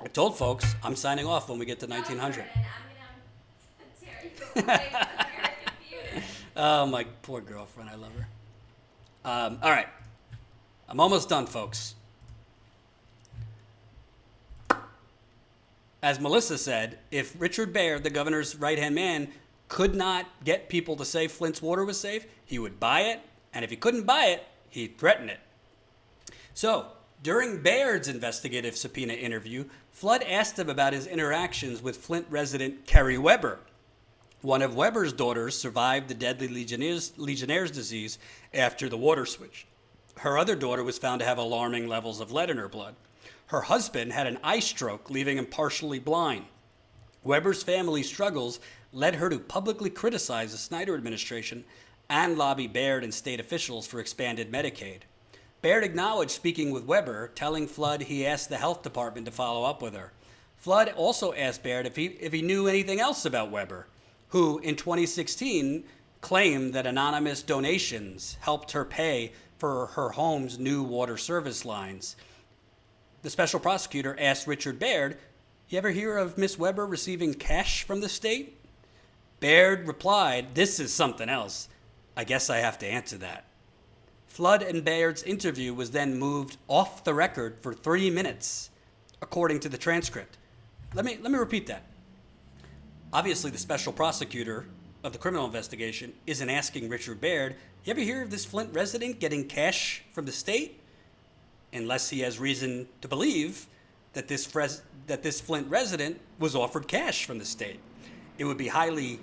I told folks I'm signing off when we get to 1,900. And I'm going to tear you away from your computer. Oh, my poor girlfriend. I love her. All right. I'm almost done, folks. As Melissa said, if Richard Baird, the governor's right-hand man, could not get people to say Flint's water was safe, he would buy it. And if he couldn't buy it, he'd threaten it. So, during Baird's investigative subpoena interview, Flood asked him about his interactions with Flint resident Kerry Weber. One of Weber's daughters survived the deadly Legionnaire's disease after the water switch. Her other daughter was found to have alarming levels of lead in her blood. Her husband had an eye stroke, leaving him partially blind. Weber's family struggles led her to publicly criticize the Snyder administration and lobby Baird and state officials for expanded Medicaid. Baird acknowledged speaking with Weber, telling Flood he asked the health department to follow up with her. Flood also asked Baird if he knew anything else about Weber, who in 2016 claimed that anonymous donations helped her pay for her home's new water service lines. The special prosecutor asked Richard Baird, "You ever hear of Miss Weber receiving cash from the state?" Baird replied, "This is something else. I guess I have to answer that." Flood and Baird's interview was then moved off the record for 3 minutes, according to the transcript. Let me repeat that. Obviously, the special prosecutor of the criminal investigation isn't asking Richard Baird, "You ever hear of this Flint resident getting cash from the state?" Unless he has reason to believe that this Flint resident was offered cash from the state. It would be highly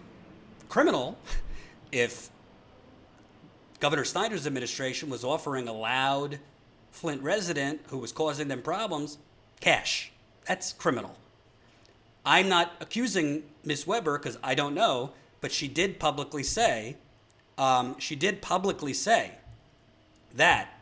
criminal if Governor Snyder's administration was offering a loud Flint resident who was causing them problems cash. That's criminal. I'm not accusing Ms. Weber because I don't know, but she did publicly say that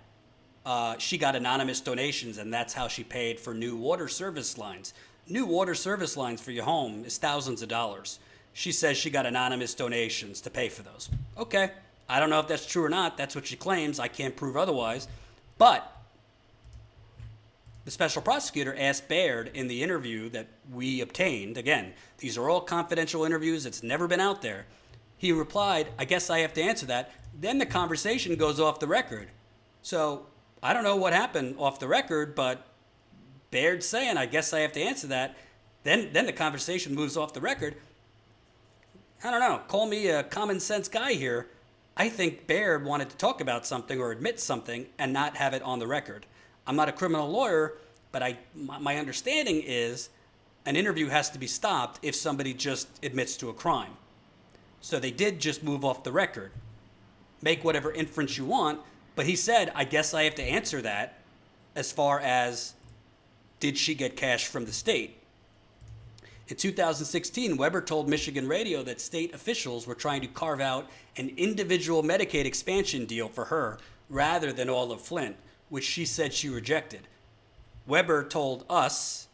she got anonymous donations, and that's how she paid for new water service lines. New water service lines for your home is thousands of dollars. She says she got anonymous donations to pay for those. Okay, I don't know if that's true or not. That's what she claims. I can't prove otherwise. But the special prosecutor asked Baird in the interview that we obtained, again, these are all confidential interviews, it's never been out there. He replied, "I guess I have to answer that." Then the conversation goes off the record. So I don't know what happened off the record, but Baird's saying, "I guess I have to answer that." Then the conversation moves off the record. I don't know. Call me a common sense guy here. I think Baird wanted to talk about something or admit something and not have it on the record. I'm not a criminal lawyer, but my understanding is an interview has to be stopped if somebody just admits to a crime. So they did just move off the record. Make whatever inference you want, but he said, "I guess I have to answer that," as far as did she get cash from the state. In 2016, Weber told Michigan Radio that state officials were trying to carve out an individual Medicaid expansion deal for her rather than all of Flint, which she said she rejected. Weber told us,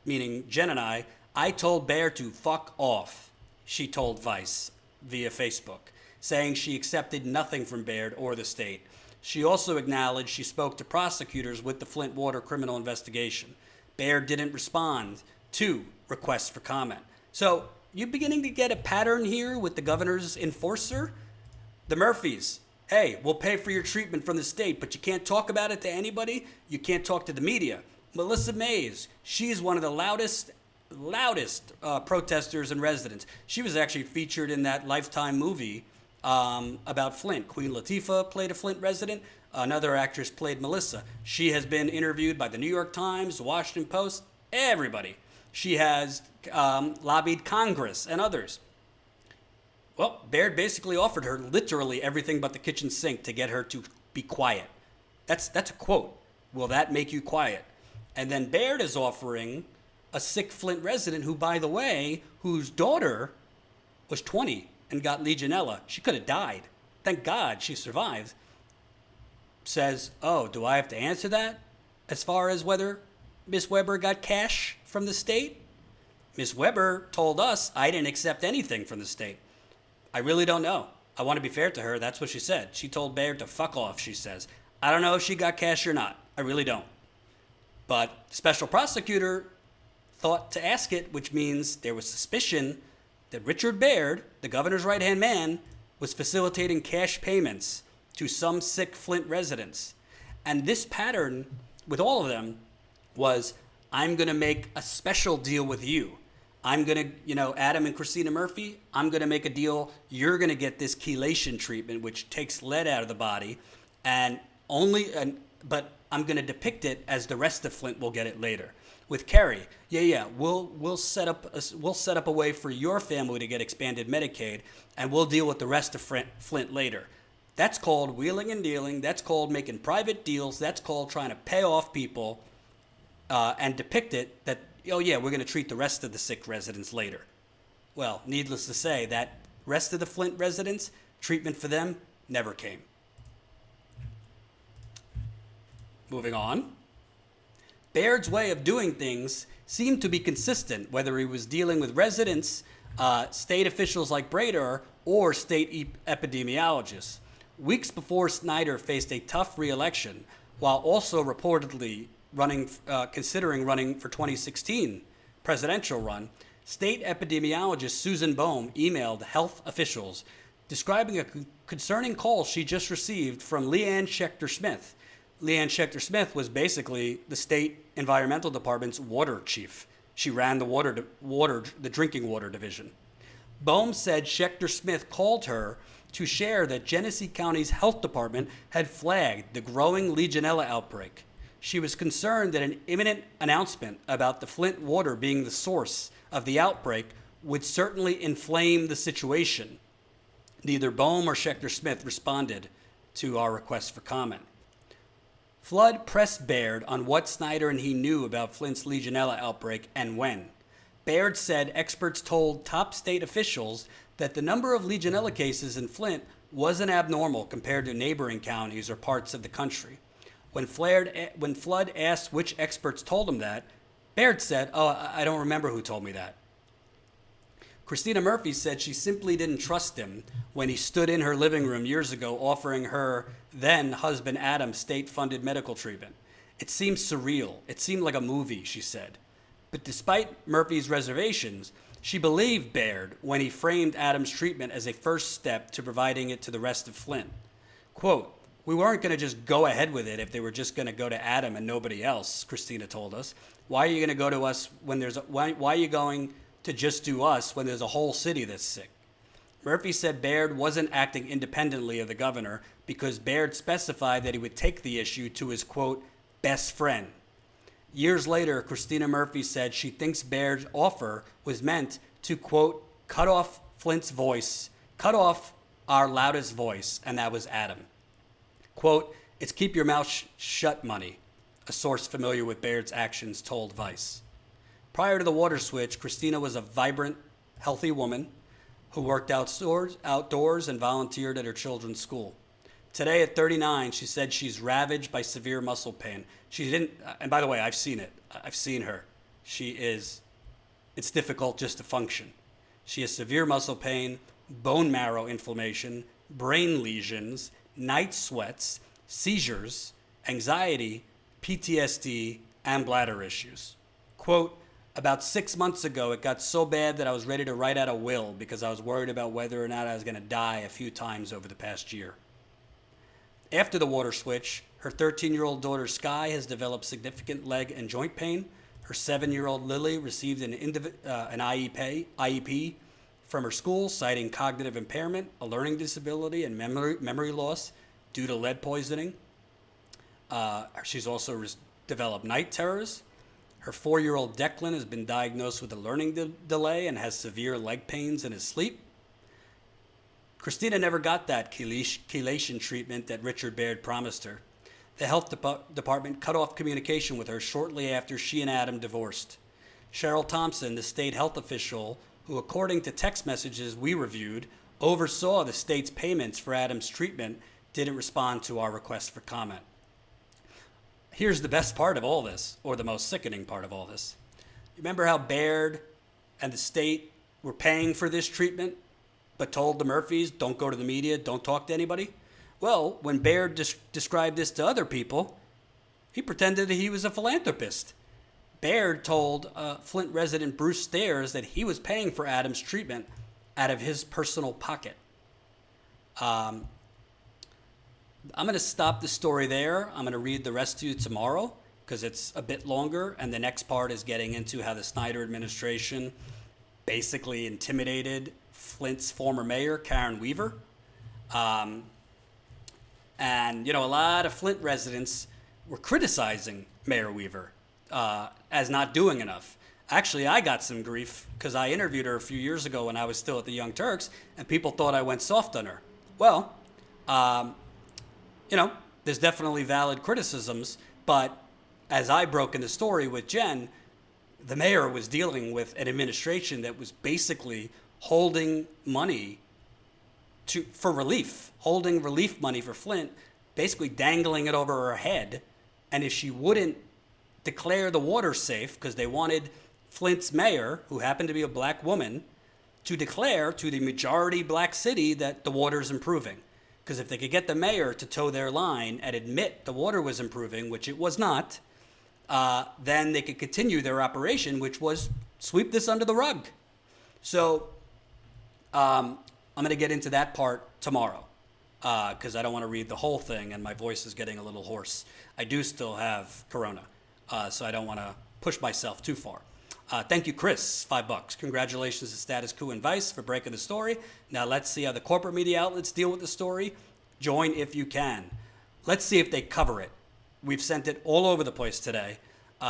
meaning Jen and I told Baird to fuck off, she told Vice via Facebook, saying she accepted nothing from Baird or the state. She also acknowledged she spoke to prosecutors with the Flint water criminal investigation. Baird didn't respond to requests for comment. So you're beginning to get a pattern here with the governor's enforcer? The Murphys, "Hey, we'll pay for your treatment from the state, but you can't talk about it to anybody. You can't talk to the media." Melissa Mays, she's one of the loudest protesters and residents. She was actually featured in that Lifetime movie about Flint. Queen Latifah played a Flint resident. Another actress played Melissa. She has been interviewed by the New York Times, the Washington Post, everybody. She has lobbied Congress and others. Well, Baird basically offered her literally everything but the kitchen sink to get her to be quiet. That's a quote. Will that make you quiet? And then Baird is offering a sick Flint resident who, by the way, whose daughter was 20 and got Legionella. She could have died. Thank God she survived. Says, oh, do I have to answer that as far as whether Miss Weber got cash from the state? Miss Weber told us I didn't accept anything from the state. I really don't know. I want to be fair to her. That's what she said. She told Baird to fuck off, she says. I don't know if she got cash or not. I really don't. But the special prosecutor thought to ask it, which means there was suspicion that Richard Baird, the governor's right-hand man, was facilitating cash payments to some sick Flint residents. And this pattern with all of them was, I'm going to make a special deal with you. I'm going to, Adam and Christina Murphy, I'm going to make a deal. You're going to get this chelation treatment, which takes lead out of the body, but I'm going to depict it as the rest of Flint will get it later. With Kerry, we'll set up a way for your family to get expanded Medicaid, and we'll deal with the rest of Flint later. That's called wheeling and dealing. That's called making private deals. That's called trying to pay off people and depict it that, we're going to treat the rest of the sick residents later. Well, needless to say, that rest of the Flint residents, treatment for them never came. Moving on. Baird's way of doing things seemed to be consistent, whether he was dealing with residents, state officials like Brader, or state epidemiologists. Weeks before Snyder faced a tough re-election, while also reportedly considering running for 2016 presidential run, state epidemiologist Susan Bohm emailed health officials describing a concerning call she just received from Leanne Schechter-Smith. Leanne Schechter-Smith was basically the state environmental department's water chief. She ran the drinking water division. Bohm said Schechter-Smith called her to share that Genesee County's health department had flagged the growing Legionella outbreak. She was concerned that an imminent announcement about the Flint water being the source of the outbreak would certainly inflame the situation. Neither Bohm or Schechter-Smith responded to our request for comment. Flood pressed Baird on what Snyder and he knew about Flint's Legionella outbreak and when. Baird said experts told top state officials that the number of Legionella cases in Flint wasn't abnormal compared to neighboring counties or parts of the country. When Flood asked which experts told him that, Baird said, I don't remember who told me that. Christina Murphy said she simply didn't trust him when he stood in her living room years ago offering her then-husband Adam state-funded medical treatment. It seemed surreal. It seemed like a movie, she said. But despite Murphy's reservations, she believed Baird when he framed Adam's treatment as a first step to providing it to the rest of Flint. Quote, we weren't going to just go ahead with it if they were just going to go to Adam and nobody else, Christina told us. Why are you going to go to us when why are you going to just do us when there's a whole city that's sick? Murphy said Baird wasn't acting independently of the governor because Baird specified that he would take the issue to his, quote, best friend. Years later, Christina Murphy said she thinks Baird's offer was meant to, quote, cut off Flint's voice, cut off our loudest voice, and that was Adam. Quote, it's keep your mouth shut money, a source familiar with Baird's actions told Vice. Prior to the water switch, Christina was a vibrant, healthy woman who worked outdoors and volunteered at her children's school. Today at 39, she said she's ravaged by severe muscle pain. And by the way, I've seen it. I've seen her. It's difficult just to function. She has severe muscle pain, bone marrow inflammation, brain lesions, night sweats, seizures, anxiety, PTSD, and bladder issues. Quote, about 6 months ago, it got so bad that I was ready to write out a will because I was worried about whether or not I was going to die a few times over the past year. After the water switch, her 13-year-old daughter Sky has developed significant leg and joint pain. Her 7-year-old Lily received an IEP from her school, citing cognitive impairment, a learning disability, and memory loss due to lead poisoning. She's also developed night terrors. Her 4-year-old Declan has been diagnosed with a learning delay and has severe leg pains in his sleep. Christina never got that chelation treatment that Richard Baird promised her. The health department cut off communication with her shortly after she and Adam divorced. Cheryl Thompson, the state health official, who according to text messages we reviewed, oversaw the state's payments for Adam's treatment, didn't respond to our request for comment. Here's the best part of all this, or the most sickening part of all this. Remember how Baird and the state were paying for this treatment, but told the Murphys, don't go to the media, don't talk to anybody? Well, when Baird described this to other people, he pretended that he was a philanthropist. Baird told Flint resident Bruce Stairs that he was paying for Adam's treatment out of his personal pocket. I'm going to stop the story there. I'm going to read the rest to you tomorrow because it's a bit longer. And the next part is getting into how the Snyder administration basically intimidated Flint's former mayor, Karen Weaver. And, you know, a lot of Flint residents were criticizing Mayor Weaver as not doing enough. Actually, I got some grief because I interviewed her a few years ago when I was still at the Young Turks, and people thought I went soft on her. Well, you know, there's definitely valid criticisms, but as I broke in the story with Jen, the mayor was dealing with an administration that was basically holding money for relief, holding relief money for Flint, basically dangling it over her head. And if she wouldn't declare the water safe, because they wanted Flint's mayor, who happened to be a black woman, to declare to the majority black city that the water's improving. Because if they could get the mayor to toe their line and admit the water was improving, which it was not, then they could continue their operation, which was sweep this under the rug. So I'm going to get into that part tomorrow because I don't want to read the whole thing and my voice is getting a little hoarse. I do still have corona, so I don't want to push myself too far. Thank you, Chris, $5. Congratulations to Status Coup and Vice for breaking the story. Now let's see how the corporate media outlets deal with the story. Join if you can. Let's see if they cover it. We've sent it all over the place today.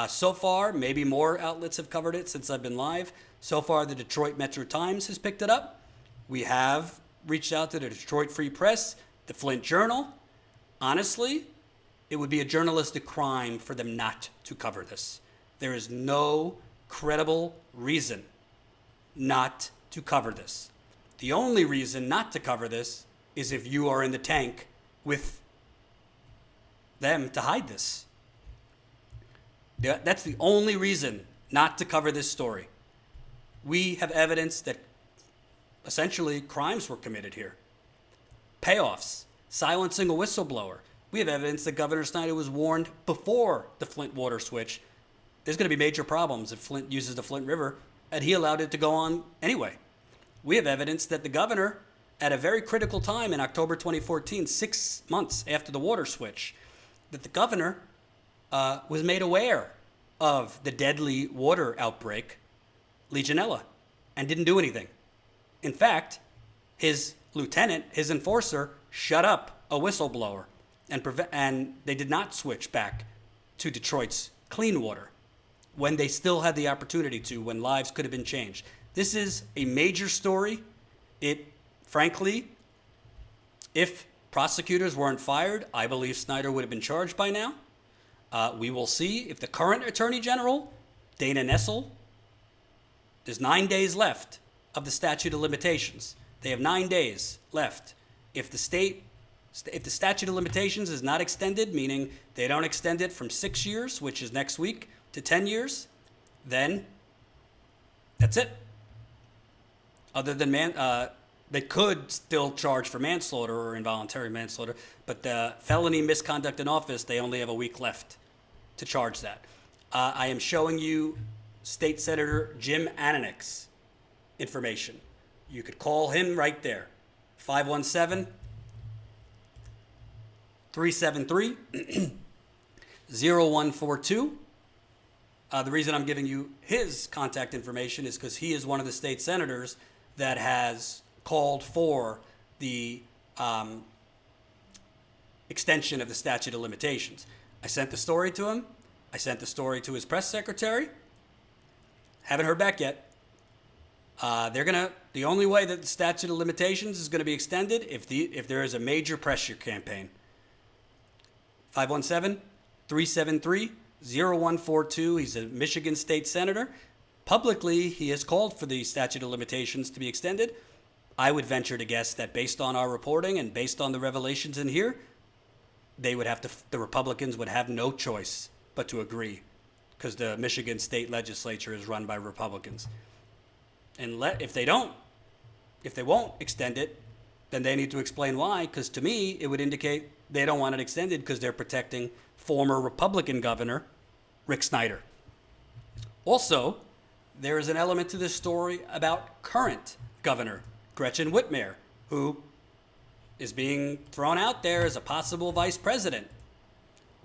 So far, maybe more outlets have covered it since I've been live. So far, the Detroit Metro Times has picked it up. We have reached out to the Detroit Free Press, the Flint Journal. Honestly, it would be a journalistic crime for them not to cover this. There is no credible reason not to cover this. The only reason not to cover this is if you are in the tank with them to hide this. That's the only reason not to cover this story. We have evidence that essentially crimes were committed here. Payoffs, silencing a whistleblower. We have evidence that Governor Snyder was warned before the Flint water switch. There's going to be major problems if Flint uses the Flint River, and he allowed it to go on anyway. We have evidence that the governor, at a very critical time in October 2014, 6 months after the water switch, that the governor was made aware of the deadly water outbreak, Legionella, and didn't do anything. In fact, his lieutenant, his enforcer, shut up a whistleblower, and they did not switch back to Detroit's clean water when they still had the opportunity to, when lives could have been changed. This is a major story. It, frankly, if prosecutors weren't fired, I believe Snyder would have been charged by now. We will see if the current Attorney General, Dana Nessel, there's 9 days left of the statute of limitations. They have 9 days left. If the statute of limitations is not extended, meaning they don't extend it from 6 years, which is next week, to 10 years, then that's it. Other than they could still charge for manslaughter or involuntary manslaughter, but the felony misconduct in office, they only have a week left to charge that. I am showing you State Senator Jim Ananek's information. You could call him right there, 517-373-0142. The reason I'm giving you his contact information is because he is one of the state senators that has called for the extension of the statute of limitations. I sent the story to him. I sent the story to his press secretary. Haven't heard back yet. The only way that the statute of limitations is going to be extended if there is a major pressure campaign. 517-373-0142. He's a Michigan state senator. Publicly, he has called for the statute of limitations to be extended. I would venture to guess that based on our reporting and based on the revelations in here, the Republicans would have no choice but to agree, because the Michigan state legislature is run by Republicans. And if they won't extend it, then they need to explain why, because to me, it would indicate they don't want it extended because they're protecting former Republican governor Rick Snyder. Also, there is an element to this story about current governor Gretchen Whitmer, who is being thrown out there as a possible vice president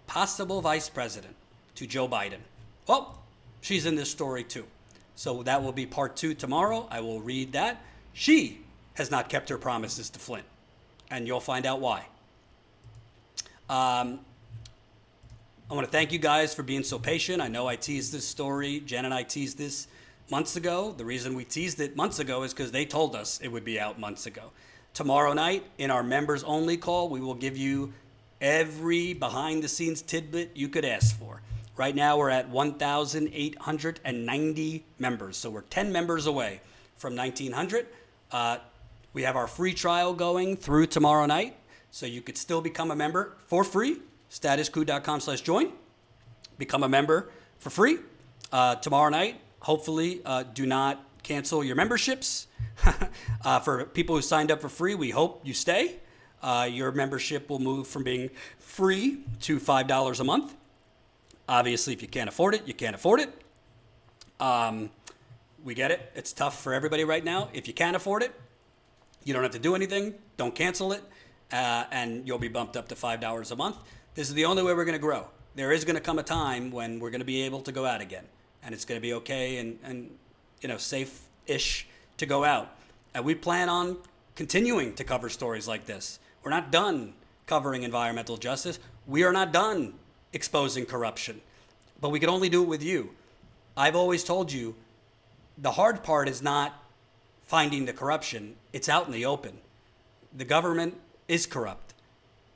to Joe Biden. Well, she's in this story too. So that will be part 2 tomorrow. I will read that. She has not kept her promises to Flint, and you'll find out why. I want to thank you guys for being so patient. I know I teased this story. Jen and I teased this months ago. The reason we teased it months ago is because they told us it would be out months ago. Tomorrow night, in our members only call, we will give you every behind the scenes tidbit you could ask for. Right now, we're at 1,890 members. So we're 10 members away from 1,900. We have our free trial going through tomorrow night. So you could still become a member for free. Statuscoup.com/join. Become a member for free. Tomorrow night, hopefully, do not cancel your memberships. For people who signed up for free, we hope you stay. Your membership will move from being free to $5 a month. Obviously, if you can't afford it, you can't afford it. We get it. It's tough for everybody right now. If you can't afford it, you don't have to do anything. Don't cancel it. And you'll be bumped up to $5 a month. This is the only way we're going to grow. There is going to come a time when we're going to be able to go out again. And it's going to be okay and safe-ish to go out. And we plan on continuing to cover stories like this. We're not done covering environmental justice. We are not done exposing corruption. But we can only do it with you. I've always told you, the hard part is not finding the corruption. It's out in the open. The government is corrupt.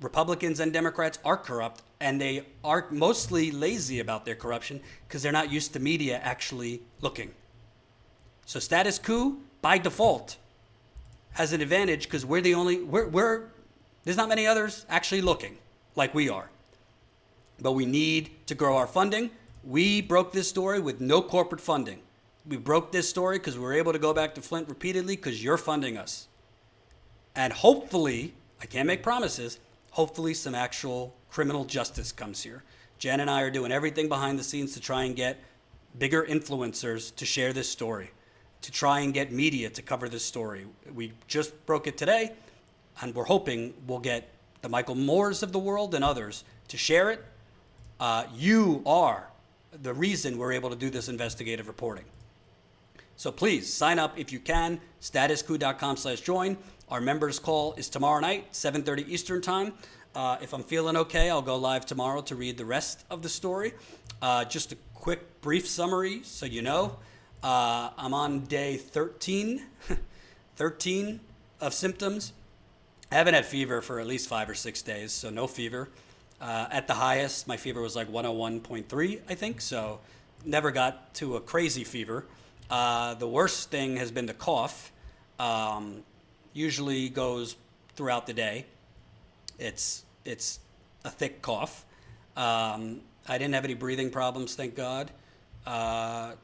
Republicans and Democrats are corrupt, and they are mostly lazy about their corruption because they're not used to media actually looking. So Status Coup, by default, has an advantage because there's not many others actually looking like we are. But we need to grow our funding. We broke this story with no corporate funding. We broke this story because we were able to go back to Flint repeatedly because you're funding us. And hopefully, I can't make promises, hopefully some actual criminal justice comes here. Jen and I are doing everything behind the scenes to try and get bigger influencers to share this story, to try and get media to cover this story. We just broke it today, and we're hoping we'll get the Michael Moores of the world and others to share it. You are the reason we're able to do this investigative reporting. So please sign up if you can, statuscoup.com/join. Our members call is tomorrow night, 7:30 Eastern time. If I'm feeling okay, I'll go live tomorrow to read the rest of the story. Just a quick, brief summary so you know. I'm on day 13 of symptoms. I haven't had fever for at least 5 or 6 days, so no fever. At the highest, my fever was like 101.3, I think, so never got to a crazy fever. The worst thing has been the cough. Usually goes throughout the day. It's a thick cough. I didn't have any breathing problems, thank God. I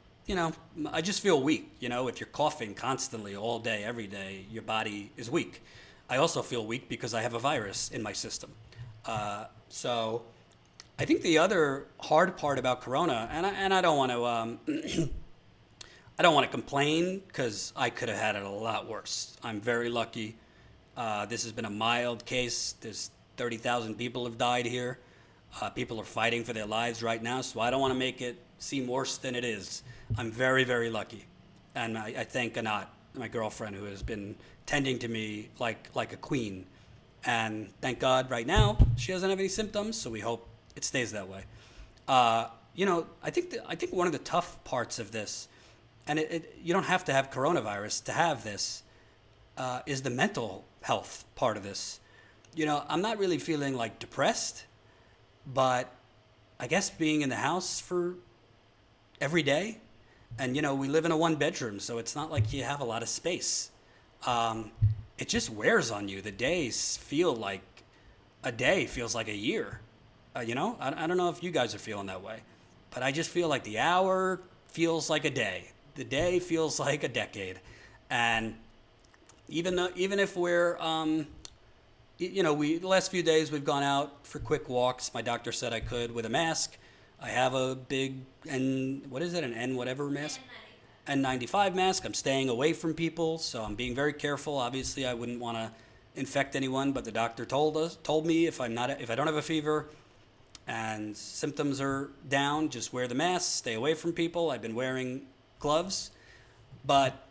just feel weak. If you're coughing constantly all day, every day, your body is weak. I also feel weak because I have a virus in my system. So I think the other hard part about Corona, and I don't want to I don't want to complain because I could have had it a lot worse. I'm very lucky. This has been a mild case. There's 30,000 people have died here. People are fighting for their lives right now, so I don't want to make it seem worse than it is. I'm very, very lucky. And I thank Anat, my girlfriend, who has been tending to me like a queen. And thank God right now she doesn't have any symptoms, so we hope It stays that way. I think one of the tough parts of this, and you don't have to have coronavirus to have this, is the mental health part of this. I'm not really feeling like depressed, but I guess being in the house for every day, and we live in a 1-bedroom, so it's not like you have a lot of space. It just wears on you. The days feel like a day feels like a year. I don't know if you guys are feeling that way, but I just feel like the hour feels like a day. The day feels like a decade. And even if we're, the last few days we've gone out for quick walks. My doctor said I could with a mask. I have a big an N whatever mask? N95 mask. I'm staying away from people, so I'm being very careful. Obviously, I wouldn't want to infect anyone, but the doctor told me if I don't have a fever and symptoms are down, just wear the mask, stay away from people. I've been wearing gloves, but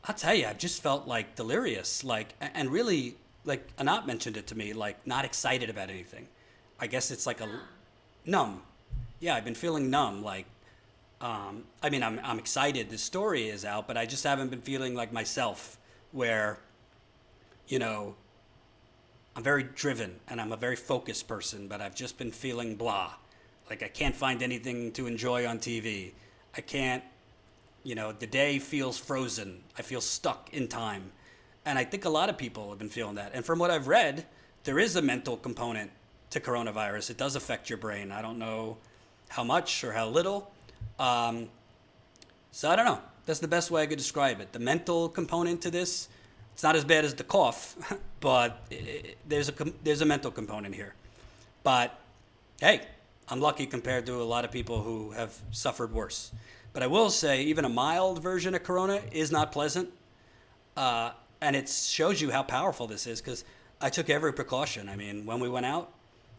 I'll tell you, I've just felt like delirious, and really, like Anat mentioned it to me, like not excited about anything. I guess it's like numb. Yeah, I've been feeling numb, like, I'm excited the story is out, but I just haven't been feeling like myself, where, I'm very driven and I'm a very focused person, but I've just been feeling blah. Like I can't find anything to enjoy on TV. I can't, the day feels frozen. I feel stuck in time. And I think a lot of people have been feeling that. And from what I've read, there is a mental component to coronavirus. It does affect your brain. I don't know how much or how little. So I don't know. That's the best way I could describe it. The mental component to this, it's not as bad as the cough, but there's a mental component here. But hey, I'm lucky compared to a lot of people who have suffered worse. But I will say, even a mild version of corona is not pleasant. And it shows you how powerful this is, because I took every precaution. I mean, when we went out,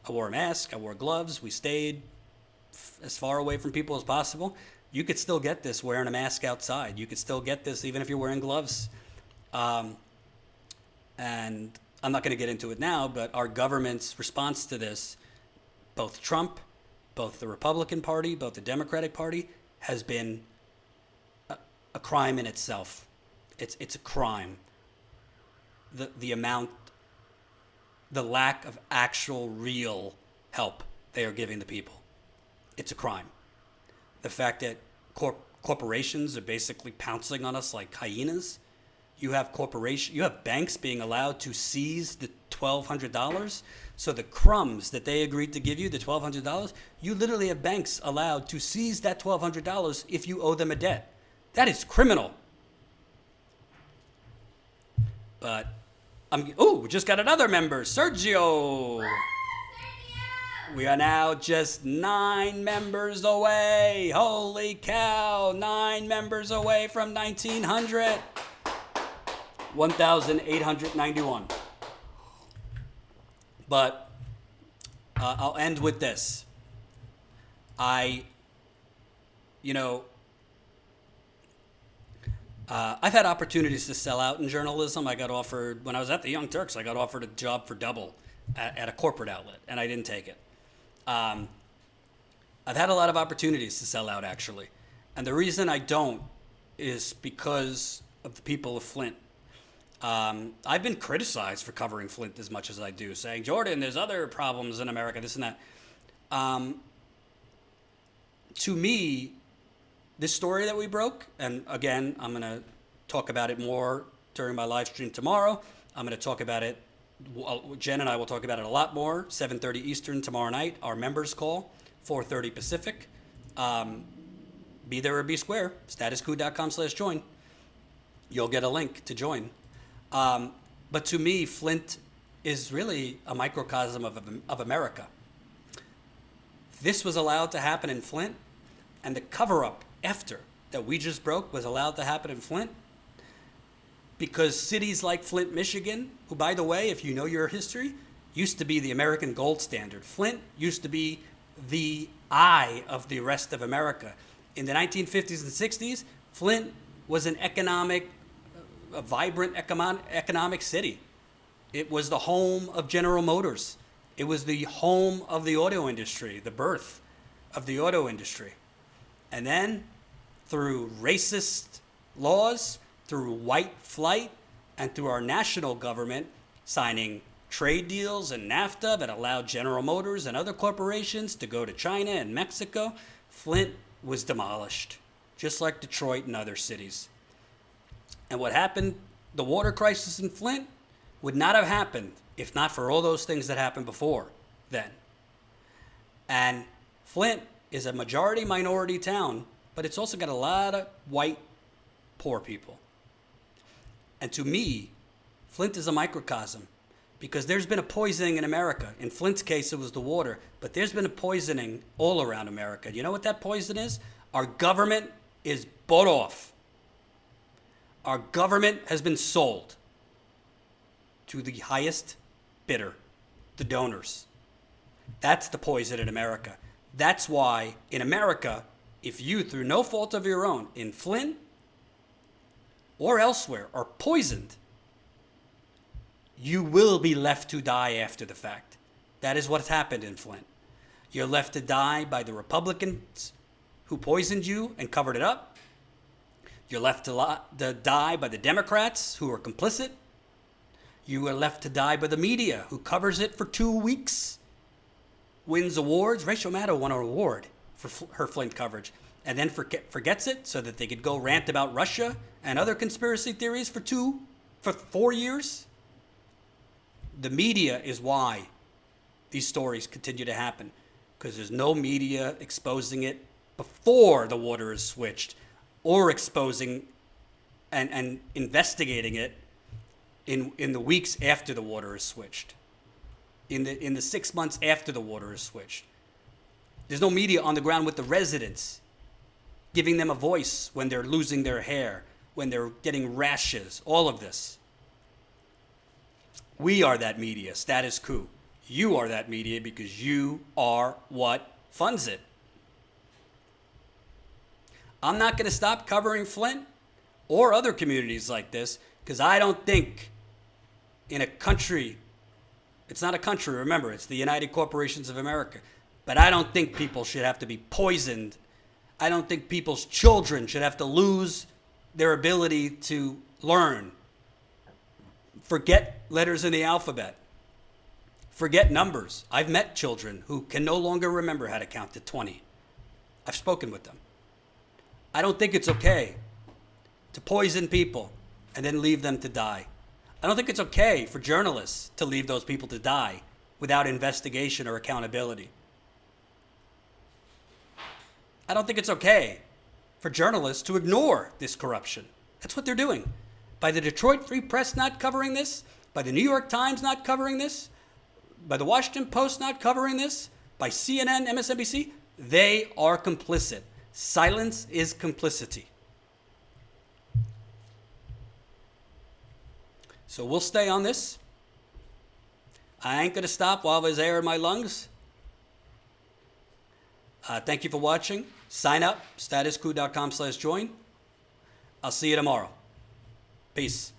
I wore a mask, I wore gloves, we stayed as far away from people as possible. You could still get this wearing a mask outside. You could still get this even if you're wearing gloves. And I'm not going to get into it now, but our government's response to this, both Trump, both the Republican Party, both the Democratic Party, has been a crime in itself. It's a crime. The lack of actual real help they are giving the people. It's a crime. The fact that corporations are basically pouncing on us like hyenas. You have banks being allowed to seize the $1,200. So the crumbs that they agreed to give you, the $1,200, you literally have banks allowed to seize that $1,200 if you owe them a debt. That is criminal. But we just got another member, Sergio. We are now just 9 members away. Holy cow, 9 members away from 1,900. 1,891. But I'll end with this. I've had opportunities to sell out in journalism. I got offered, when I was at the Young Turks, I got offered a job for double at a corporate outlet, and I didn't take it. I've had a lot of opportunities to sell out, actually. And the reason I don't is because of the people of Flint. I've been criticized for covering Flint as much as I do, saying, Jordan, there's other problems in America, this and that. To me, this story that we broke, and again, I'm going to talk about it more during my live stream tomorrow. I'm going to talk about it. Jen and I will talk about it a lot more. 7:30 Eastern tomorrow night. Our members call, 4:30 Pacific. Be there or be square. Statuscoup.com/join. You'll get a link to join. But to me, Flint is really a microcosm of America. This was allowed to happen in Flint, and the cover-up after that we just broke was allowed to happen in Flint because cities like Flint, Michigan, who, by the way, if you know your history, used to be the American gold standard. Flint used to be the eye of the rest of America. In the 1950s and 60s, Flint was a vibrant economic city. It was the home of General Motors. It was the home of the auto industry, the birth of the auto industry. And then, through racist laws, through white flight, and through our national government signing trade deals and NAFTA that allowed General Motors and other corporations to go to China and Mexico, Flint was demolished, just like Detroit and other cities. And what happened, the water crisis in Flint would not have happened if not for all those things that happened before then. And Flint is a majority minority town, but it's also got a lot of white poor people. And to me, Flint is a microcosm because there's been a poisoning in America. In Flint's case, it was the water, but there's been a poisoning all around America. You know what that poison is? Our government is bought off. Our government has been sold to the highest bidder, the donors. That's the poison in America. That's why in America, if you, through no fault of your own, in Flint or elsewhere, are poisoned, you will be left to die after the fact. That is what's happened in Flint. You're left to die by the Republicans who poisoned you and covered it up. You're left to die by the Democrats who are complicit. You are left to die by the media who covers it for 2 weeks, wins awards. Rachel Maddow won an award for her Flint coverage and then forgets it so that they could go rant about Russia and other conspiracy theories for 4 years. The media is why these stories continue to happen, because there's no media exposing it before the water is switched or exposing and investigating it in the weeks after the water is switched, in the 6 months after the water is switched. There's no media on the ground with the residents, giving them a voice when they're losing their hair, when they're getting rashes, all of this. We are that media, Status Coup. You are that media because you are what funds it. I'm not going to stop covering Flint or other communities like this because I don't think in a country, it's not a country, remember, it's the United Corporations of America, but I don't think people should have to be poisoned. I don't think people's children should have to lose their ability to learn. Forget letters in the alphabet. Forget numbers. I've met children who can no longer remember how to count to 20. I've spoken with them. I don't think it's okay to poison people and then leave them to die. I don't think it's okay for journalists to leave those people to die without investigation or accountability. I don't think it's okay for journalists to ignore this corruption. That's what they're doing. By the Detroit Free Press not covering this, by the New York Times not covering this, by the Washington Post not covering this, by CNN, MSNBC, they are complicit. Silence is complicity. So we'll stay on this. I ain't going to stop while there's air in my lungs. Thank you for watching. Sign up, statuscoup.com/join. I'll see you tomorrow. Peace.